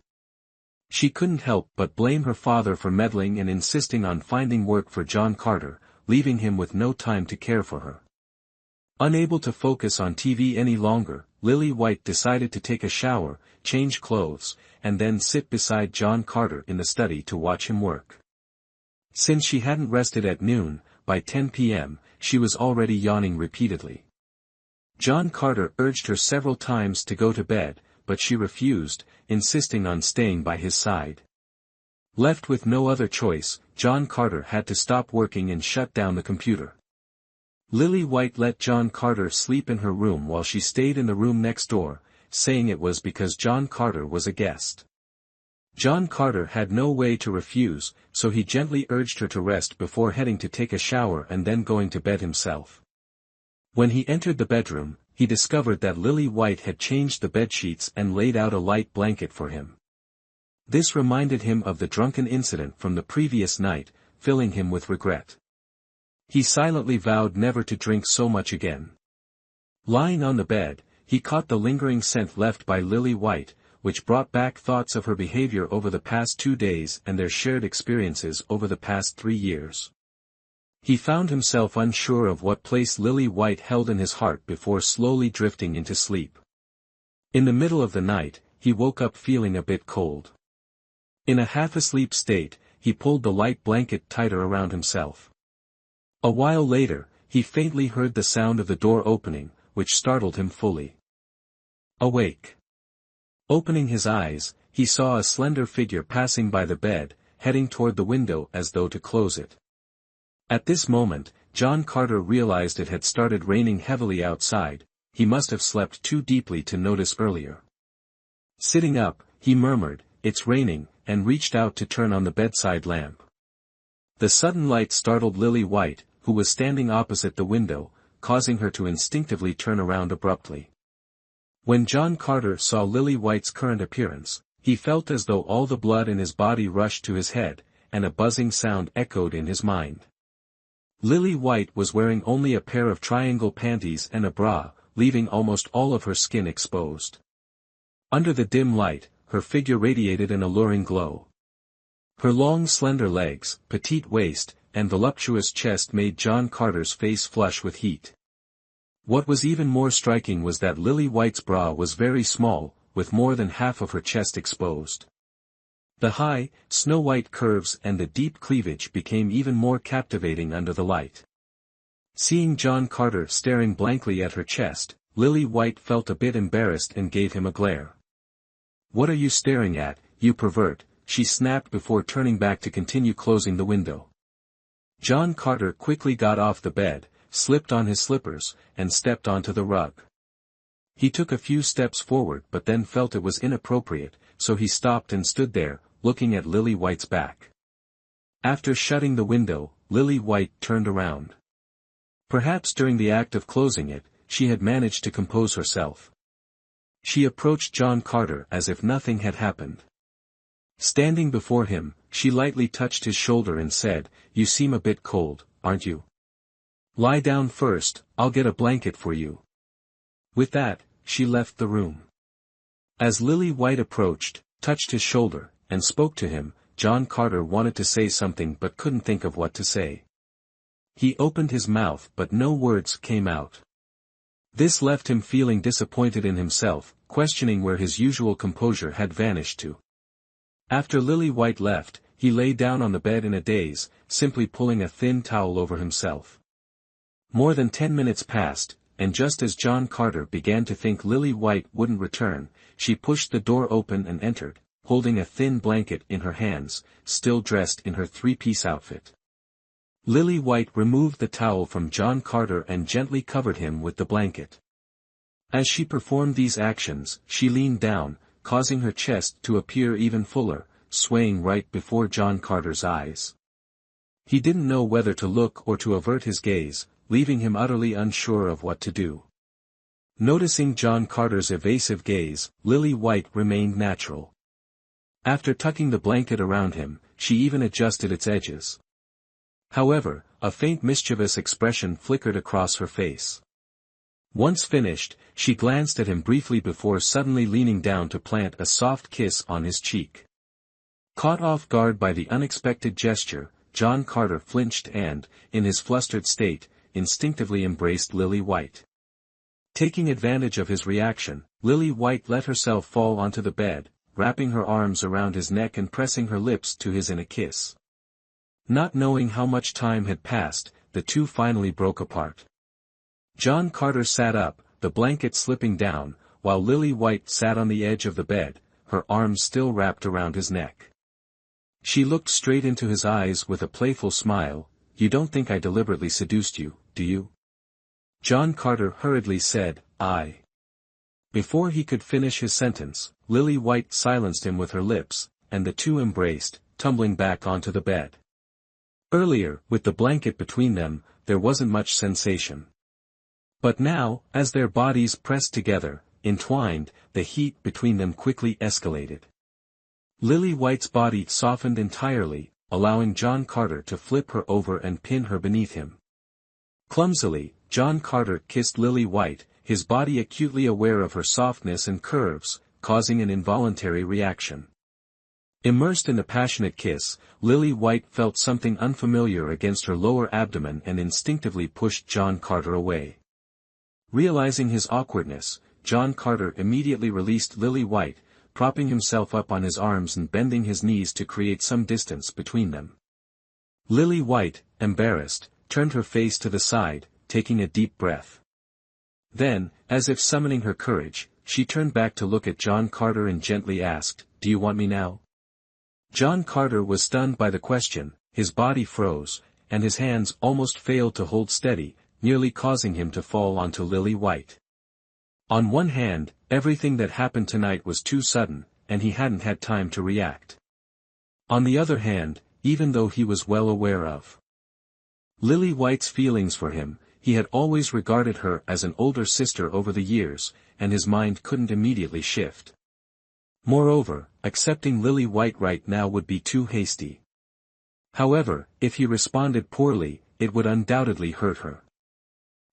She couldn't help but blame her father for meddling and insisting on finding work for John Carter, leaving him with no time to care for her. Unable to focus on TV any longer, Lily White decided to take a shower, change clothes, and then sit beside John Carter in the study to watch him work. Since she hadn't rested at noon, by 10 p.m., she was already yawning repeatedly. John Carter urged her several times to go to bed, but she refused, insisting on staying by his side. Left with no other choice, John Carter had to stop working and shut down the computer. Lily White let John Carter sleep in her room while she stayed in the room next door, saying it was because John Carter was a guest. John Carter had no way to refuse, so he gently urged her to rest before heading to take a shower and then going to bed himself. When he entered the bedroom, he discovered that Lily White had changed the bedsheets and laid out a light blanket for him. This reminded him of the drunken incident from the previous night, filling him with regret. He silently vowed never to drink so much again. Lying on the bed, he caught the lingering scent left by Lily White, which brought back thoughts of her behavior over the past 2 days and their shared experiences over the past 3 years. He found himself unsure of what place Lily White held in his heart before slowly drifting into sleep. In the middle of the night, he woke up feeling a bit cold. In a half-asleep state, he pulled the light blanket tighter around himself. A while later, he faintly heard the sound of the door opening, which startled him fully. Awake. Opening his eyes, he saw a slender figure passing by the bed, heading toward the window as though to close it. At this moment, John Carter realized it had started raining heavily outside. He must have slept too deeply to notice earlier. Sitting up, he murmured, "It's raining," and reached out to turn on the bedside lamp. The sudden light startled Lily White, who was standing opposite the window, causing her to instinctively turn around abruptly. When John Carter saw Lily White's current appearance, he felt as though all the blood in his body rushed to his head, and a buzzing sound echoed in his mind. Lily White was wearing only a pair of triangle panties and a bra, leaving almost all of her skin exposed. Under the dim light, her figure radiated an alluring glow. Her long slender legs, petite waist, and voluptuous chest made John Carter's face flush with heat. What was even more striking was that Lily White's bra was very small, with more than half of her chest exposed. The high, snow-white curves and the deep cleavage became even more captivating under the light. Seeing John Carter staring blankly at her chest, Lily White felt a bit embarrassed and gave him a glare. "What are you staring at, you pervert?" she snapped before turning back to continue closing the window. John Carter quickly got off the bed, slipped on his slippers, and stepped onto the rug. He took a few steps forward but then felt it was inappropriate, so he stopped and stood there, looking at Lily White's back. After shutting the window, Lily White turned around. Perhaps during the act of closing it, she had managed to compose herself. She approached John Carter as if nothing had happened. Standing before him, she lightly touched his shoulder and said, "You seem a bit cold, aren't you? Lie down first, I'll get a blanket for you." With that, she left the room. As Lily White approached, touched his shoulder, and spoke to him, John Carter wanted to say something but couldn't think of what to say. He opened his mouth but no words came out. This left him feeling disappointed in himself, questioning where his usual composure had vanished to. After Lily White left, he lay down on the bed in a daze, simply pulling a thin towel over himself. More than 10 minutes passed, and just as John Carter began to think Lily White wouldn't return, she pushed the door open and entered, holding a thin blanket in her hands, still dressed in her three-piece outfit. Lily White removed the towel from John Carter and gently covered him with the blanket. As she performed these actions, she leaned down, causing her chest to appear even fuller, swaying right before John Carter's eyes. He didn't know whether to look or to avert his gaze, leaving him utterly unsure of what to do. Noticing John Carter's evasive gaze, Lily White remained natural. After tucking the blanket around him, she even adjusted its edges. However, a faint mischievous expression flickered across her face. Once finished, she glanced at him briefly before suddenly leaning down to plant a soft kiss on his cheek. Caught off guard by the unexpected gesture, John Carter flinched and, in his flustered state, instinctively embraced Lily White. Taking advantage of his reaction, Lily White let herself fall onto the bed, wrapping her arms around his neck and pressing her lips to his in a kiss. Not knowing how much time had passed, the two finally broke apart. John Carter sat up, the blanket slipping down, while Lily White sat on the edge of the bed, her arms still wrapped around his neck. She looked straight into his eyes with a playful smile. "You don't think I deliberately seduced you, do you?" John Carter hurriedly said, "I." Before he could finish his sentence, Lily White silenced him with her lips, and the two embraced, tumbling back onto the bed. Earlier, with the blanket between them, there wasn't much sensation. But now, as their bodies pressed together, entwined, the heat between them quickly escalated. Lily White's body softened entirely, allowing John Carter to flip her over and pin her beneath him. Clumsily, John Carter kissed Lily White, his body acutely aware of her softness and curves, causing an involuntary reaction. Immersed in the passionate kiss, Lily White felt something unfamiliar against her lower abdomen and instinctively pushed John Carter away. Realizing his awkwardness, John Carter immediately released Lily White, propping himself up on his arms and bending his knees to create some distance between them. Lily White, embarrassed, turned her face to the side, taking a deep breath. Then, as if summoning her courage, she turned back to look at John Carter and gently asked, "Do you want me now?" John Carter was stunned by the question, his body froze, and his hands almost failed to hold steady, nearly causing him to fall onto Lily White. On one hand, everything that happened tonight was too sudden, and he hadn't had time to react. On the other hand, even though he was well aware of Lily White's feelings for him, he had always regarded her as an older sister over the years, and his mind couldn't immediately shift. Moreover, accepting Lily White right now would be too hasty. However, if he responded poorly, it would undoubtedly hurt her.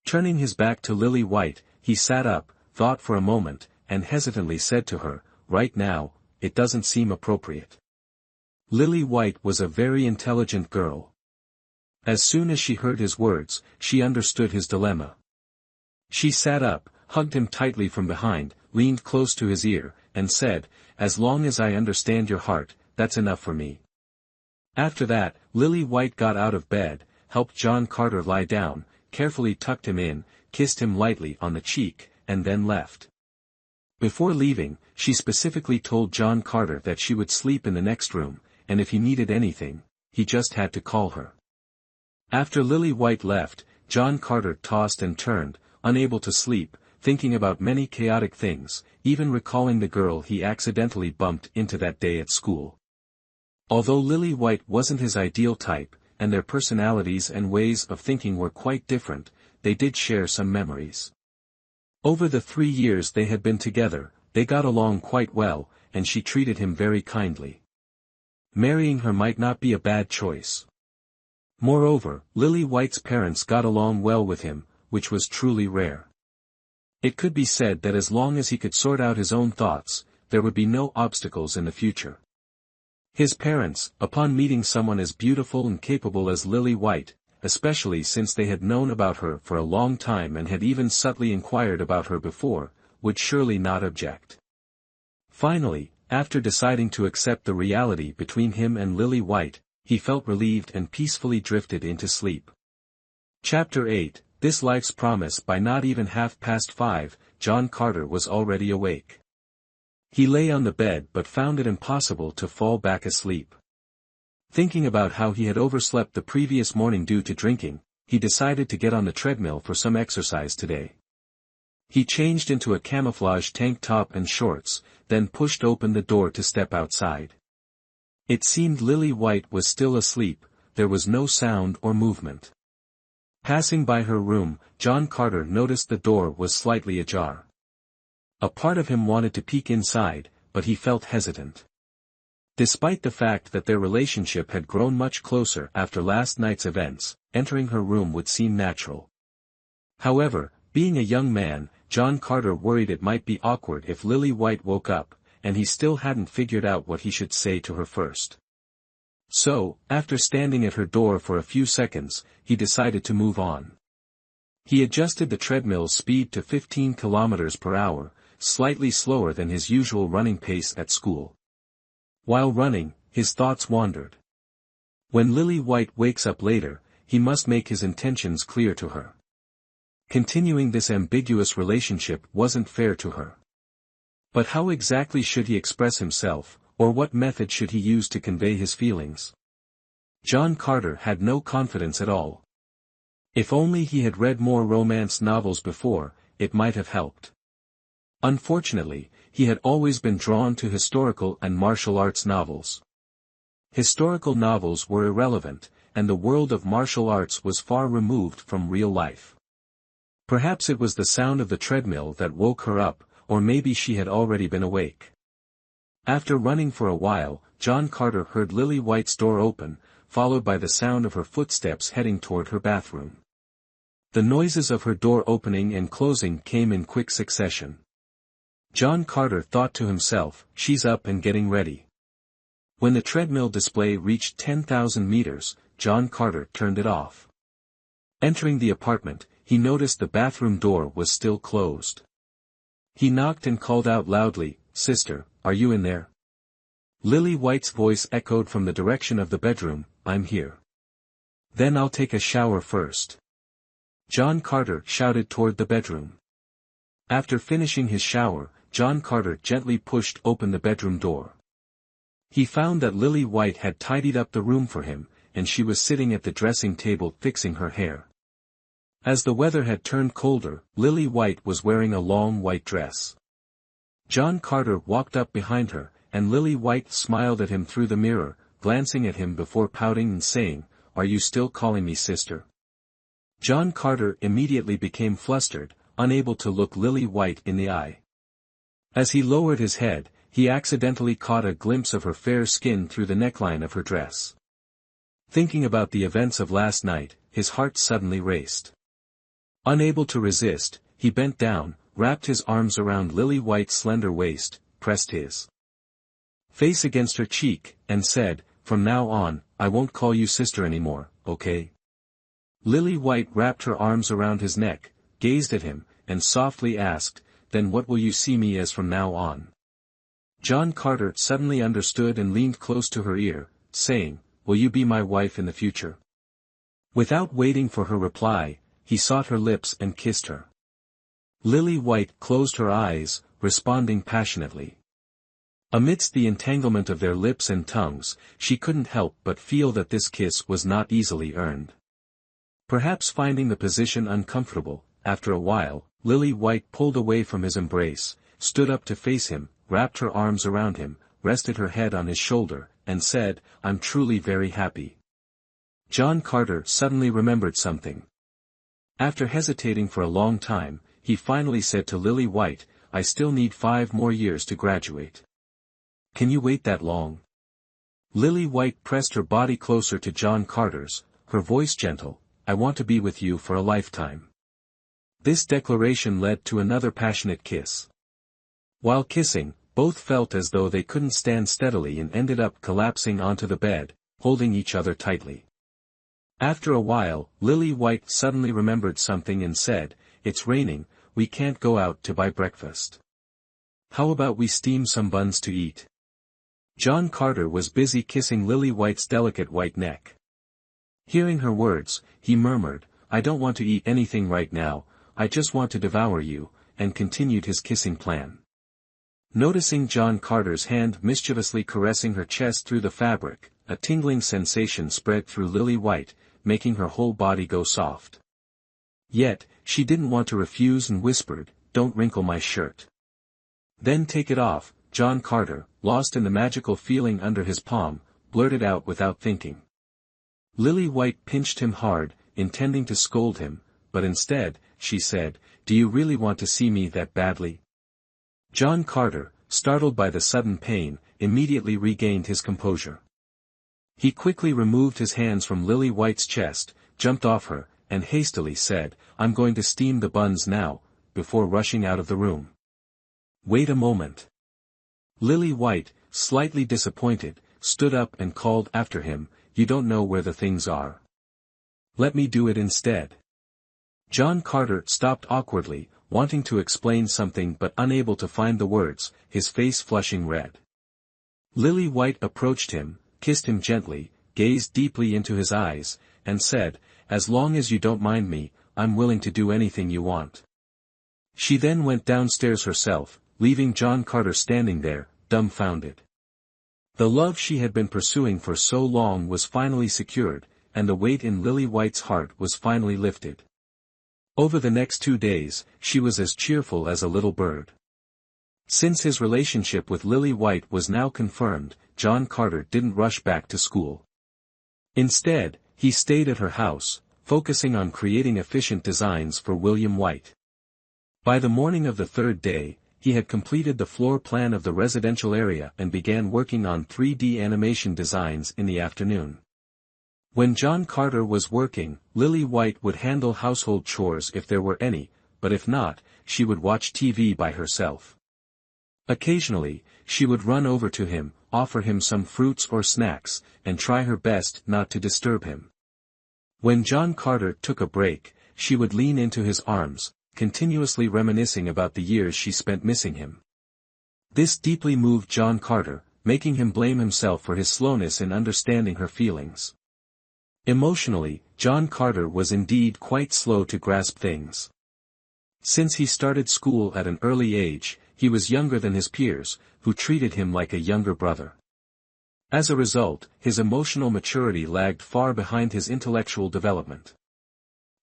Turning his back to Lily White, he sat up, thought for a moment, and hesitantly said to her, "Right now, it doesn't seem appropriate." Lily White was a very intelligent girl. As soon as she heard his words, she understood his dilemma. She sat up, hugged him tightly from behind, leaned close to his ear, and said, "As long as I understand your heart, that's enough for me." After that, Lily White got out of bed, helped John Carter lie down, carefully tucked him in, kissed him lightly on the cheek, and then left. Before leaving, she specifically told John Carter that she would sleep in the next room, and if he needed anything, he just had to call her. After Lily White left, John Carter tossed and turned, unable to sleep, thinking about many chaotic things, even recalling the girl he accidentally bumped into that day at school. Although Lily White wasn't his ideal type, and their personalities and ways of thinking were quite different, they did share some memories. Over the 3 years they had been together, they got along quite well, and she treated him very kindly. Marrying her might not be a bad choice. Moreover, Lily White's parents got along well with him, which was truly rare. It could be said that as long as he could sort out his own thoughts, there would be no obstacles in the future. His parents, upon meeting someone as beautiful and capable as Lily White, especially since they had known about her for a long time and had even subtly inquired about her before, would surely not object. Finally, after deciding to accept the reality between him and Lily White, he felt relieved and peacefully drifted into sleep. Chapter 8, This Life's Promise. By not even 5:30, John Carter was already awake. He lay on the bed but found it impossible to fall back asleep. Thinking about how he had overslept the previous morning due to drinking, he decided to get on the treadmill for some exercise today. He changed into a camouflage tank top and shorts, then pushed open the door to step outside. It seemed Lily White was still asleep, there was no sound or movement. Passing by her room, John Carter noticed the door was slightly ajar. A part of him wanted to peek inside, but he felt hesitant. Despite the fact that their relationship had grown much closer after last night's events, entering her room would seem natural. However, being a young man, John Carter worried it might be awkward if Lily White woke up, and he still hadn't figured out what he should say to her first. So, after standing at her door for a few seconds, he decided to move on. He adjusted the treadmill's speed to 15 kilometers per hour, slightly slower than his usual running pace at school. While running, his thoughts wandered. When Lily White wakes up later, he must make his intentions clear to her. Continuing this ambiguous relationship wasn't fair to her. But how exactly should he express himself, or what method should he use to convey his feelings? John Carter had no confidence at all. If only he had read more romance novels before, it might have helped. Unfortunately, he had always been drawn to historical and martial arts novels. Historical novels were irrelevant, and the world of martial arts was far removed from real life. Perhaps it was the sound of the treadmill that woke her up, or maybe she had already been awake. After running for a while, John Carter heard Lily White's door open, followed by the sound of her footsteps heading toward her bathroom. The noises of her door opening and closing came in quick succession. John Carter thought to himself, she's up and getting ready. When the treadmill display reached 10,000 meters, John Carter turned it off. Entering the apartment, he noticed the bathroom door was still closed. He knocked and called out loudly, "Sister, are you in there?" Lily White's voice echoed from the direction of the bedroom, "I'm here." "Then I'll take a shower first." John Carter shouted toward the bedroom. After finishing his shower, John Carter gently pushed open the bedroom door. He found that Lily White had tidied up the room for him, and she was sitting at the dressing table fixing her hair. As the weather had turned colder, Lily White was wearing a long white dress. John Carter walked up behind her, and Lily White smiled at him through the mirror, glancing at him before pouting and saying, "Are you still calling me sister?" John Carter immediately became flustered, unable to look Lily White in the eye. As he lowered his head, he accidentally caught a glimpse of her fair skin through the neckline of her dress. Thinking about the events of last night, his heart suddenly raced. Unable to resist, he bent down, wrapped his arms around Lily White's slender waist, pressed his face against her cheek, and said, "From now on, I won't call you sister anymore, okay?" Lily White wrapped her arms around his neck, gazed at him, and softly asked, "Then what will you see me as from now on?" John Carter suddenly understood and leaned close to her ear, saying, "Will you be my wife in the future?" Without waiting for her reply, he sought her lips and kissed her. Lily White closed her eyes, responding passionately. Amidst the entanglement of their lips and tongues, she couldn't help but feel that this kiss was not easily earned. Perhaps finding the position uncomfortable, after a while, Lily White pulled away from his embrace, stood up to face him, wrapped her arms around him, rested her head on his shoulder, and said, "I'm truly very happy." John Carter suddenly remembered something. After hesitating for a long time, he finally said to Lily White, "I still need 5 more years to graduate. Can you wait that long?" Lily White pressed her body closer to John Carter's, her voice gentle, "I want to be with you for a lifetime." This declaration led to another passionate kiss. While kissing, both felt as though they couldn't stand steadily and ended up collapsing onto the bed, holding each other tightly. After a while, Lily White suddenly remembered something and said, "It's raining, we can't go out to buy breakfast. How about we steam some buns to eat?" John Carter was busy kissing Lily White's delicate white neck. Hearing her words, he murmured, "I don't want to eat anything right now, I just want to devour you," and continued his kissing plan. Noticing John Carter's hand mischievously caressing her chest through the fabric, a tingling sensation spread through Lily White, making her whole body go soft. Yet, she didn't want to refuse and whispered, "Don't wrinkle my shirt." "Then take it off," John Carter, lost in the magical feeling under his palm, blurted out without thinking. Lily White pinched him hard, intending to scold him, but instead, she said, "Do you really want to see me that badly?" John Carter, startled by the sudden pain, immediately regained his composure. He quickly removed his hands from Lily White's chest, jumped off her, and hastily said, "I'm going to steam the buns now," before rushing out of the room. "Wait a moment." Lily White, slightly disappointed, stood up and called after him, "You don't know where the things are. Let me do it instead." John Carter stopped awkwardly, wanting to explain something but unable to find the words, his face flushing red. Lily White approached him, kissed him gently, gazed deeply into his eyes, and said, "As long as you don't mind me, I'm willing to do anything you want." She then went downstairs herself, leaving John Carter standing there, dumbfounded. The love she had been pursuing for so long was finally secured, and the weight in Lily White's heart was finally lifted. Over the next 2 days, she was as cheerful as a little bird. Since his relationship with Lily White was now confirmed, John Carter didn't rush back to school. Instead, he stayed at her house, focusing on creating efficient designs for William White. By the morning of the 3rd day, he had completed the floor plan of the residential area and began working on 3D animation designs in the afternoon. When John Carter was working, Lily White would handle household chores if there were any, but if not, she would watch TV by herself. Occasionally, she would run over to him, offer him some fruits or snacks, and try her best not to disturb him. When John Carter took a break, she would lean into his arms, continuously reminiscing about the years she spent missing him. This deeply moved John Carter, making him blame himself for his slowness in understanding her feelings. Emotionally, John Carter was indeed quite slow to grasp things. Since he started school at an early age, he was younger than his peers, who treated him like a younger brother. As a result, his emotional maturity lagged far behind his intellectual development.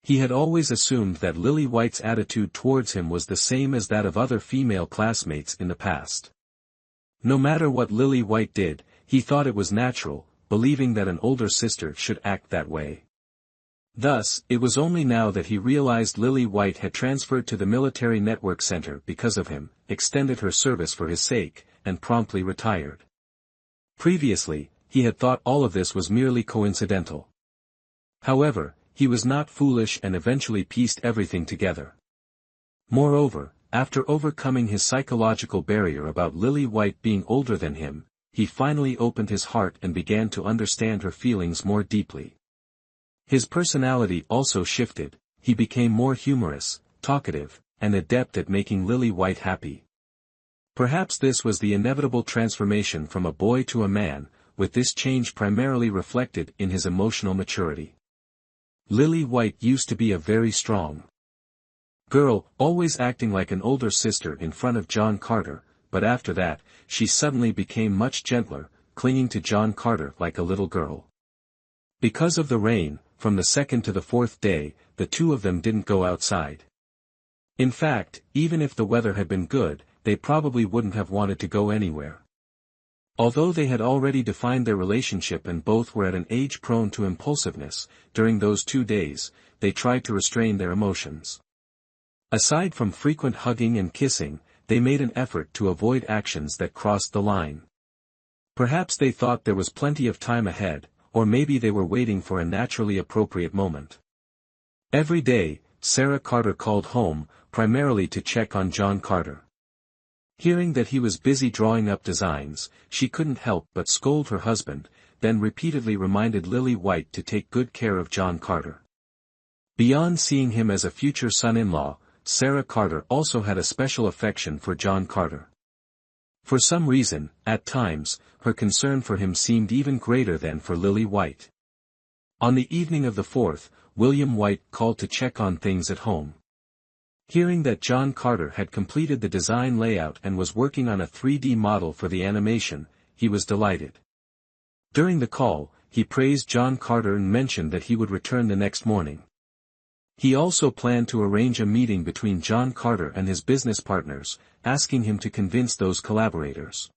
He had always assumed that Lily White's attitude towards him was the same as that of other female classmates in the past. No matter what Lily White did, he thought it was natural, believing that an older sister should act that way. Thus, it was only now that he realized Lily White had transferred to the Military Network Center because of him, extended her service for his sake, and promptly retired. Previously, he had thought all of this was merely coincidental. However, he was not foolish and eventually pieced everything together. Moreover, after overcoming his psychological barrier about Lily White being older than him, he finally opened his heart and began to understand her feelings more deeply. His personality also shifted, he became more humorous, talkative, and adept at making Lily White happy. Perhaps this was the inevitable transformation from a boy to a man, with this change primarily reflected in his emotional maturity. Lily White used to be a very strong girl, always acting like an older sister in front of John Carter, but after that, she suddenly became much gentler, clinging to John Carter like a little girl. Because of the rain, from the 2nd to the 4th day, the two of them didn't go outside. In fact, even if the weather had been good, they probably wouldn't have wanted to go anywhere. Although they had already defined their relationship and both were at an age prone to impulsiveness, during those 2 days, they tried to restrain their emotions. Aside from frequent hugging and kissing, they made an effort to avoid actions that crossed the line. Perhaps they thought there was plenty of time ahead, or maybe they were waiting for a naturally appropriate moment. Every day, Sarah Carter called home, primarily to check on John Carter. Hearing that he was busy drawing up designs, she couldn't help but scold her husband, then repeatedly reminded Lily White to take good care of John Carter. Beyond seeing him as a future son-in-law, Sarah Carter also had a special affection for John Carter. For some reason, at times, her concern for him seemed even greater than for Lily White. On the evening of the 4th, William White called to check on things at home. Hearing that John Carter had completed the design layout and was working on a 3D model for the animation, he was delighted. During the call, he praised John Carter and mentioned that he would return the next morning. He also planned to arrange a meeting between John Carter and his business partners, asking him to convince those collaborators.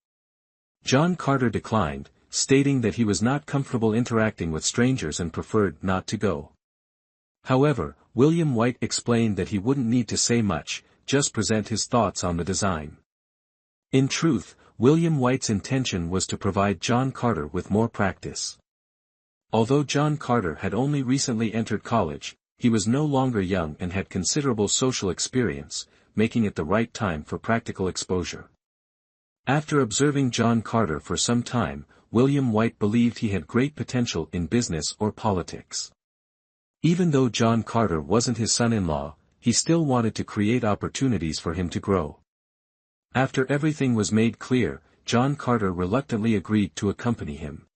John Carter declined, stating that he was not comfortable interacting with strangers and preferred not to go. However, William White explained that he wouldn't need to say much, just present his thoughts on the design. In truth, William White's intention was to provide John Carter with more practice. Although John Carter had only recently entered college, he was no longer young and had considerable social experience, making it the right time for practical exposure. After observing John Carter for some time, William White believed he had great potential in business or politics. Even though John Carter wasn't his son-in-law, he still wanted to create opportunities for him to grow. After everything was made clear, John Carter reluctantly agreed to accompany him.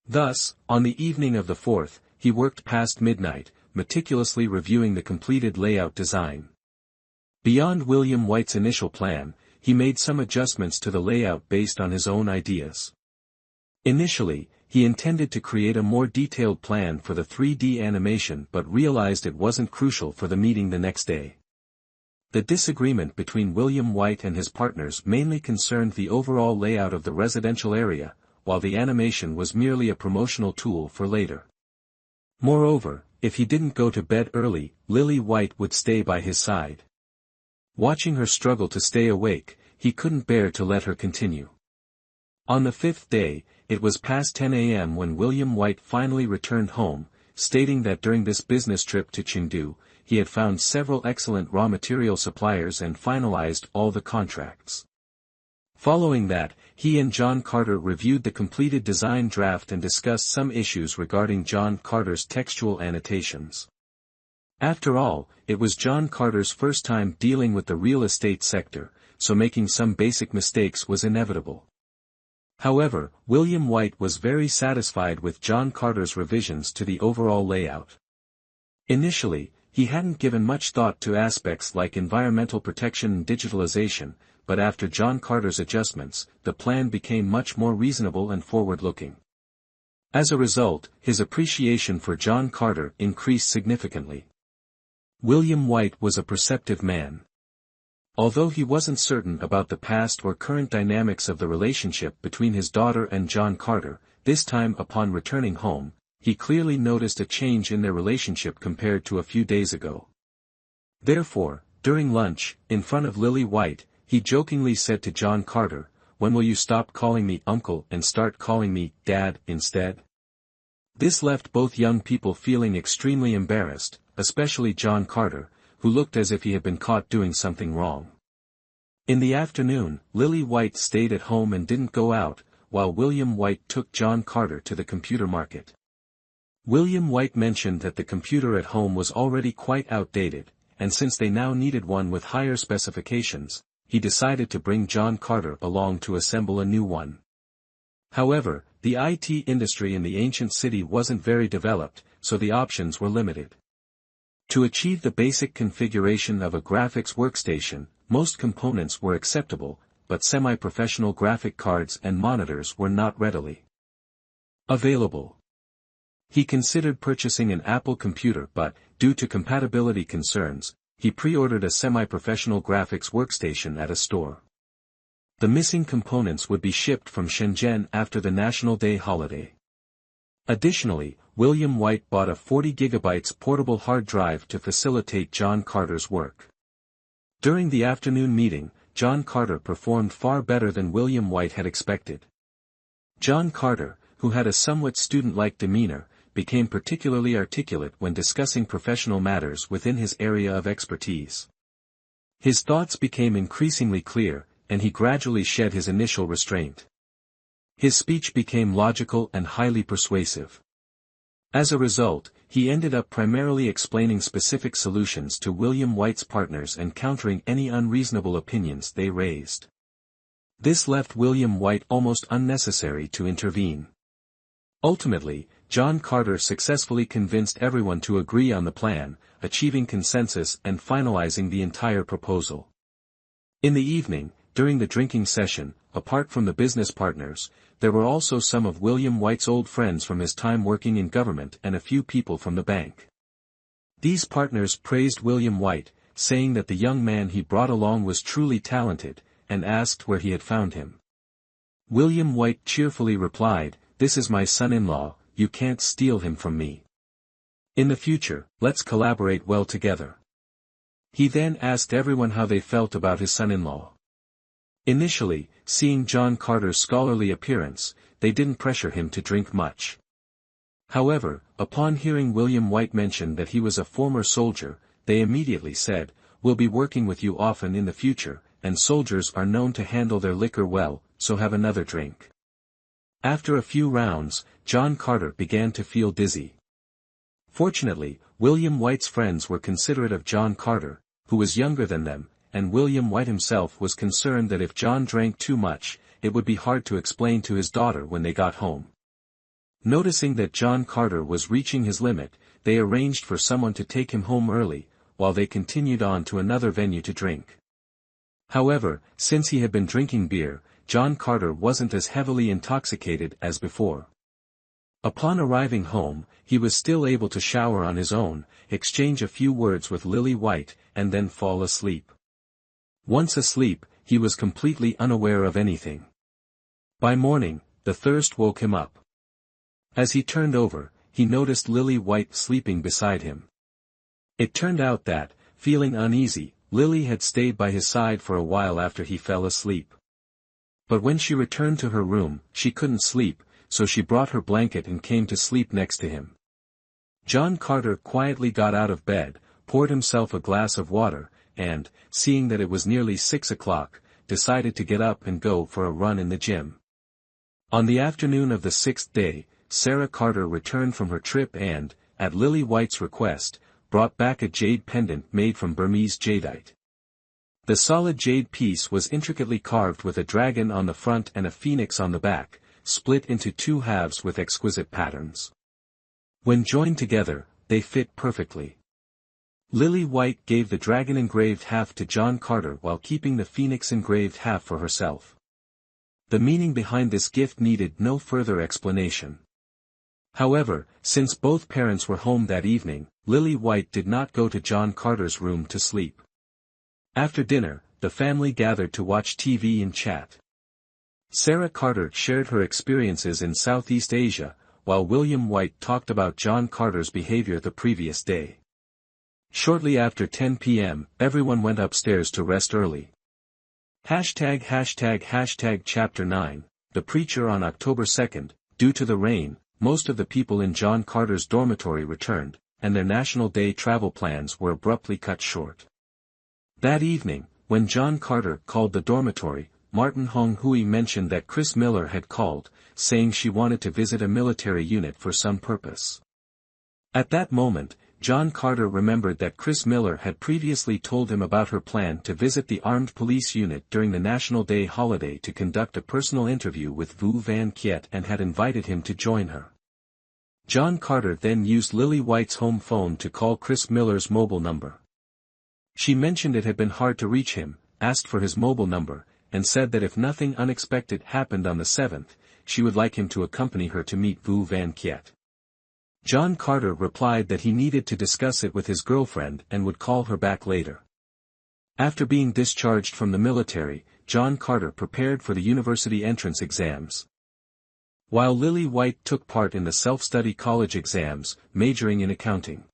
Thus, on the evening of the 4th, he worked past midnight, meticulously reviewing the completed layout design. Beyond William White's initial plan, he made some adjustments to the layout based on his own ideas. Initially, he intended to create a more detailed plan for the 3D animation but realized it wasn't crucial for the meeting the next day. The disagreement between William White and his partners mainly concerned the overall layout of the residential area, while the animation was merely a promotional tool for later. Moreover, if he didn't go to bed early, Lily White would stay by his side. Watching her struggle to stay awake, he couldn't bear to let her continue. On the 5th day, it was past 10 a.m. when William White finally returned home, stating that during this business trip to Chengdu, he had found several excellent raw material suppliers and finalized all the contracts. Following that, he and John Carter reviewed the completed design draft and discussed some issues regarding John Carter's textual annotations. After all, it was John Carter's first time dealing with the real estate sector, so making some basic mistakes was inevitable. However, William White was very satisfied with John Carter's revisions to the overall layout. Initially, he hadn't given much thought to aspects like environmental protection and digitalization, but after John Carter's adjustments, the plan became much more reasonable and forward-looking. As a result, his appreciation for John Carter increased significantly. William White was a perceptive man. Although he wasn't certain about the past or current dynamics of the relationship between his daughter and John Carter, this time upon returning home, he clearly noticed a change in their relationship compared to a few days ago. Therefore, during lunch, in front of Lily White, he jokingly said to John Carter, "When will you stop calling me uncle and start calling me dad instead?" This left both young people feeling extremely embarrassed, especially John Carter, who looked as if he had been caught doing something wrong. In the afternoon, Lily White stayed at home and didn't go out, while William White took John Carter to the computer market. William White mentioned that the computer at home was already quite outdated, and since they now needed one with higher specifications, he decided to bring John Carter along to assemble a new one. However, the IT industry in the ancient city wasn't very developed, so the options were limited. To achieve the basic configuration of a graphics workstation, most components were acceptable, but semi-professional graphic cards and monitors were not readily available. He considered purchasing an Apple computer but, due to compatibility concerns, he pre-ordered a semi-professional graphics workstation at a store. The missing components would be shipped from Shenzhen after the National Day holiday. Additionally, William White bought a 40 GB portable hard drive to facilitate John Carter's work. During the afternoon meeting, John Carter performed far better than William White had expected. John Carter, who had a somewhat student-like demeanor, became particularly articulate when discussing professional matters within his area of expertise. His thoughts became increasingly clear, and he gradually shed his initial restraint. His speech became logical and highly persuasive. As a result, he ended up primarily explaining specific solutions to William White's partners and countering any unreasonable opinions they raised. This left William White almost unnecessary to intervene. Ultimately, John Carter successfully convinced everyone to agree on the plan, achieving consensus and finalizing the entire proposal. In the evening, during the drinking session, apart from the business partners, there were also some of William White's old friends from his time working in government and a few people from the bank. These partners praised William White, saying that the young man he brought along was truly talented, and asked where he had found him. William White cheerfully replied, "This is my son-in-law, you can't steal him from me. In the future, let's collaborate well together." He then asked everyone how they felt about his son-in-law. Initially, seeing John Carter's scholarly appearance, they didn't pressure him to drink much. However, upon hearing William White mention that he was a former soldier, they immediately said, "We'll be working with you often in the future, and soldiers are known to handle their liquor well, so have another drink." After a few rounds, John Carter began to feel dizzy. Fortunately, William White's friends were considerate of John Carter, who was younger than them, and William White himself was concerned that if John drank too much, it would be hard to explain to his daughter when they got home. Noticing that John Carter was reaching his limit, they arranged for someone to take him home early, while they continued on to another venue to drink. However, since he had been drinking beer, John Carter wasn't as heavily intoxicated as before. Upon arriving home, he was still able to shower on his own, exchange a few words with Lily White, and then fall asleep. Once asleep, he was completely unaware of anything. By morning, the thirst woke him up. As he turned over, he noticed Lily White sleeping beside him. It turned out that, feeling uneasy, Lily had stayed by his side for a while after he fell asleep. But when she returned to her room, she couldn't sleep, so she brought her blanket and came to sleep next to him. John Carter quietly got out of bed, poured himself a glass of water, and, seeing that it was nearly 6 o'clock, decided to get up and go for a run in the gym. On the afternoon of the 6th day, Sarah Carter returned from her trip and, at Lily White's request, brought back a jade pendant made from Burmese jadeite. The solid jade piece was intricately carved with a dragon on the front and a phoenix on the back, split into 2 halves with exquisite patterns. When joined together, they fit perfectly. Lily White gave the dragon engraved half to John Carter while keeping the phoenix engraved half for herself. The meaning behind this gift needed no further explanation. However, since both parents were home that evening, Lily White did not go to John Carter's room to sleep. After dinner, the family gathered to watch TV and chat. Sarah Carter shared her experiences in Southeast Asia, while William White talked about John Carter's behavior the previous day. Shortly after 10 p.m., everyone went upstairs to rest early. Chapter 9, The Preacher. On October 2nd, due to the rain, most of the people in John Carter's dormitory returned, and their National Day travel plans were abruptly cut short. That evening, when John Carter called the dormitory, Martin Hong Hui mentioned that Chris Miller had called, saying she wanted to visit a military unit for some purpose. At that moment, John Carter remembered that Chris Miller had previously told him about her plan to visit the armed police unit during the National Day holiday to conduct a personal interview with Vu Van Kiet and had invited him to join her. John Carter then used Lily White's home phone to call Chris Miller's mobile number. She mentioned it had been hard to reach him, asked for his mobile number, and said that if nothing unexpected happened on the 7th, she would like him to accompany her to meet Vu Van Kiet. John Carter replied that he needed to discuss it with his girlfriend and would call her back later. After being discharged from the military, John Carter prepared for the university entrance exams. While Lily White took part in the self-study college exams, majoring in accounting.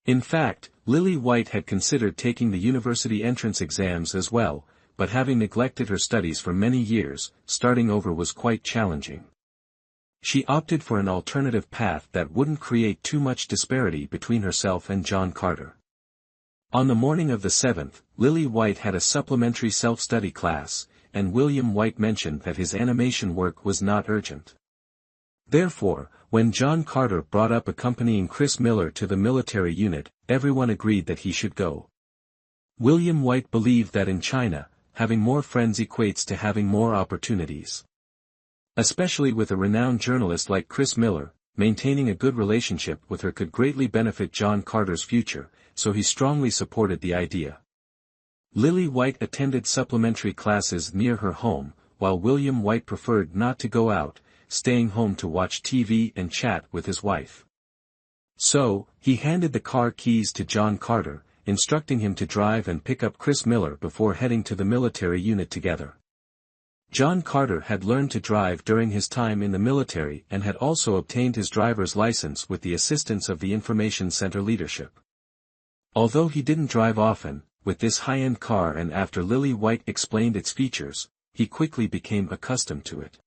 In fact, Lily White had considered taking the university entrance exams as well, but having neglected her studies for many years, starting over was quite challenging. She opted for an alternative path that wouldn't create too much disparity between herself and John Carter. On the morning of the 7th, Lily White had a supplementary self-study class, and William White mentioned that his animation work was not urgent. Therefore, when John Carter brought up accompanying Chris Miller to the military unit, everyone agreed that he should go. William White believed that in China, having more friends equates to having more opportunities. Especially with a renowned journalist like Chris Miller, maintaining a good relationship with her could greatly benefit John Carter's future, so he strongly supported the idea. Lily White attended supplementary classes near her home, while William White preferred not to go out, staying home to watch TV and chat with his wife. So, he handed the car keys to John Carter, instructing him to drive and pick up Chris Miller before heading to the military unit together. John Carter had learned to drive during his time in the military and had also obtained his driver's license with the assistance of the Information Center leadership. Although he didn't drive often, with this high-end car and after Lily White explained its features, he quickly became accustomed to it.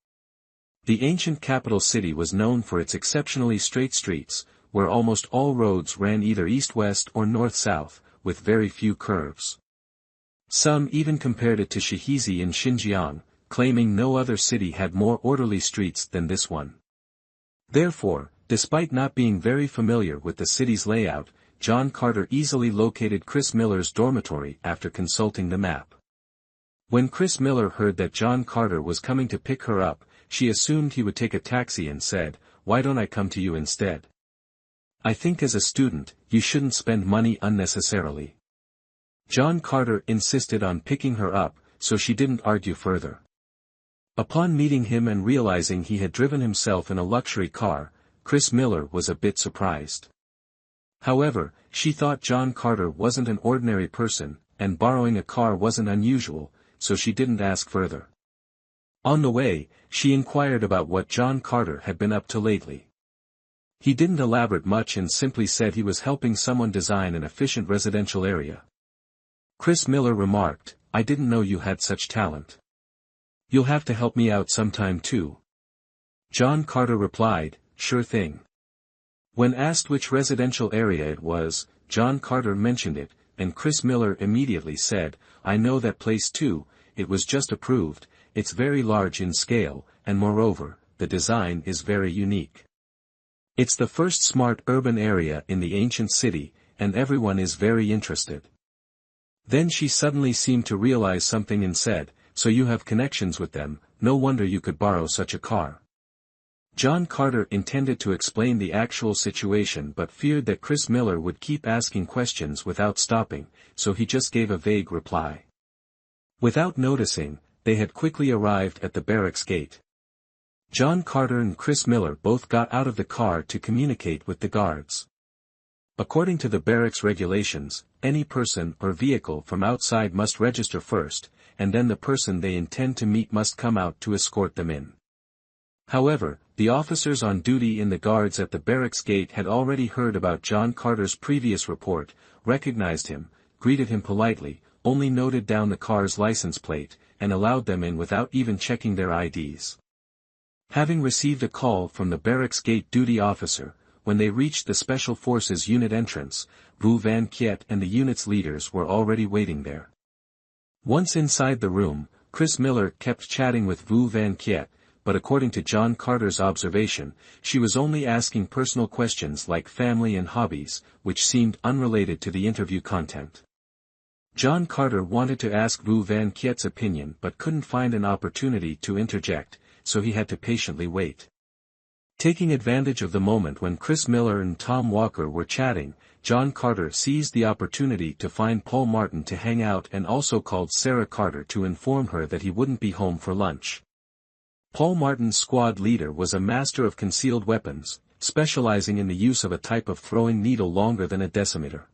The ancient capital city was known for its exceptionally straight streets, where almost all roads ran either east-west or north-south, with very few curves. Some even compared it to Shihizi in Xinjiang, claiming no other city had more orderly streets than this one. Therefore, despite not being very familiar with the city's layout, John Carter easily located Chris Miller's dormitory after consulting the map. When Chris Miller heard that John Carter was coming to pick her up, she assumed he would take a taxi and said, why don't I come to you instead? I think as a student, you shouldn't spend money unnecessarily. John Carter insisted on picking her up, so she didn't argue further. Upon meeting him and realizing he had driven himself in a luxury car, Chris Miller was a bit surprised. However, she thought John Carter wasn't an ordinary person, and borrowing a car wasn't unusual, so she didn't ask further. On the way, she inquired about what John Carter had been up to lately. He didn't elaborate much and simply said he was helping someone design an efficient residential area. Chris Miller remarked, "I didn't know you had such talent. You'll have to help me out sometime too." John Carter replied, "Sure thing." When asked which residential area it was, John Carter mentioned it, and Chris Miller immediately said, "I know that place too, it was just approved, it's very large in scale, and moreover, the design is very unique. It's the first smart urban area in the ancient city, and everyone is very interested." Then she suddenly seemed to realize something and said, "So you have connections with them, no wonder you could borrow such a car." John Carter intended to explain the actual situation but feared that Chris Miller would keep asking questions without stopping, so he just gave a vague reply. Without noticing, they had quickly arrived at the barracks gate. John Carter and Chris Miller both got out of the car to communicate with the guards. According to the barracks regulations, any person or vehicle from outside must register first, and then the person they intend to meet must come out to escort them in. However, the officers on duty in the guards at the barracks gate had already heard about John Carter's previous report, recognized him, greeted him politely, only noted down the car's license plate, and allowed them in without even checking their IDs. Having received a call from the barracks gate duty officer, when they reached the Special Forces unit entrance, Vu Van Kiet and the unit's leaders were already waiting there. Once inside the room, Chris Miller kept chatting with Vu Van Kiet, but according to John Carter's observation, she was only asking personal questions like family and hobbies, which seemed unrelated to the interview content. John Carter wanted to ask Vu Van Kiet's opinion but couldn't find an opportunity to interject, so he had to patiently wait. Taking advantage of the moment when Chris Miller and Tom Walker were chatting, John Carter seized the opportunity to find Paul Martin to hang out and also called Sarah Carter to inform her that he wouldn't be home for lunch. Paul Martin's squad leader was a master of concealed weapons, specializing in the use of a type of throwing needle longer than a decimeter.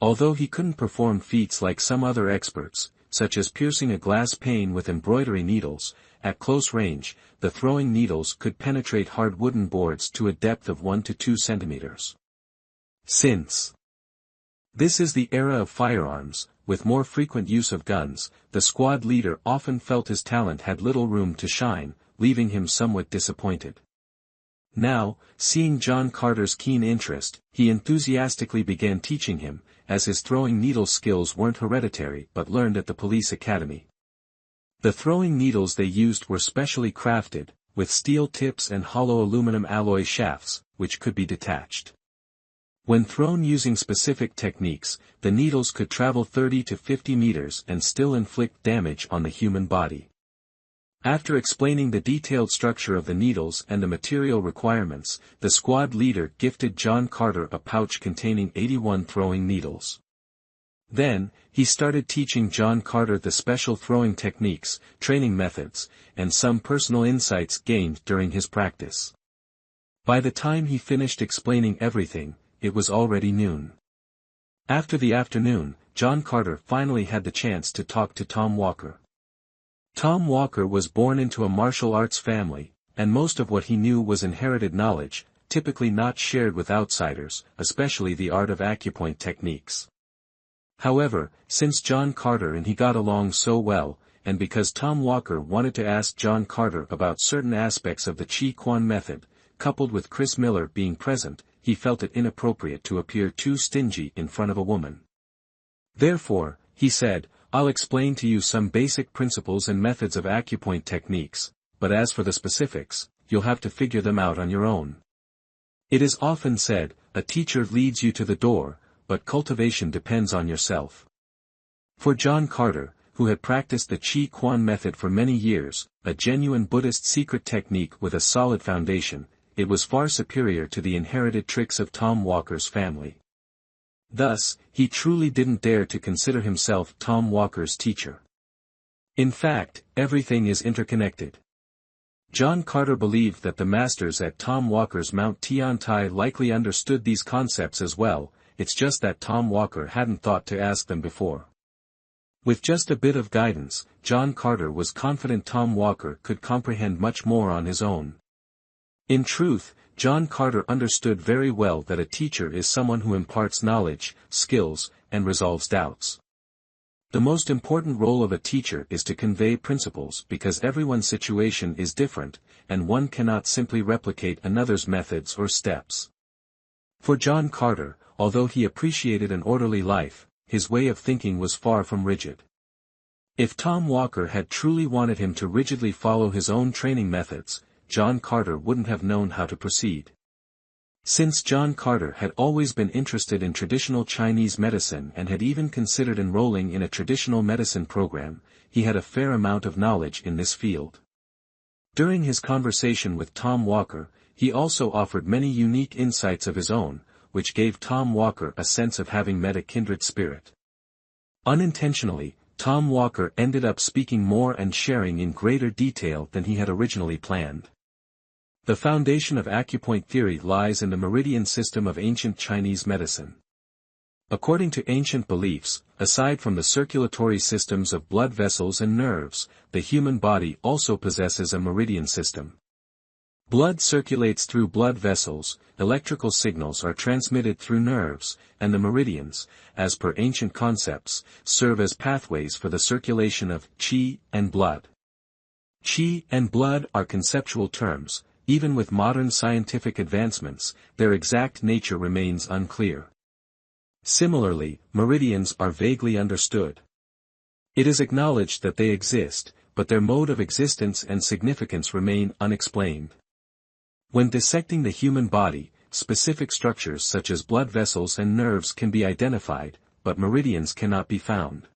Although he couldn't perform feats like some other experts, such as piercing a glass pane with embroidery needles, at close range, the throwing needles could penetrate hard wooden boards to a depth of 1 to 2 centimeters. Since this is the era of firearms, with more frequent use of guns, the squad leader often felt his talent had little room to shine, leaving him somewhat disappointed. Now, seeing John Carter's keen interest, he enthusiastically began teaching him, as his throwing needle skills weren't hereditary but learned at the police academy. The throwing needles they used were specially crafted, with steel tips and hollow aluminum alloy shafts, which could be detached. When thrown using specific techniques, the needles could travel 30 to 50 meters and still inflict damage on the human body. After explaining the detailed structure of the needles and the material requirements, the squad leader gifted John Carter a pouch containing 81 throwing needles. Then, he started teaching John Carter the special throwing techniques, training methods, and some personal insights gained during his practice. By the time he finished explaining everything, it was already noon. After the afternoon, John Carter finally had the chance to talk to Tom Walker. Tom Walker was born into a martial arts family, and most of what he knew was inherited knowledge, typically not shared with outsiders, especially the art of acupoint techniques. However, since John Carter and he got along so well, and because Tom Walker wanted to ask John Carter about certain aspects of the Chi Quan method, coupled with Chris Miller being present, he felt it inappropriate to appear too stingy in front of a woman. Therefore, he said, "I'll explain to you some basic principles and methods of acupoint techniques, but as for the specifics, you'll have to figure them out on your own. It is often said, a teacher leads you to the door, but cultivation depends on yourself." For John Carter, who had practiced the Chi Quan method for many years, a genuine Buddhist secret technique with a solid foundation, it was far superior to the inherited tricks of Tom Walker's family. Thus, he truly didn't dare to consider himself Tom Walker's teacher. In fact, everything is interconnected. John Carter believed that the masters at Tom Walker's Mount Tiantai likely understood these concepts as well, it's just that Tom Walker hadn't thought to ask them before. With just a bit of guidance, John Carter was confident Tom Walker could comprehend much more on his own. In truth, John Carter understood very well that a teacher is someone who imparts knowledge, skills, and resolves doubts. The most important role of a teacher is to convey principles because everyone's situation is different, and one cannot simply replicate another's methods or steps. For John Carter, although he appreciated an orderly life, his way of thinking was far from rigid. If Tom Walker had truly wanted him to rigidly follow his own training methods, John Carter wouldn't have known how to proceed. Since John Carter had always been interested in traditional Chinese medicine and had even considered enrolling in a traditional medicine program, he had a fair amount of knowledge in this field. During his conversation with Tom Walker, he also offered many unique insights of his own, which gave Tom Walker a sense of having met a kindred spirit. Unintentionally, Tom Walker ended up speaking more and sharing in greater detail than he had originally planned. The foundation of acupoint theory lies in the meridian system of ancient Chinese medicine. According to ancient beliefs, aside from the circulatory systems of blood vessels and nerves, the human body also possesses a meridian system. Blood circulates through blood vessels, electrical signals are transmitted through nerves, and the meridians, as per ancient concepts, serve as pathways for the circulation of qi and blood. Qi and blood are conceptual terms. Even with modern scientific advancements, their exact nature remains unclear. Similarly, meridians are vaguely understood. It is acknowledged that they exist, but their mode of existence and significance remain unexplained. When dissecting the human body, specific structures such as blood vessels and nerves can be identified, but meridians cannot be found.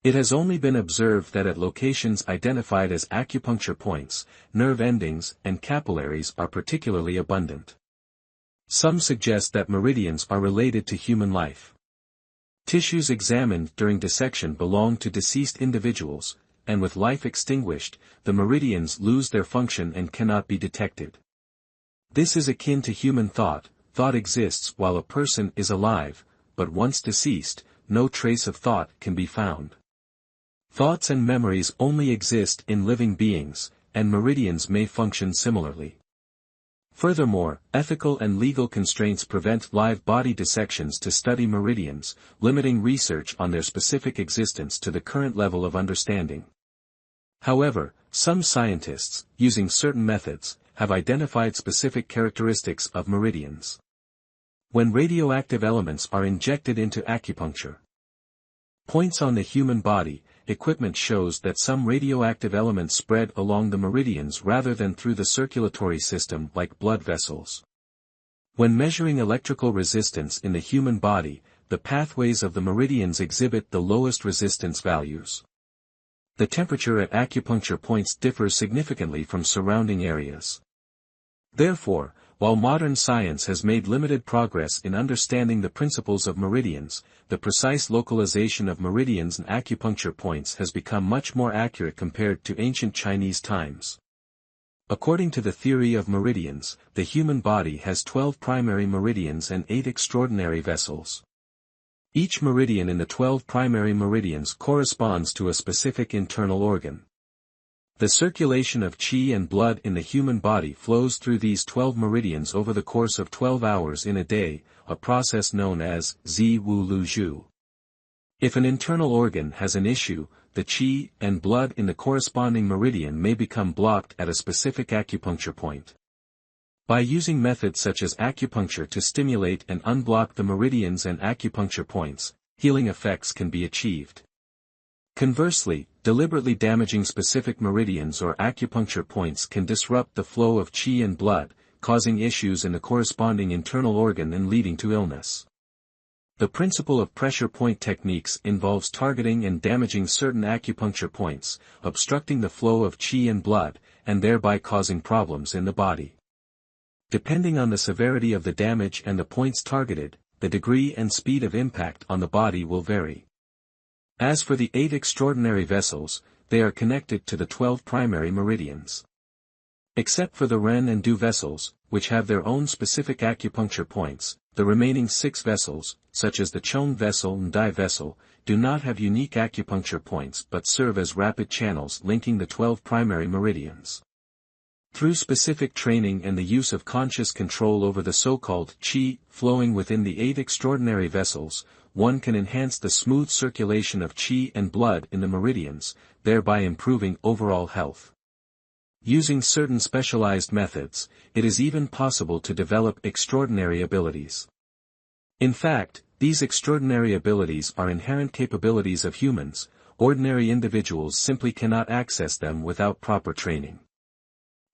It has only been observed that at locations identified as acupuncture points, nerve endings and capillaries are particularly abundant. Some suggest that meridians are related to human life. Tissues examined during dissection belong to deceased individuals, and with life extinguished, the meridians lose their function and cannot be detected. This is akin to human thought. Thought exists while a person is alive, but once deceased, no trace of thought can be found. Thoughts and memories only exist in living beings, and meridians may function similarly. Furthermore, ethical and legal constraints prevent live body dissections to study meridians, limiting research on their specific existence to the current level of understanding. However, some scientists, using certain methods, have identified specific characteristics of meridians. When radioactive elements are injected into acupuncture points on the human body, equipment shows that some radioactive elements spread along the meridians rather than through the circulatory system like blood vessels. When measuring electrical resistance in the human body, the pathways of the meridians exhibit the lowest resistance values. The temperature at acupuncture points differs significantly from surrounding areas. Therefore, while modern science has made limited progress in understanding the principles of meridians, the precise localization of meridians and acupuncture points has become much more accurate compared to ancient Chinese times. According to the theory of meridians, the human body has 12 primary meridians and 8 extraordinary vessels. Each meridian in the 12 primary meridians corresponds to a specific internal organ. The circulation of qi and blood in the human body flows through these 12 meridians over the course of 12 hours in a day, a process known as zi wu lu zhu. If an internal organ has an issue, the qi and blood in the corresponding meridian may become blocked at a specific acupuncture point. By using methods such as acupuncture to stimulate and unblock the meridians and acupuncture points, healing effects can be achieved. Conversely, deliberately damaging specific meridians or acupuncture points can disrupt the flow of qi and blood, causing issues in the corresponding internal organ and leading to illness. The principle of pressure point techniques involves targeting and damaging certain acupuncture points, obstructing the flow of qi and blood, and thereby causing problems in the body. Depending on the severity of the damage and the points targeted, the degree and speed of impact on the body will vary. As for the 8 extraordinary vessels, they are connected to the 12 primary meridians. Except for the Ren and Du vessels, which have their own specific acupuncture points, the remaining 6 vessels, such as the Chong vessel and Dai vessel, do not have unique acupuncture points but serve as rapid channels linking the 12 primary meridians. Through specific training and the use of conscious control over the so-called qi flowing within the 8 extraordinary vessels, one can enhance the smooth circulation of qi and blood in the meridians, thereby improving overall health. Using certain specialized methods, it is even possible to develop extraordinary abilities. In fact, these extraordinary abilities are inherent capabilities of humans. Ordinary individuals simply cannot access them without proper training.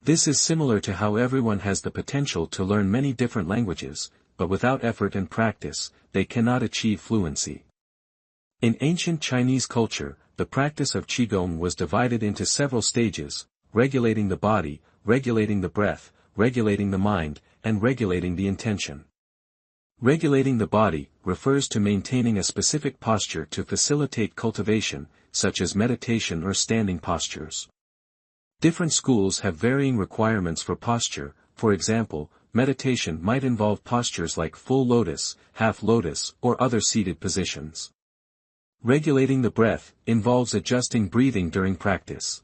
This is similar to how everyone has the potential to learn many different languages, but without effort and practice, they cannot achieve fluency. In ancient Chinese culture, the practice of Qigong was divided into several stages: regulating the body, regulating the breath, regulating the mind, and regulating the intention. Regulating the body refers to maintaining a specific posture to facilitate cultivation, such as meditation or standing postures. Different schools have varying requirements for posture. For example, meditation might involve postures like full lotus, half lotus, or other seated positions. Regulating the breath involves adjusting breathing during practice.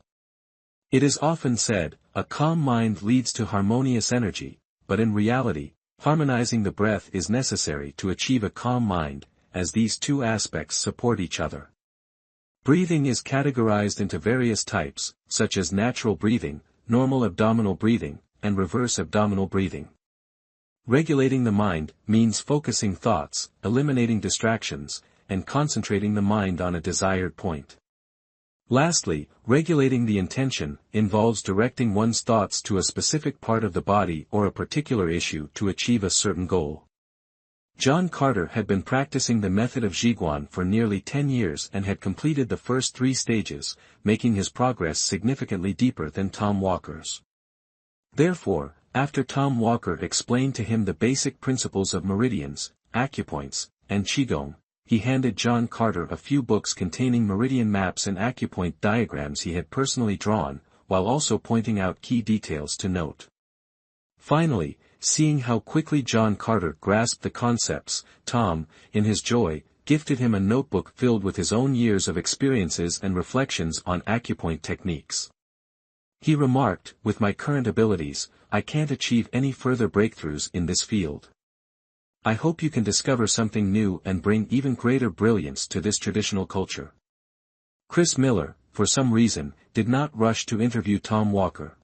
It is often said, a calm mind leads to harmonious energy, but in reality, harmonizing the breath is necessary to achieve a calm mind, as these two aspects support each other. Breathing is categorized into various types, such as natural breathing, normal abdominal breathing, and reverse abdominal breathing. Regulating the mind means focusing thoughts, eliminating distractions, and concentrating the mind on a desired point. Lastly, regulating the intention involves directing one's thoughts to a specific part of the body or a particular issue to achieve a certain goal. John Carter had been practicing the method of Zhiguan for nearly 10 years and had completed the first 3 stages, making his progress significantly deeper than Tom Walker's. Therefore, after Tom Walker explained to him the basic principles of meridians, acupoints, and Qigong, he handed John Carter a few books containing meridian maps and acupoint diagrams he had personally drawn, while also pointing out key details to note. Finally, seeing how quickly John Carter grasped the concepts, Tom, in his joy, gifted him a notebook filled with his own years of experiences and reflections on acupoint techniques. He remarked, "With my current abilities, I can't achieve any further breakthroughs in this field. I hope you can discover something new and bring even greater brilliance to this traditional culture." Chris Miller, for some reason, did not rush to interview Tom Walker.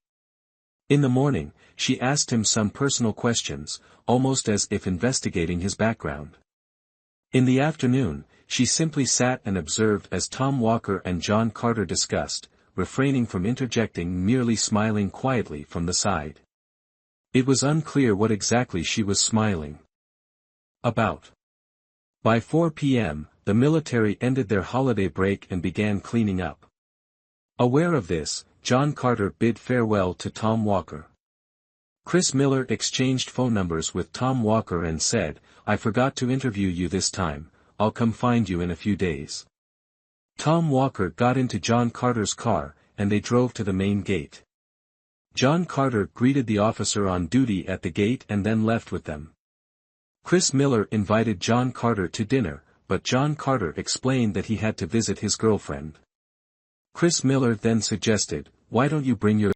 In the morning, she asked him some personal questions, almost as if investigating his background. In the afternoon, she simply sat and observed as Tom Walker and John Carter discussed, refraining from interjecting, merely smiling quietly from the side. It was unclear what exactly she was smiling about. By 4 p.m., the military ended their holiday break and began cleaning up. Aware of this, John Carter bid farewell to Tom Walker. Chris Miller exchanged phone numbers with Tom Walker and said, "I forgot to interview you this time, I'll come find you in a few days." Tom Walker got into John Carter's car, and they drove to the main gate. John Carter greeted the officer on duty at the gate and then left with them. Chris Miller invited John Carter to dinner, but John Carter explained that he had to visit his girlfriend. Chris Miller then suggested, "Why don't you bring your